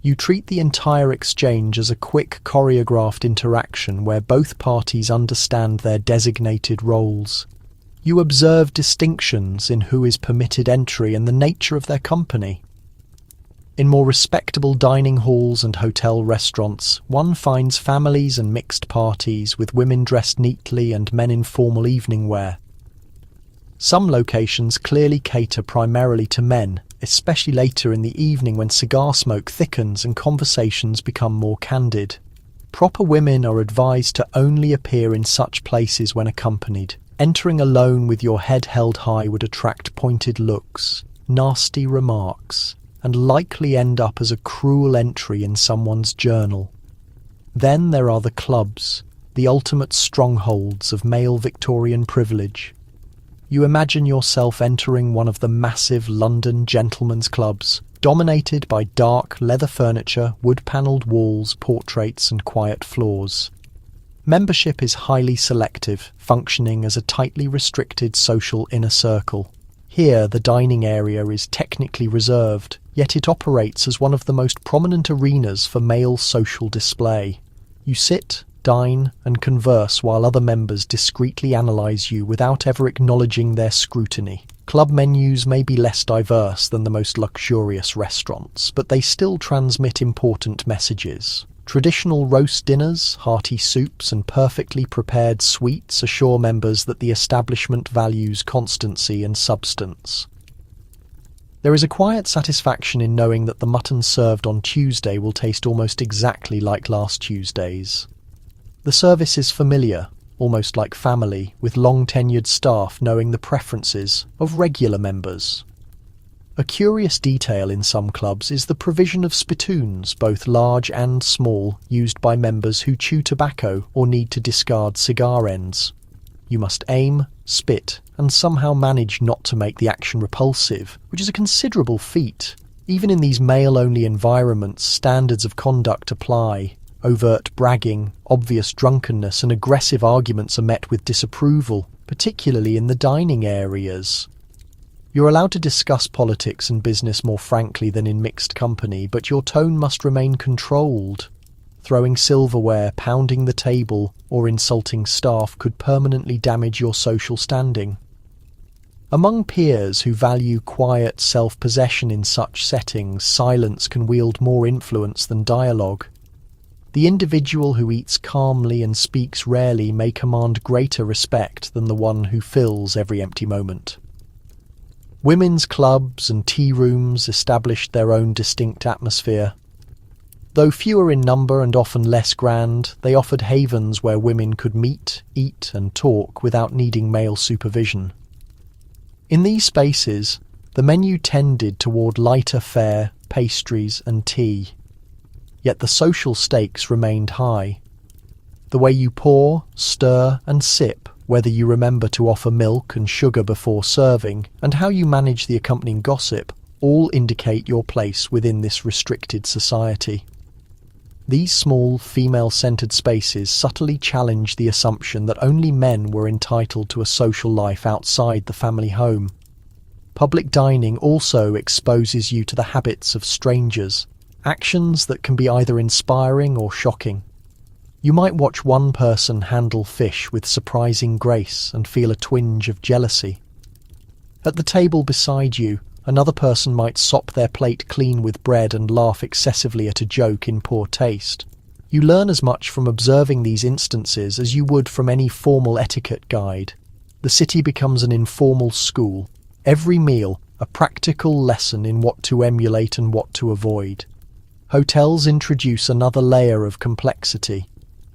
A: You treat the entire exchange as a quick choreographed interaction where both parties understand their designated roles. You observe distinctions in who is permitted entry and the nature of their company. In more respectable dining halls and hotel restaurants, one finds families and mixed parties with women dressed neatly and men in formal evening wear. Some locations clearly cater primarily to men, especially later in the evening when cigar smoke thickens and conversations become more candid. Proper women are advised to only appear in such places when accompanied. Entering alone with your head held high would attract pointed looks, nasty remarks, and likely end up as a cruel entry in someone's journal. Then there are the clubs, the ultimate strongholds of male Victorian privilege. You imagine yourself entering one of the massive London gentlemen's clubs, dominated by dark leather furniture, wood-panelled walls, portraits and quiet floors. Membership is highly selective, functioning as a tightly restricted social inner circle. Here, the dining area is technically reserved, yet it operates as one of the most prominent arenas for male social display. You sit, dine, and converse while other members discreetly analyse you without ever acknowledging their scrutiny. Club menus may be less diverse than the most luxurious restaurants, but they still transmit important messages. Traditional roast dinners, hearty soups, and perfectly prepared sweets assure members that the establishment values constancy and substance. There is a quiet satisfaction in knowing that the mutton served on Tuesday will taste almost exactly like last Tuesday's. The service is familiar, almost like family, with long-tenured staff knowing the preferences of regular members. A curious detail in some clubs is the provision of spittoons, both large and small, used by members who chew tobacco or need to discard cigar ends. You must aim, spit, and somehow manage not to make the action repulsive, which is a considerable feat. Even in these male-only environments, standards of conduct apply. Overt bragging, obvious drunkenness, and aggressive arguments are met with disapproval, particularly in the dining areas. You're allowed to discuss politics and business more frankly than in mixed company, but your tone must remain controlled. Throwing silverware, pounding the table, or insulting staff could permanently damage your social standing. Among peers who value quiet self-possession in such settings, silence can wield more influence than dialogue. The individual who eats calmly and speaks rarely may command greater respect than the one who fills every empty moment. Women's clubs and tea rooms established their own distinct atmosphere. Though fewer in number and often less grand, they offered havens where women could meet, eat, and talk without needing male supervision. In these spaces, the menu tended toward lighter fare, pastries, and tea. Yet the social stakes remained high. The way you pour, stir, and sip, whether you remember to offer milk and sugar before serving, and how you manage the accompanying gossip, all indicate your place within this restricted society. These small, female-centered spaces subtly challenge the assumption that only men were entitled to a social life outside the family home. Public dining also exposes you to the habits of strangers, actions that can be either inspiring or shocking. You might watch one person handle fish with surprising grace and feel a twinge of jealousy. At the table beside you, another person might sop their plate clean with bread and laugh excessively at a joke in poor taste. You learn as much from observing these instances as you would from any formal etiquette guide. The city becomes an informal school. Every meal, a practical lesson in what to emulate and what to avoid. Hotels introduce another layer of complexity.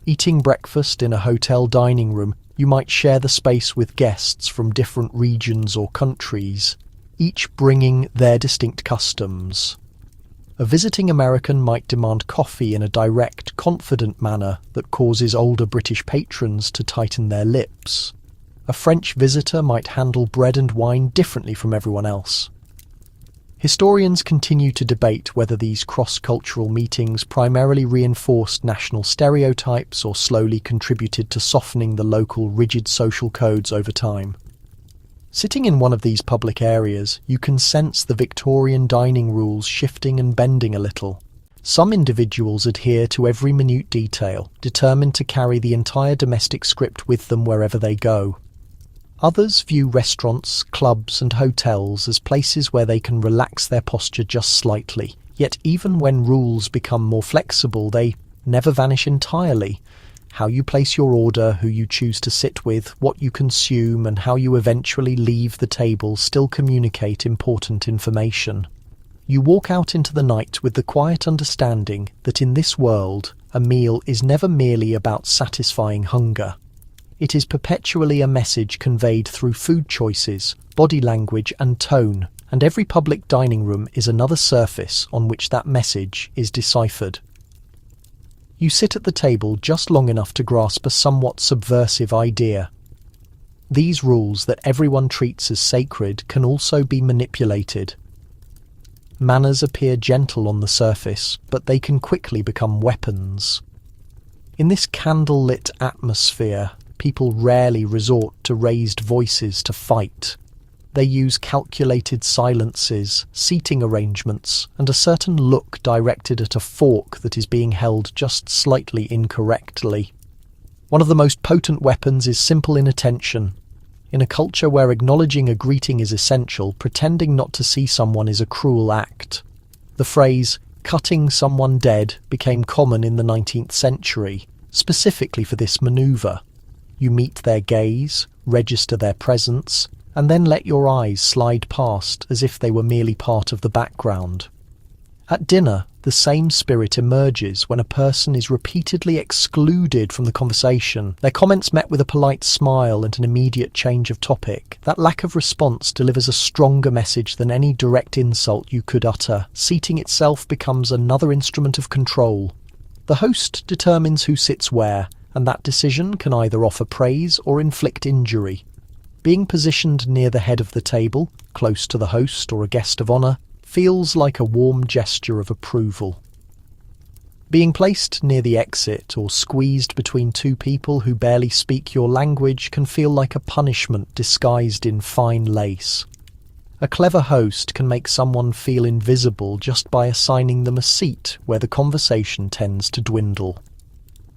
A: Eating breakfast in a hotel dining room, you might share the space with guests from different regions or countries, each bringing their distinct customs. A visiting American might demand coffee in a direct, confident manner that causes older British patrons to tighten their lips. A French visitor might handle bread and wine differently from everyone else. Historians continue to debate whether these cross-cultural meetings primarily reinforced national stereotypes or slowly contributed to softening the local rigid social codes over time. Sitting in one of these public areas, you can sense the Victorian dining rules shifting and bending a little. Some individuals adhere to every minute detail, determined to carry the entire domestic script with them wherever they go. Others view restaurants, clubs, and hotels as places where they can relax their posture just slightly. Yet even when rules become more flexible, they never vanish entirely. How you place your order, who you choose to sit with, what you consume, and how you eventually leave the table still communicate important information. You walk out into the night with the quiet understanding that in this world, a meal is never merely about satisfying hunger. It is perpetually a message conveyed through food choices, body language, and tone, and every public dining room is another surface on which that message is deciphered. You sit at the table just long enough to grasp a somewhat subversive idea. These rules that everyone treats as sacred can also be manipulated. Manners appear gentle on the surface, but they can quickly become weapons. In this candle-lit atmosphere, people rarely resort to raised voices to fight. They use calculated silences, seating arrangements, and a certain look directed at a fork that is being held just slightly incorrectly. One of the most potent weapons is simple inattention. In a culture where acknowledging a greeting is essential, pretending not to see someone is a cruel act. The phrase, "cutting someone dead," became common in the 19th century, specifically for this maneuver. You meet their gaze, register their presence, and then let your eyes slide past as if they were merely part of the background. At dinner, the same spirit emerges when a person is repeatedly excluded from the conversation, their comments met with a polite smile and an immediate change of topic. That lack of response delivers a stronger message than any direct insult you could utter. Seating itself becomes another instrument of control. The host determines who sits where, and that decision can either offer praise or inflict injury. Being positioned near the head of the table, close to the host or a guest of honour, feels like a warm gesture of approval. Being placed near the exit or squeezed between two people who barely speak your language can feel like a punishment disguised in fine lace. A clever host can make someone feel invisible just by assigning them a seat where the conversation tends to dwindle.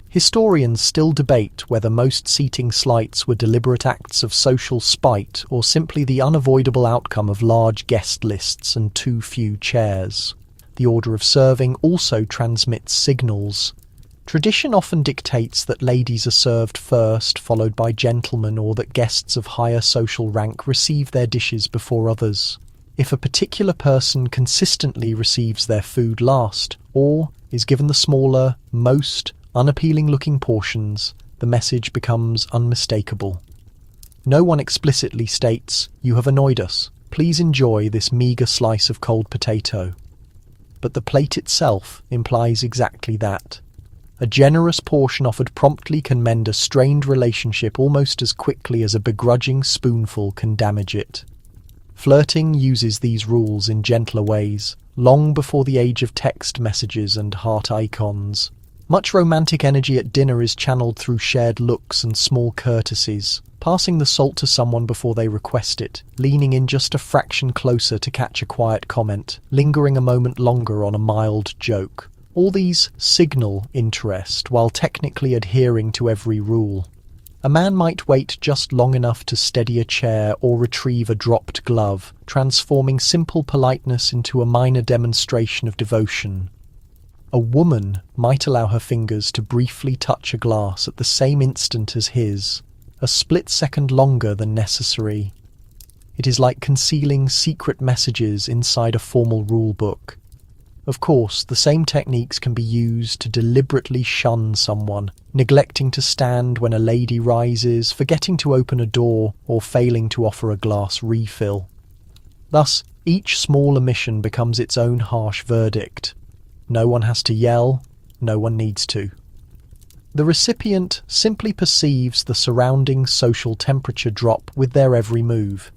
A: Historians still debate whether most seating slights were deliberate acts of social spite or simply the unavoidable outcome of large guest lists and too few chairs. The order of serving also transmits signals. Tradition often dictates that ladies are served first, followed by gentlemen, or that guests of higher social rank receive their dishes before others. If a particular person consistently receives their food last, or is given the smaller, most unappealing-looking portions, the message becomes unmistakable. No one explicitly states, "You have annoyed us. Please enjoy this meagre slice of cold potato." But the plate itself implies exactly that. A generous portion offered promptly can mend a strained relationship almost as quickly as a begrudging spoonful can damage it. Flirting uses these rules in gentler ways, long before the age of text messages and heart icons. Much romantic energy at dinner is channeled through shared looks and small courtesies, passing the salt to someone before they request it, leaning in just a fraction closer to catch a quiet comment, lingering a moment longer on a mild joke. All these signal interest while technically adhering to every rule. A man might wait just long enough to steady a chair or retrieve a dropped glove, transforming simple politeness into a minor demonstration of devotion. A woman might allow her fingers to briefly touch a glass at the same instant as his, a split second longer than necessary. It is like concealing secret messages inside a formal rule book. Of course, the same techniques can be used to deliberately shun someone, neglecting to stand when a lady rises, forgetting to open a door, or failing to offer a glass refill. Thus, each small omission becomes its own harsh verdict. No one has to yell, no one needs to. The recipient simply perceives the surrounding social temperature drop with their every move.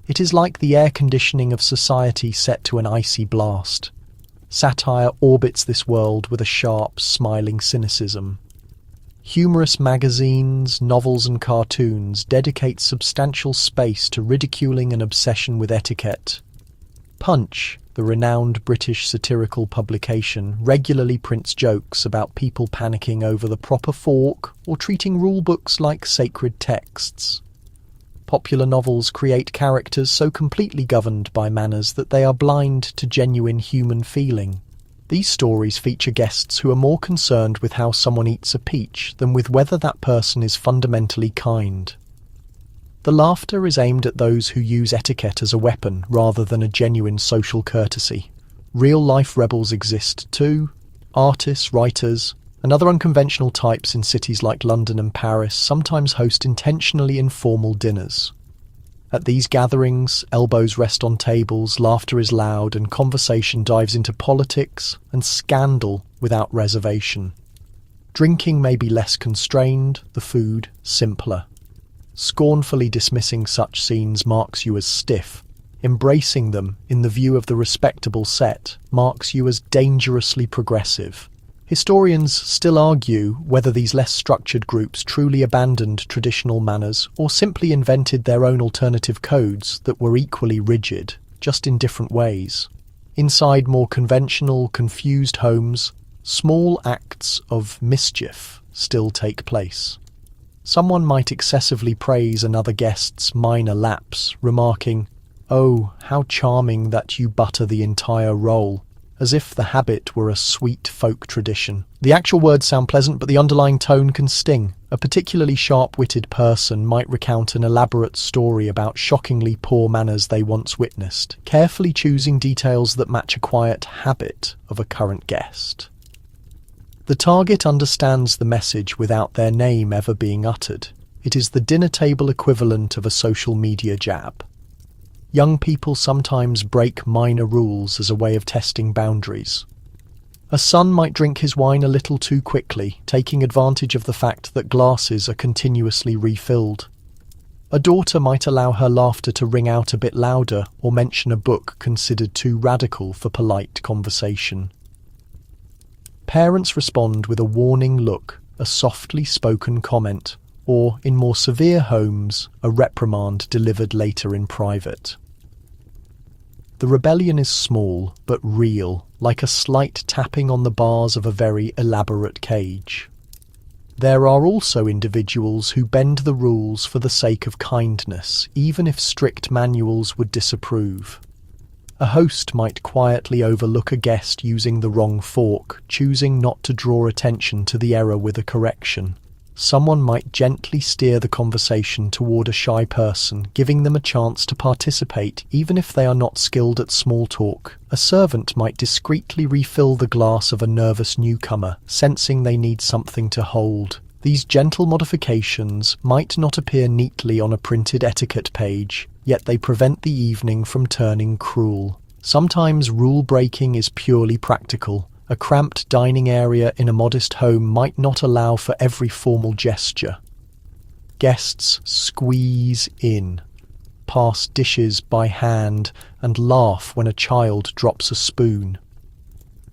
A: It is like the air conditioning of society set to an icy blast. Satire orbits this world with a sharp, smiling cynicism. Humorous magazines, novels and cartoons dedicate substantial space to ridiculing an obsession with etiquette. Punch, the renowned British satirical publication, regularly prints jokes about people panicking over the proper fork or treating rule books like sacred texts. Popular novels create characters so completely governed by manners that they are blind to genuine human feeling. These stories feature guests who are more concerned with how someone eats a peach than with whether that person is fundamentally kind. The laughter is aimed at those who use etiquette as a weapon rather than a genuine social courtesy. Real-life rebels exist too. Artists, writers, and other unconventional types in cities like London and Paris sometimes host intentionally informal dinners. At these gatherings, elbows rest on tables, laughter is loud, and conversation dives into politics and scandal without reservation. Drinking may be less constrained, the food simpler. Scornfully dismissing such scenes marks you as stiff. Embracing them, in the view of the respectable set, marks you as dangerously progressive. Historians still argue whether these less structured groups truly abandoned traditional manners or simply invented their own alternative codes that were equally rigid, just in different ways. Inside more conventional, confused homes, small acts of mischief still take place. Someone might excessively praise another guest's minor lapse, remarking, "Oh, how charming that you butter the entire roll," as if the habit were a sweet folk tradition. The actual words sound pleasant, but the underlying tone can sting. A particularly sharp-witted person might recount an elaborate story about shockingly poor manners they once witnessed, carefully choosing details that match a quiet habit of a current guest. The target understands the message without their name ever being uttered. It is the dinner table equivalent of a social media jab. Young people sometimes break minor rules as a way of testing boundaries. A son might drink his wine a little too quickly, taking advantage of the fact that glasses are continuously refilled. A daughter might allow her laughter to ring out a bit louder or mention a book considered too radical for polite conversation. Parents respond with a warning look, a softly spoken comment, or, in more severe homes, a reprimand delivered later in private. The rebellion is small, but real, like a slight tapping on the bars of a very elaborate cage. There are also individuals who bend the rules for the sake of kindness, even if strict manuals would disapprove. A host might quietly overlook a guest using the wrong fork, choosing not to draw attention to the error with a correction. Someone might gently steer the conversation toward a shy person, giving them a chance to participate even if they are not skilled at small talk. A servant might discreetly refill the glass of a nervous newcomer, sensing they need something to hold. These gentle modifications might not appear neatly on a printed etiquette page, yet they prevent the evening from turning cruel. Sometimes rule breaking is purely practical. A cramped dining area in a modest home might not allow for every formal gesture. Guests squeeze in, pass dishes by hand, and laugh when a child drops a spoon.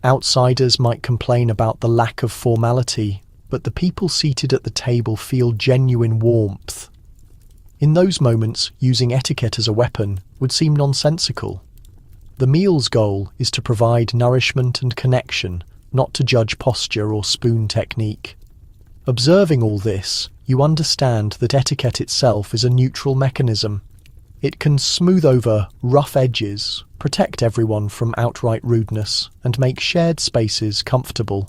A: Outsiders might complain about the lack of formality, but the people seated at the table feel genuine warmth. In those moments, using etiquette as a weapon would seem nonsensical. The meal's goal is to provide nourishment and connection, not to judge posture or spoon technique. Observing all this, you understand that etiquette itself is a neutral mechanism. It can smooth over rough edges, protect everyone from outright rudeness, and make shared spaces comfortable.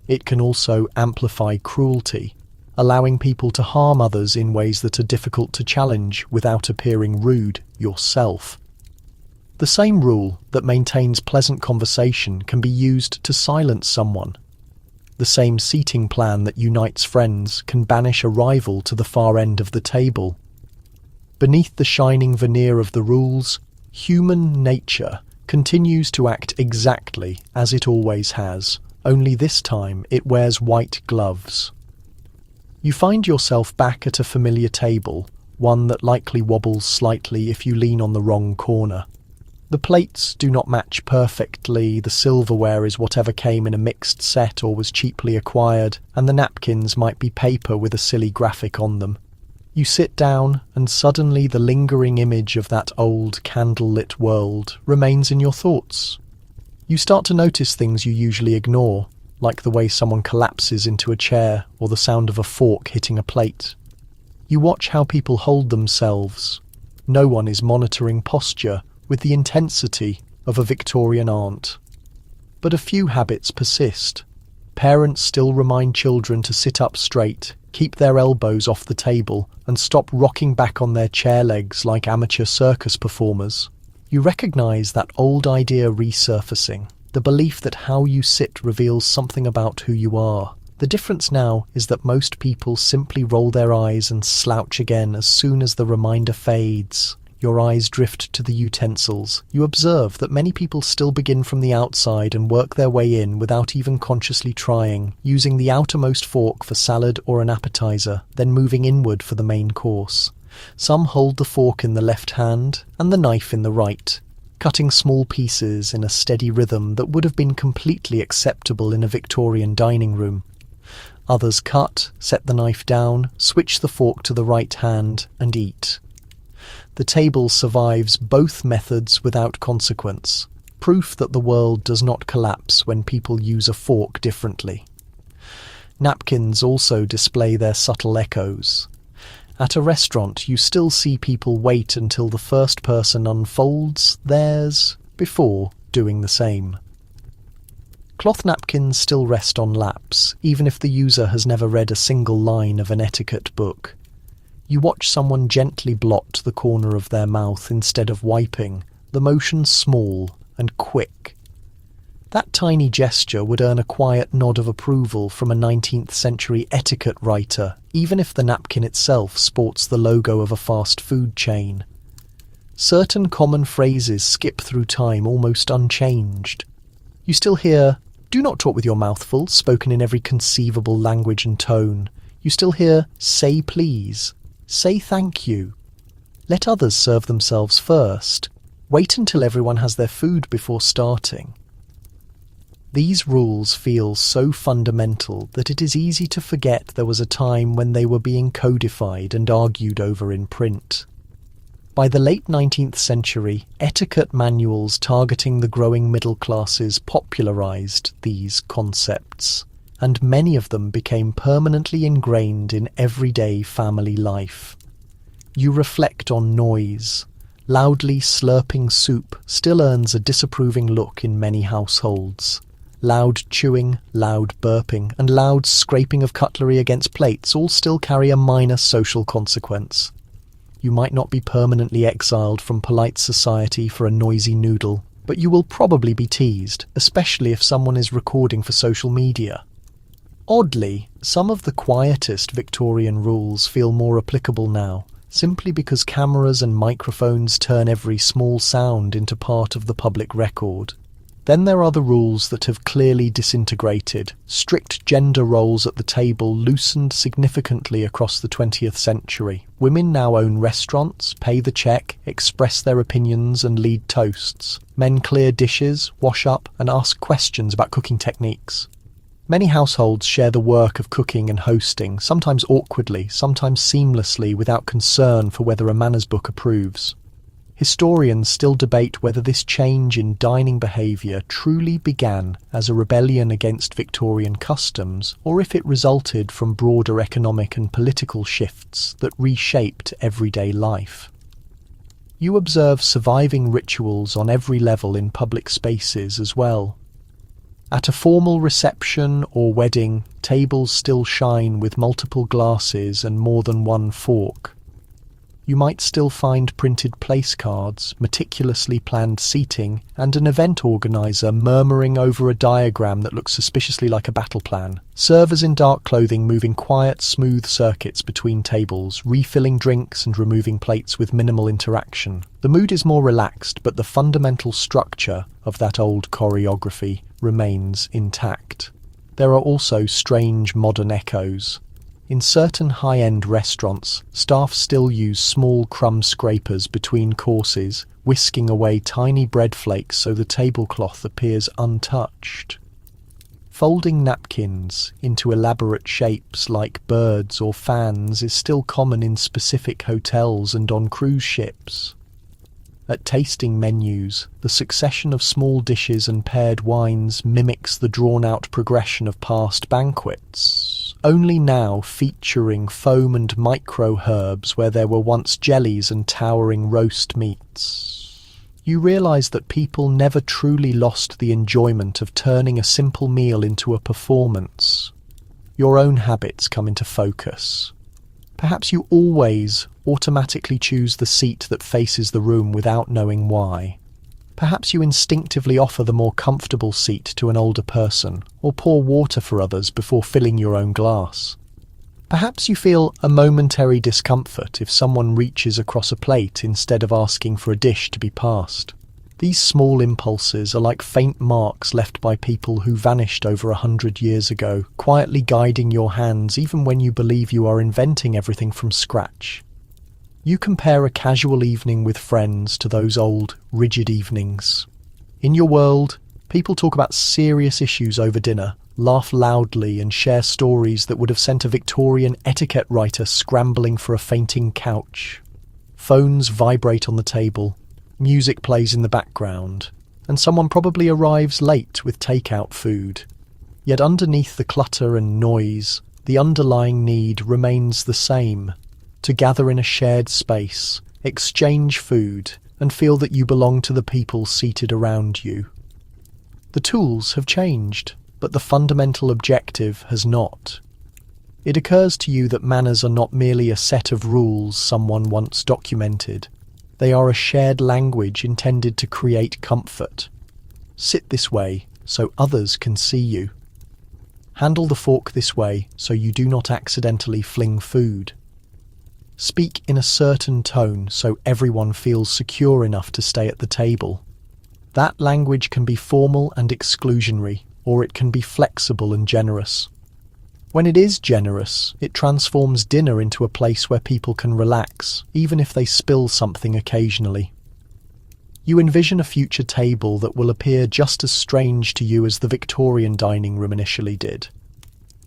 A: It can also amplify cruelty, allowing people to harm others in ways that are difficult to challenge without appearing rude yourself. The same rule that maintains pleasant conversation can be used to silence someone. The same seating plan that unites friends can banish a rival to the far end of the table. Beneath the shining veneer of the rules, human nature continues to act exactly as it always has, only this time it wears white gloves. You find yourself back at a familiar table, one that likely wobbles slightly if you lean on the wrong corner. The plates do not match perfectly, the silverware is whatever came in a mixed set or was cheaply acquired, and the napkins might be paper with a silly graphic on them. You sit down, and suddenly the lingering image of that old candle-lit world remains in your thoughts. You start to notice things you usually ignore, like the way someone collapses into a chair or the sound of a fork hitting a plate. You watch how people hold themselves. No one is monitoring posture with the intensity of a Victorian aunt. But a few habits persist. Parents still remind children to sit up straight, keep their elbows off the table, and stop rocking back on their chair legs like amateur circus performers. You recognise that old idea resurfacing, the belief that how you sit reveals something about who you are. The difference now is that most people simply roll their eyes and slouch again as soon as the reminder fades. Your eyes drift to the utensils. You observe that many people still begin from the outside and work their way in without even consciously trying, using the outermost fork for salad or an appetizer, then moving inward for the main course. Some hold the fork in the left hand and the knife in the right, cutting small pieces in a steady rhythm that would have been completely acceptable in a Victorian dining room. Others cut, set the knife down, switch the fork to the right hand, and eat. The table survives both methods without consequence, proof that the world does not collapse when people use a fork differently. Napkins also display their subtle echoes. At a restaurant, you still see people wait until the first person unfolds theirs before doing the same. Cloth napkins still rest on laps, even if the user has never read a single line of an etiquette book. You watch someone gently blot the corner of their mouth instead of wiping, the motion small and quick. That tiny gesture would earn a quiet nod of approval from a 19th century etiquette writer, even if the napkin itself sports the logo of a fast food chain. Certain common phrases skip through time almost unchanged. You still hear, "Do not talk with your mouth full," spoken in every conceivable language and tone. You still hear, "Say please." Say thank you. Let others serve themselves first. Wait until everyone has their food before starting. These rules feel so fundamental that it is easy to forget there was a time when they were being codified and argued over in print. By the late 19th century, etiquette manuals targeting the growing middle classes popularized these concepts, and many of them became permanently ingrained in everyday family life. You reflect on noise. Loudly slurping soup still earns a disapproving look in many households. Loud chewing, loud burping, and loud scraping of cutlery against plates all still carry a minor social consequence. You might not be permanently exiled from polite society for a noisy noodle, but you will probably be teased, especially if someone is recording for social media. Oddly, some of the quietest Victorian rules feel more applicable now, simply because cameras and microphones turn every small sound into part of the public record. Then there are the rules that have clearly disintegrated. Strict gender roles at the table loosened significantly across the 20th century. Women now own restaurants, pay the check, express their opinions and lead toasts. Men clear dishes, wash up, and ask questions about cooking techniques. Many households share the work of cooking and hosting, sometimes awkwardly, sometimes seamlessly, without concern for whether a manners book approves. Historians still debate whether this change in dining behaviour truly began as a rebellion against Victorian customs, or if it resulted from broader economic and political shifts that reshaped everyday life. You observe surviving rituals on every level in public spaces as well. At a formal reception or wedding, tables still shine with multiple glasses and more than one fork. You might still find printed place cards, meticulously planned seating, and an event organiser murmuring over a diagram that looks suspiciously like a battle plan. Servers in dark clothing moving quiet, smooth circuits between tables, refilling drinks and removing plates with minimal interaction. The mood is more relaxed, but the fundamental structure of that old choreography remains intact. There are also strange modern echoes. In certain high-end restaurants, staff still use small crumb scrapers between courses, whisking away tiny bread flakes so the tablecloth appears untouched. Folding napkins into elaborate shapes like birds or fans is still common in specific hotels and on cruise ships. At tasting menus, the succession of small dishes and paired wines mimics the drawn-out progression of past banquets, only now featuring foam and micro-herbs where there were once jellies and towering roast meats. You realise that people never truly lost the enjoyment of turning a simple meal into a performance. Your own habits come into focus. Perhaps you always automatically choose the seat that faces the room without knowing why. Perhaps you instinctively offer the more comfortable seat to an older person, or pour water for others before filling your own glass. Perhaps you feel a momentary discomfort if someone reaches across a plate instead of asking for a dish to be passed. These small impulses are like faint marks left by people who vanished over 100 years ago, quietly guiding your hands even when you believe you are inventing everything from scratch. You compare a casual evening with friends to those old, rigid evenings. In your world, people talk about serious issues over dinner, laugh loudly and share stories that would have sent a Victorian etiquette writer scrambling for a fainting couch. Phones vibrate on the table, music plays in the background, and someone probably arrives late with takeout food. Yet underneath the clutter and noise, the underlying need remains the same: to gather in a shared space, exchange food, and feel that you belong to the people seated around you. The tools have changed, but the fundamental objective has not. It occurs to you that manners are not merely a set of rules someone once documented. They are a shared language intended to create comfort. Sit this way so others can see you. Handle the fork this way so you do not accidentally fling food. Speak in a certain tone so everyone feels secure enough to stay at the table. That language can be formal and exclusionary, or it can be flexible and generous. When it is generous, it transforms dinner into a place where people can relax, even if they spill something occasionally. You envision a future table that will appear just as strange to you as the Victorian dining room initially did.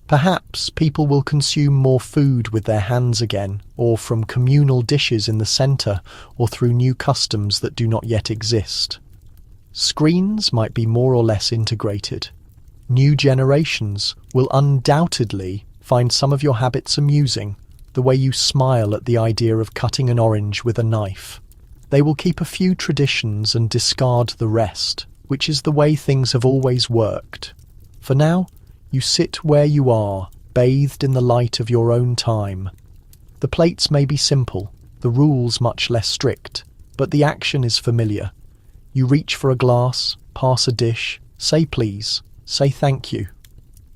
A: Perhaps people will consume more food with their hands again, or from communal dishes in the centre, or through new customs that do not yet exist. Screens might be more or less integrated. New generations will undoubtedly find some of your habits amusing, the way you smile at the idea of cutting an orange with a knife. They will keep a few traditions and discard the rest, which is the way things have always worked. For now, you sit where you are, bathed in the light of your own time. The plates may be simple, the rules much less strict, but the action is familiar. You reach for a glass, pass a dish, say please, say thank you.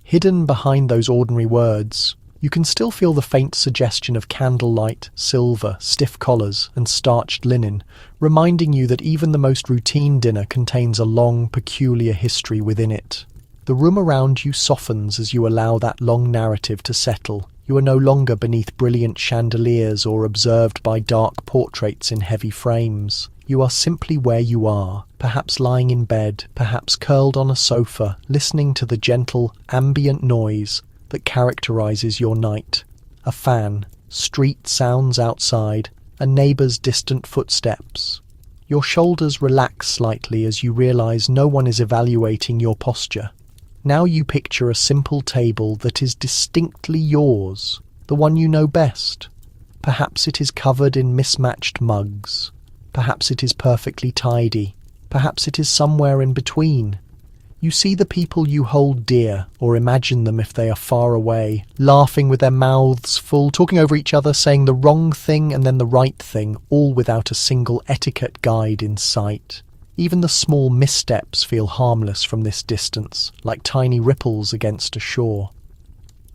A: Hidden behind those ordinary words, you can still feel the faint suggestion of candlelight, silver, stiff collars, and starched linen, reminding you that even the most routine dinner contains a long, peculiar history within it. The room around you softens as you allow that long narrative to settle. You are no longer beneath brilliant chandeliers or observed by dark portraits in heavy frames. You are simply where you are, perhaps lying in bed, perhaps curled on a sofa, listening to the gentle, ambient noise that characterizes your night. A fan, street sounds outside, a neighbor's distant footsteps. Your shoulders relax slightly as you realize no one is evaluating your posture. Now you picture a simple table that is distinctly yours, the one you know best. Perhaps it is covered in mismatched mugs. Perhaps it is perfectly tidy. Perhaps it is somewhere in between. You see the people you hold dear, or imagine them if they are far away, laughing with their mouths full, talking over each other, saying the wrong thing and then the right thing, all without a single etiquette guide in sight. Even the small missteps feel harmless from this distance, like tiny ripples against a shore.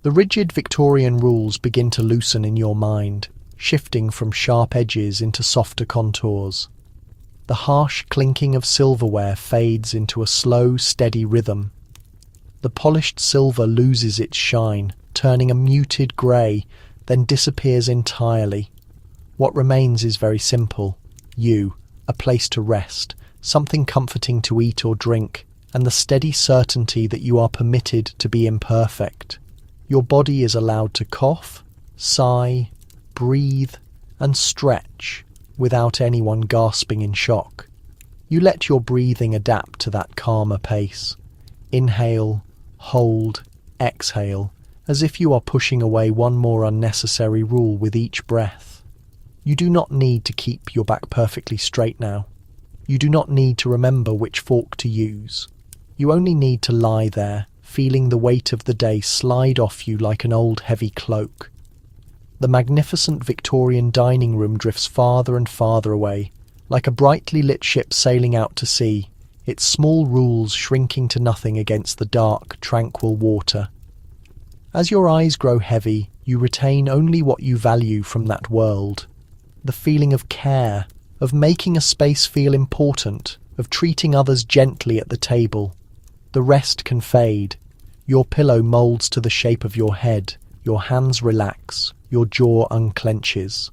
A: The rigid Victorian rules begin to loosen in your mind, shifting from sharp edges into softer contours. The harsh clinking of silverware fades into a slow, steady rhythm. The polished silver loses its shine, turning a muted grey, then disappears entirely. What remains is very simple. You, a place to rest, something comforting to eat or drink, and the steady certainty that you are permitted to be imperfect. Your body is allowed to cough, sigh, breathe, and stretch without anyone gasping in shock. You let your breathing adapt to that calmer pace. Inhale, hold, exhale, as if you are pushing away one more unnecessary rule with each breath. You do not need to keep your back perfectly straight now. You do not need to remember which fork to use. You only need to lie there, feeling the weight of the day slide off you like an old heavy cloak. The magnificent Victorian dining room drifts farther and farther away, like a brightly lit ship sailing out to sea, its small rules shrinking to nothing against the dark, tranquil water. As your eyes grow heavy, you retain only what you value from that world. The feeling of care, of making a space feel important, of treating others gently at the table. The rest can fade. Your pillow molds to the shape of your head, your hands relax, your jaw unclenches.